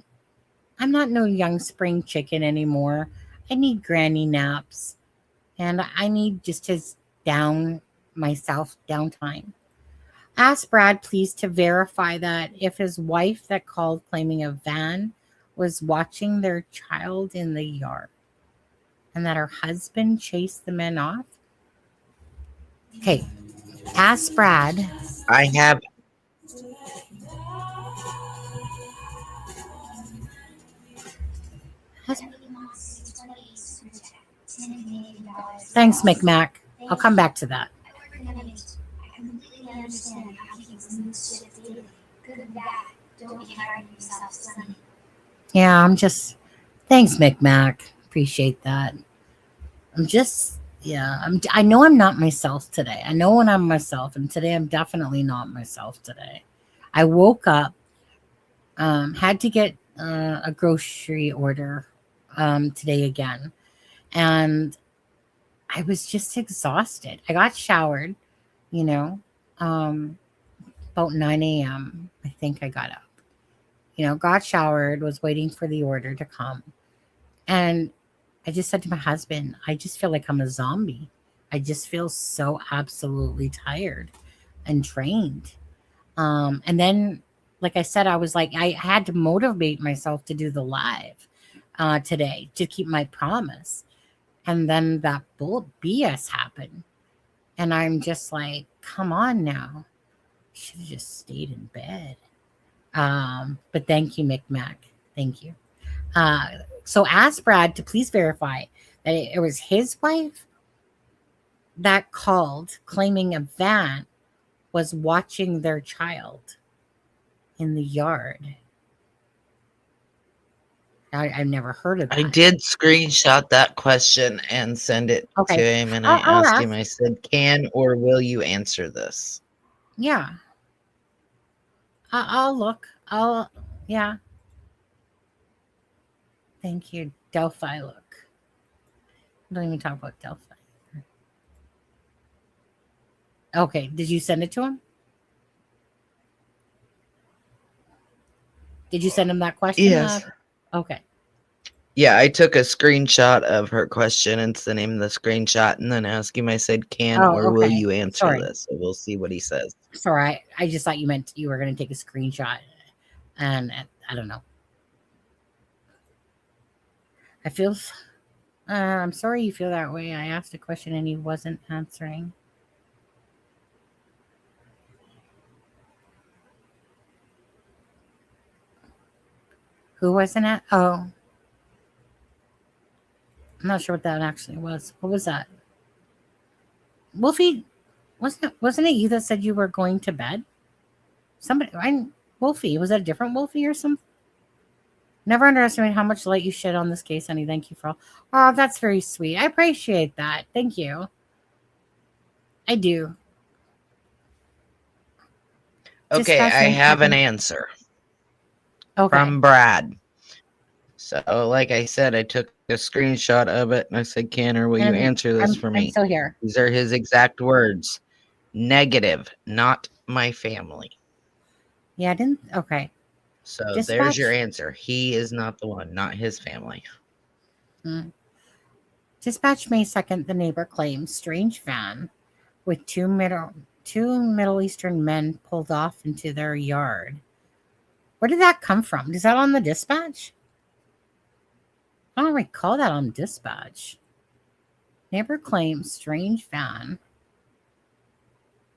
I'm not no young spring chicken anymore. I need granny naps, and I need just his downtime. Ask Brad, please, to verify that if his wife that called claiming a van was watching their child in the yard and that her husband chased the men off. Okay. Ask Brad. I have. Thanks, McMac. I'll come back to that. Understand how things move daily. Good and bad. Don't be hard on yourself, Sunny. Yeah, thanks, McMac. Appreciate that. I know I'm not myself today. I know when I'm myself, and today I'm definitely not myself today. I woke up, had to get a grocery order today again, and I was just exhausted. I got showered, about 9 a.m. I think I got up, got showered, was waiting for the order to come. And I just said to my husband, I just feel like I'm a zombie. I just feel so absolutely tired and drained. And then, like I said, I was like, I had to motivate myself to do the live. today to keep my promise. And then that bull BS happened. And I'm just like, come on now. Should have just stayed in bed. But thank you, Mick. Thank you. So ask Brad to please verify that it was his wife that called claiming a van was watching their child in the yard. I've never heard of that. I did screenshot that question and send it to him, and I'll asked ask. him, I said, can or will you answer this? Yeah. I'll look. Yeah. Thank you, Delphi. Look. Don't even talk about Delphi. Okay. Did you send it to him? Did you send him that question? Yes. Okay. Yeah, I took a screenshot of her question and sent him the screenshot and then asked him, I said, can or will you answer this? So we'll see what he says. Sorry, I just thought you meant you were going to take a screenshot. And I don't know. I feel... I'm sorry you feel that way. I asked a question and he wasn't answering. Who wasn't at? Oh. I'm not sure what that actually was. What was that? Wolfie, wasn't it you that said you were going to bed? Wolfie, was that a different Wolfie or something? Never underestimate how much light you shed on this case, honey. Thank you for all. Oh, that's very sweet. I appreciate that. Thank you. I do. Okay, I have an answer from Brad. So, like I said, I took a screenshot of it and I said, can or will you answer this for me? I'm still here. These are his exact words. Negative, not my family. Yeah, I didn't. Okay. So there's your answer. He is not the one, not his family. Dispatch May 2nd, the neighbor claims strange van with two Middle Eastern men pulled off into their yard. Where did that come from? Is that on the dispatch? I don't recall that on dispatch. Neighbor claims strange van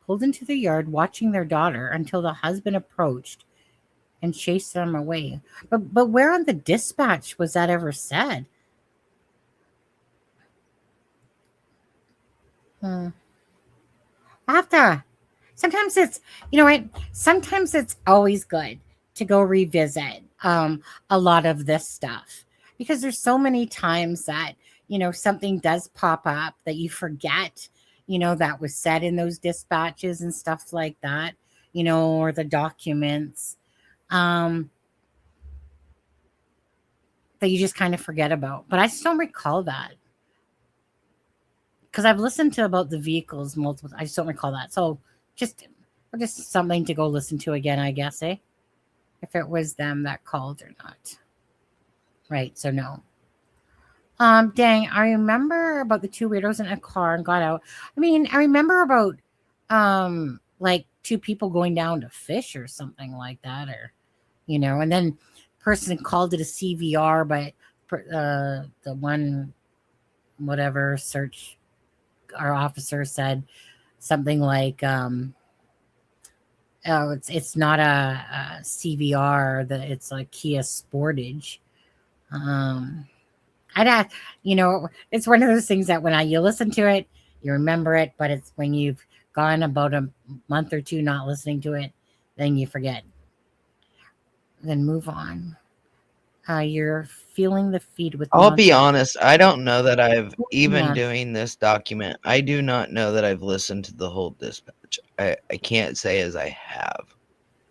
pulled into the yard watching their daughter until the husband approached and chased them away. But where on the dispatch was that ever said? I have to... Sometimes it's... You know what? Sometimes it's always good to go revisit a lot of this stuff. Because there's so many times that, something does pop up that you forget, that was said in those dispatches and stuff like that, or the documents that you just kind of forget about. But I just don't recall that. Because I've listened to about the vehicles multiple. I just don't recall that. So just something to go listen to again, I guess, eh? If it was them that called or not. Right, so no. Dang, I remember about the two weirdos in a car and got out. I mean, I remember about like two people going down to fish or something like that, or and then person called it a CVR, but the one whatever search our officer said something like it's not a CVR, that it's a Kia Sportage. I'd ask, it's one of those things that when you listen to it, you remember it, but it's when you've gone about a month or two not listening to it, then you forget. Then move on. You're feeling the feed with... I'll be honest, I don't know that I've, even doing this document, I do not know that I've listened to the whole dispatch. I can't say as I have.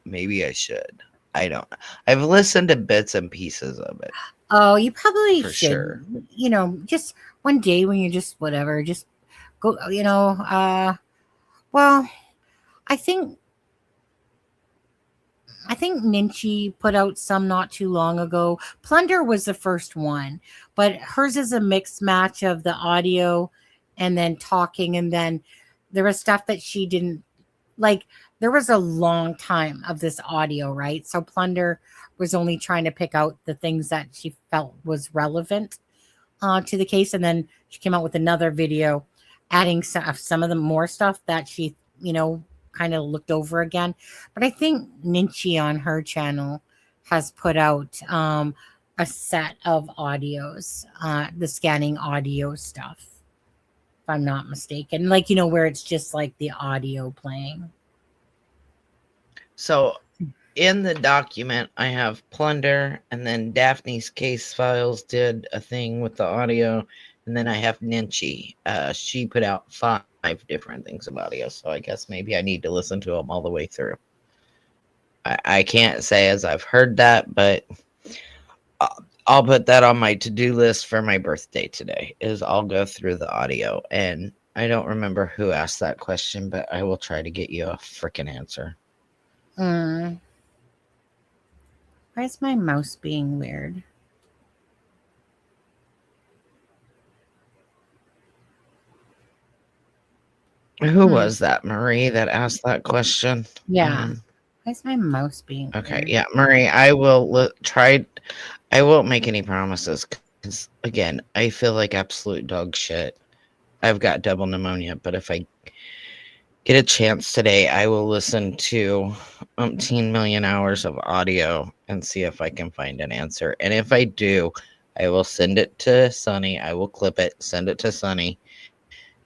Maybe I should. I don't know. I've listened to bits and pieces of it. Oh, you probably should. Sure. Just one day when you're just whatever, just go, well, I think Minchie put out some not too long ago. Plunder was the first one, but hers is a mixed match of the audio and then talking, and then there was stuff that she didn't like. there was a long time of this audio, right? So Plunder was only trying to pick out the things that she felt was relevant to the case, and then she came out with another video adding some of the more stuff that she, kind of looked over again. But I think Ninchi on her channel has put out a set of audios, the scanning audio stuff, if I'm not mistaken. Like, where it's just like the audio playing. So in the document, I have Plunder, and then Daphne's Case Files did a thing with the audio, and then I have Ninchi. She put out 5 different things of audio, so I guess maybe I need to listen to them all the way through. I can't say as I've heard that, but I'll put that on my to-do list for my birthday today, is I'll go through the audio. And I don't remember who asked that question, but I will try to get you a freaking answer. Why is my mouse being weird? Who was that, Marie, that asked that question? Yeah. Why is my mouse being okay? weird? Yeah, Marie, I will try. I won't make any promises because, again, I feel like absolute dog shit. I've got double pneumonia, but if I get a chance today, I will listen to 10 million hours of audio and see if I can find an answer. And if I do, I will send it to Sunny. I will clip it, send it to Sunny,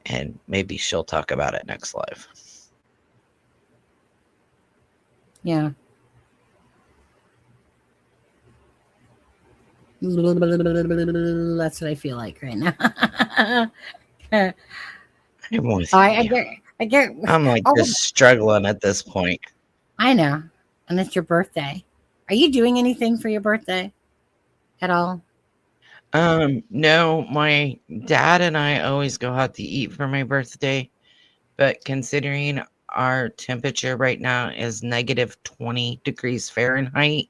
and maybe she'll talk about it next live. Yeah. That's what I feel like right now. I'm with I you. get. I'm like just struggling at this point. I know, and it's your birthday. Are you doing anything for your birthday at all? No, my dad and I always go out to eat for my birthday, but considering our temperature right now is negative 20 degrees Fahrenheit,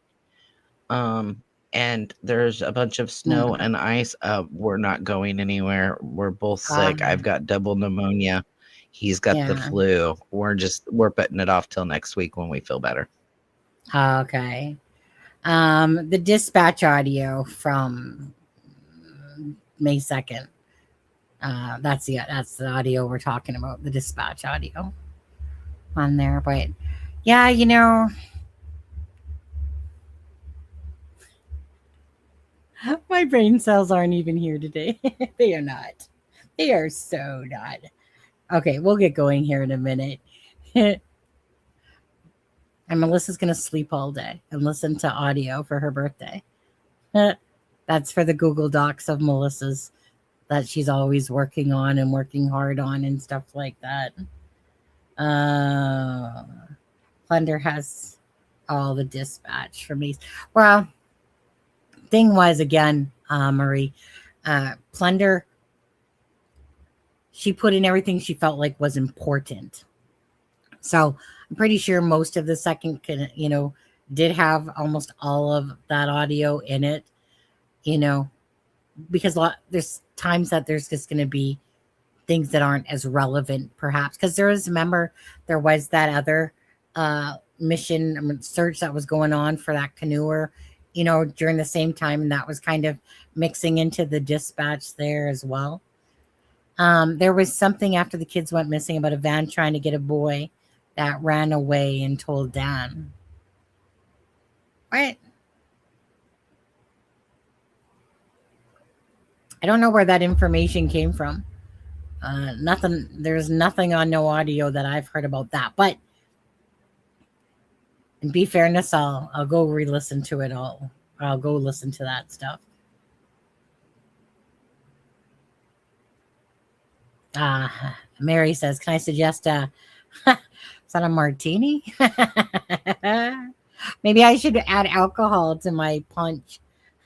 and there's a bunch of snow and ice, we're not going anywhere. We're both sick. I've got double pneumonia. He's got the flu. We're putting it off till next week when we feel better. Okay. The dispatch audio from May 2nd. That's the audio we're talking about, the dispatch audio on there. But yeah, my brain cells aren't even here today. They are not. They are so not. Okay, we'll get going here in a minute. And Melissa's going to sleep all day and listen to audio for her birthday. That's for the Google Docs of Melissa's that she's always working on and working hard on and stuff like that. Plunder has all the dispatch for me. Well, thing was, again, Marie, Plunder, she put in everything she felt like was important. So I'm pretty sure most of the second, did have almost all of that audio in it, because there's times that there's just going to be things that aren't as relevant, perhaps. Because there was that other mission search that was going on for that canoer, during the same time, and that was kind of mixing into the dispatch there as well. There was something after the kids went missing about a van trying to get a boy that ran away and told Dan. What? I don't know where that information came from. Nothing. There's nothing on no audio that I've heard about that. But in be fairness, I'll go re-listen to it all. I'll go listen to that stuff. Mary says, "Can I suggest is that a martini? Maybe I should add alcohol to my punch,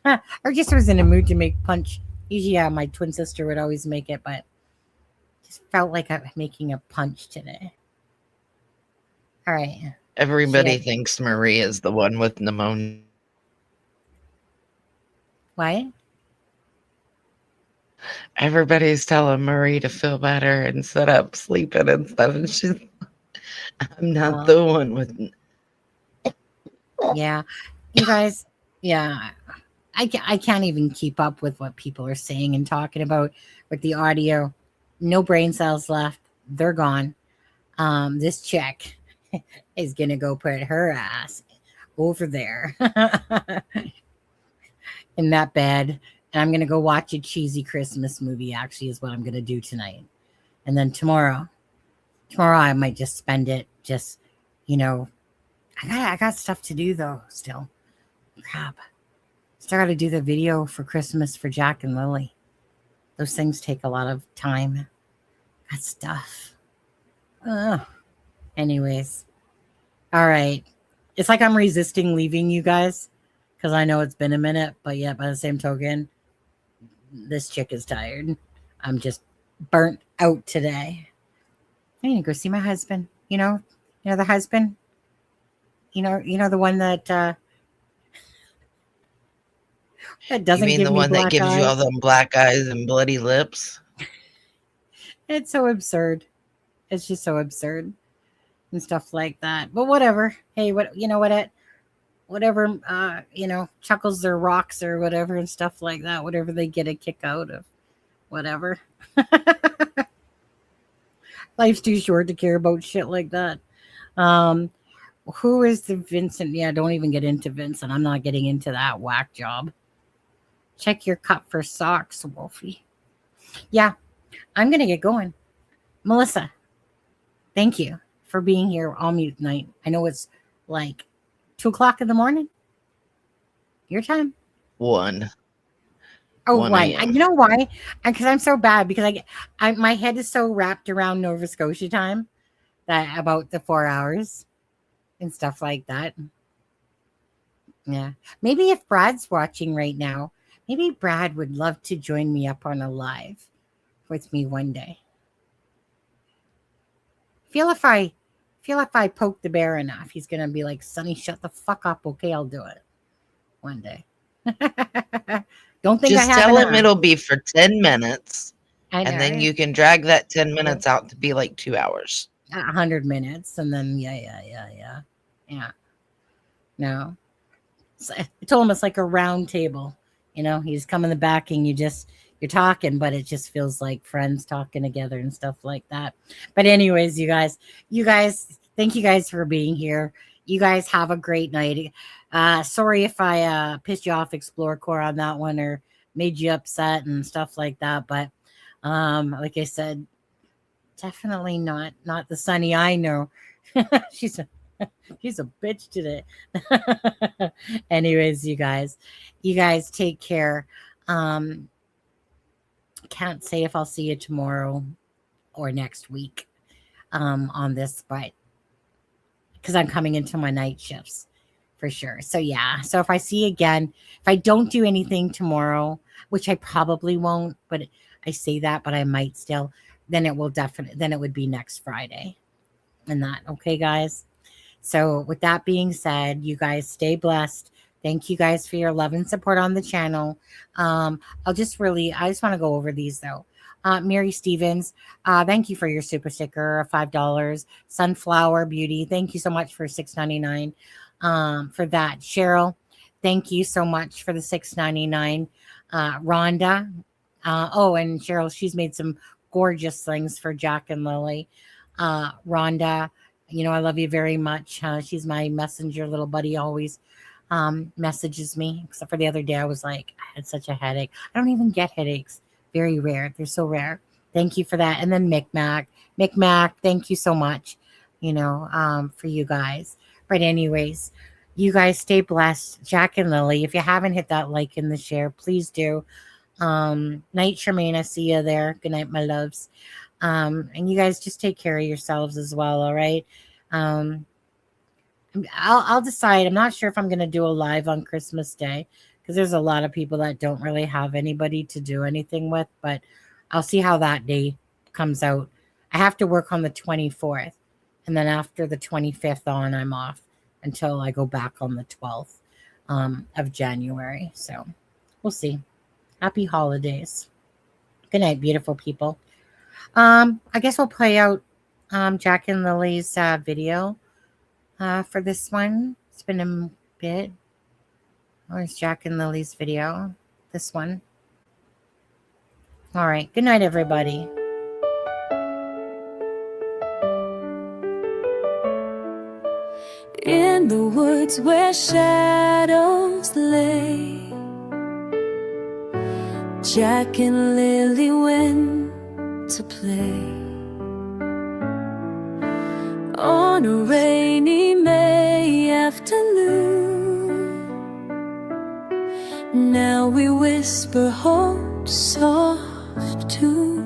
or just was in a mood to make punch. Usually, my twin sister would always make it, but just felt like I'm making a punch today." All right. Everybody thinks Marie is the one with pneumonia. What? Everybody's telling Marie to feel better and sit up sleeping and stuff. And I'm not the one with. Yeah, you guys. Yeah, I can't even keep up with what people are saying and talking about with the audio. No brain cells left. They're gone. This chick is gonna go put her ass over there in that bed, and I'm gonna go watch a cheesy Christmas movie. Actually, is what I'm gonna do tonight, and then tomorrow I might just spend it just, you know, I got stuff to do though. Still, crap. Still got to do the video for Christmas for Jack and Lily. Those things take a lot of time. Got stuff. Ugh. Anyways, all right. It's like I'm resisting leaving you guys because I know it's been a minute, but yeah, by the same token, this chick is tired. I'm just burnt out today. I need to go see my husband. You know the husband. You know the one that doesn't You mean give the me one that black gives you all eyes. them black eyes and bloody lips? It's so absurd. It's just so absurd and stuff like that. But whatever. Hey, whatever. Chuckles or rocks or whatever and stuff like that. Whatever they get a kick out of. Whatever. Life's too short to care about shit like that. Who is the Vincent? Yeah, don't even get into Vincent. I'm not getting into that whack job. Check your cup for socks, Wolfie. Yeah, I'm going to get going. Melissa, thank you for being here all mute night. I know it's like 2:00 in the morning. Your time. 1. Oh, 1 1. a.m. You know why? Because I'm so bad because my head is so wrapped around Nova Scotia time that about the 4 hours and stuff like that. Yeah. Maybe if Brad's watching right now, maybe Brad would love to join me up on a live with me one day. Feel if I poke the bear enough, he's gonna be like, Sonny, shut the fuck up. Okay, I'll do it one day. Don't think Just I have tell him enough. it'll be for 10 minutes. I know, And then right? you can drag that 10 minutes out to be like 2 hours. 100 minutes, and then yeah. No, so I told him it's like a round table. You know, you just come in the back and you're talking, but it just feels like friends talking together and stuff like that. But anyways, you guys, thank you guys for being here. You guys have a great night. Sorry if I pissed you off, Explore Core, on that one or made you upset and stuff like that. But like I said, definitely not the Sunny I know. She's a bitch today. Anyways, you guys take care. Can't say if I'll see you tomorrow or next week on this, but because I'm coming into my night shifts for sure. So yeah, so if I see you again, if I don't do anything tomorrow, which I probably won't, but I say that, but I might still, then it would be next Friday. And that, okay, guys? So with that being said, you guys stay blessed. Thank you guys for your love and support on the channel. I just want to go over these though. Mary Stevens, thank you for your super sticker of $5. Sunflower Beauty, thank you so much for $6.99 for that. Cheryl, thank you so much for the $6.99. Rhonda, and Cheryl, she's made some gorgeous things for Jack and Lily. Rhonda, I love you very much. She's my messenger little buddy, always messages me, except for the other day I was like, I had such a headache. I don't even get headaches. Very rare. They're so rare. Thank you for that. And then Mick Mac, thank you so much, for you guys. But anyways, you guys stay blessed. Jack and Lily, if you haven't hit that like and the share, please do. Night, Charmaine, I see you there. Good night, my loves. And you guys just take care of yourselves as well. All right. I'll decide. I'm not sure if I'm going to do a live on Christmas Day because there's a lot of people that don't really have anybody to do anything with, but I'll see how that day comes out. I have to work on the 24th, and then after the 25th on, I'm off until I go back on the 12th of January. So we'll see. Happy holidays. Good night, beautiful people. I guess we'll play out Jack and Lily's video for this one. It's been a bit. Where's Jack and Lily's video? This one. All right. Good night, everybody. In the woods where shadows lay, Jack and Lily went to play. On a rainy May afternoon, now we whisper hope soft too.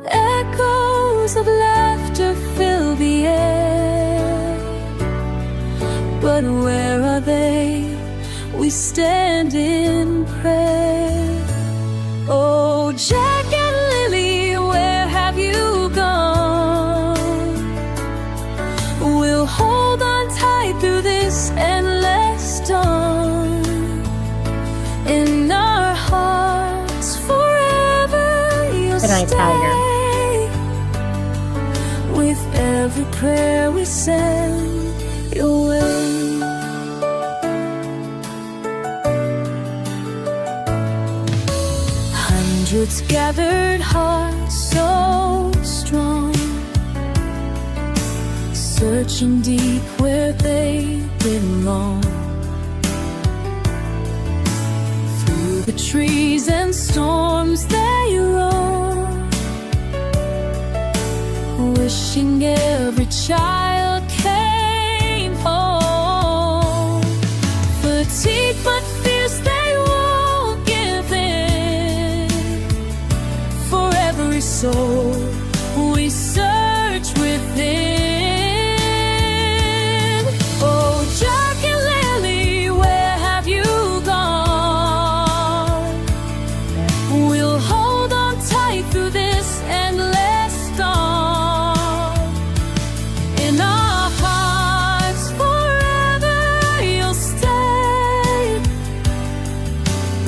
Echoes of laughter fill the air, but where are they? We stand in prayer. Oh, Jack and Lily, where have you gone? We'll hold on tight through this endless dawn. In our hearts forever you'll Good night, stay. Tiger. With every prayer we send your way. Hundreds gathered, hearts so strong, searching deep where they belong. Through the trees and storms they roam, wishing every child came home. Fatigued but fierce, they won't give in. For every soul we search within. Oh, Jack and Lily, where have you gone? We'll hold on tight through this endless dawn. In our hearts forever you'll stay.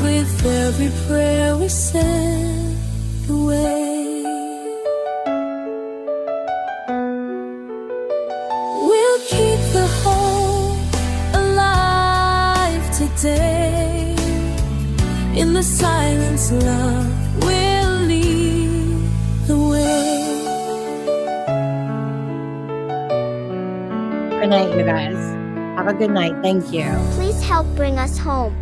With every prayer we send away. We'll keep the hope alive today. In the silence, love will lead the way. Good night, you guys. Have a good night. Thank you. Please help bring us home.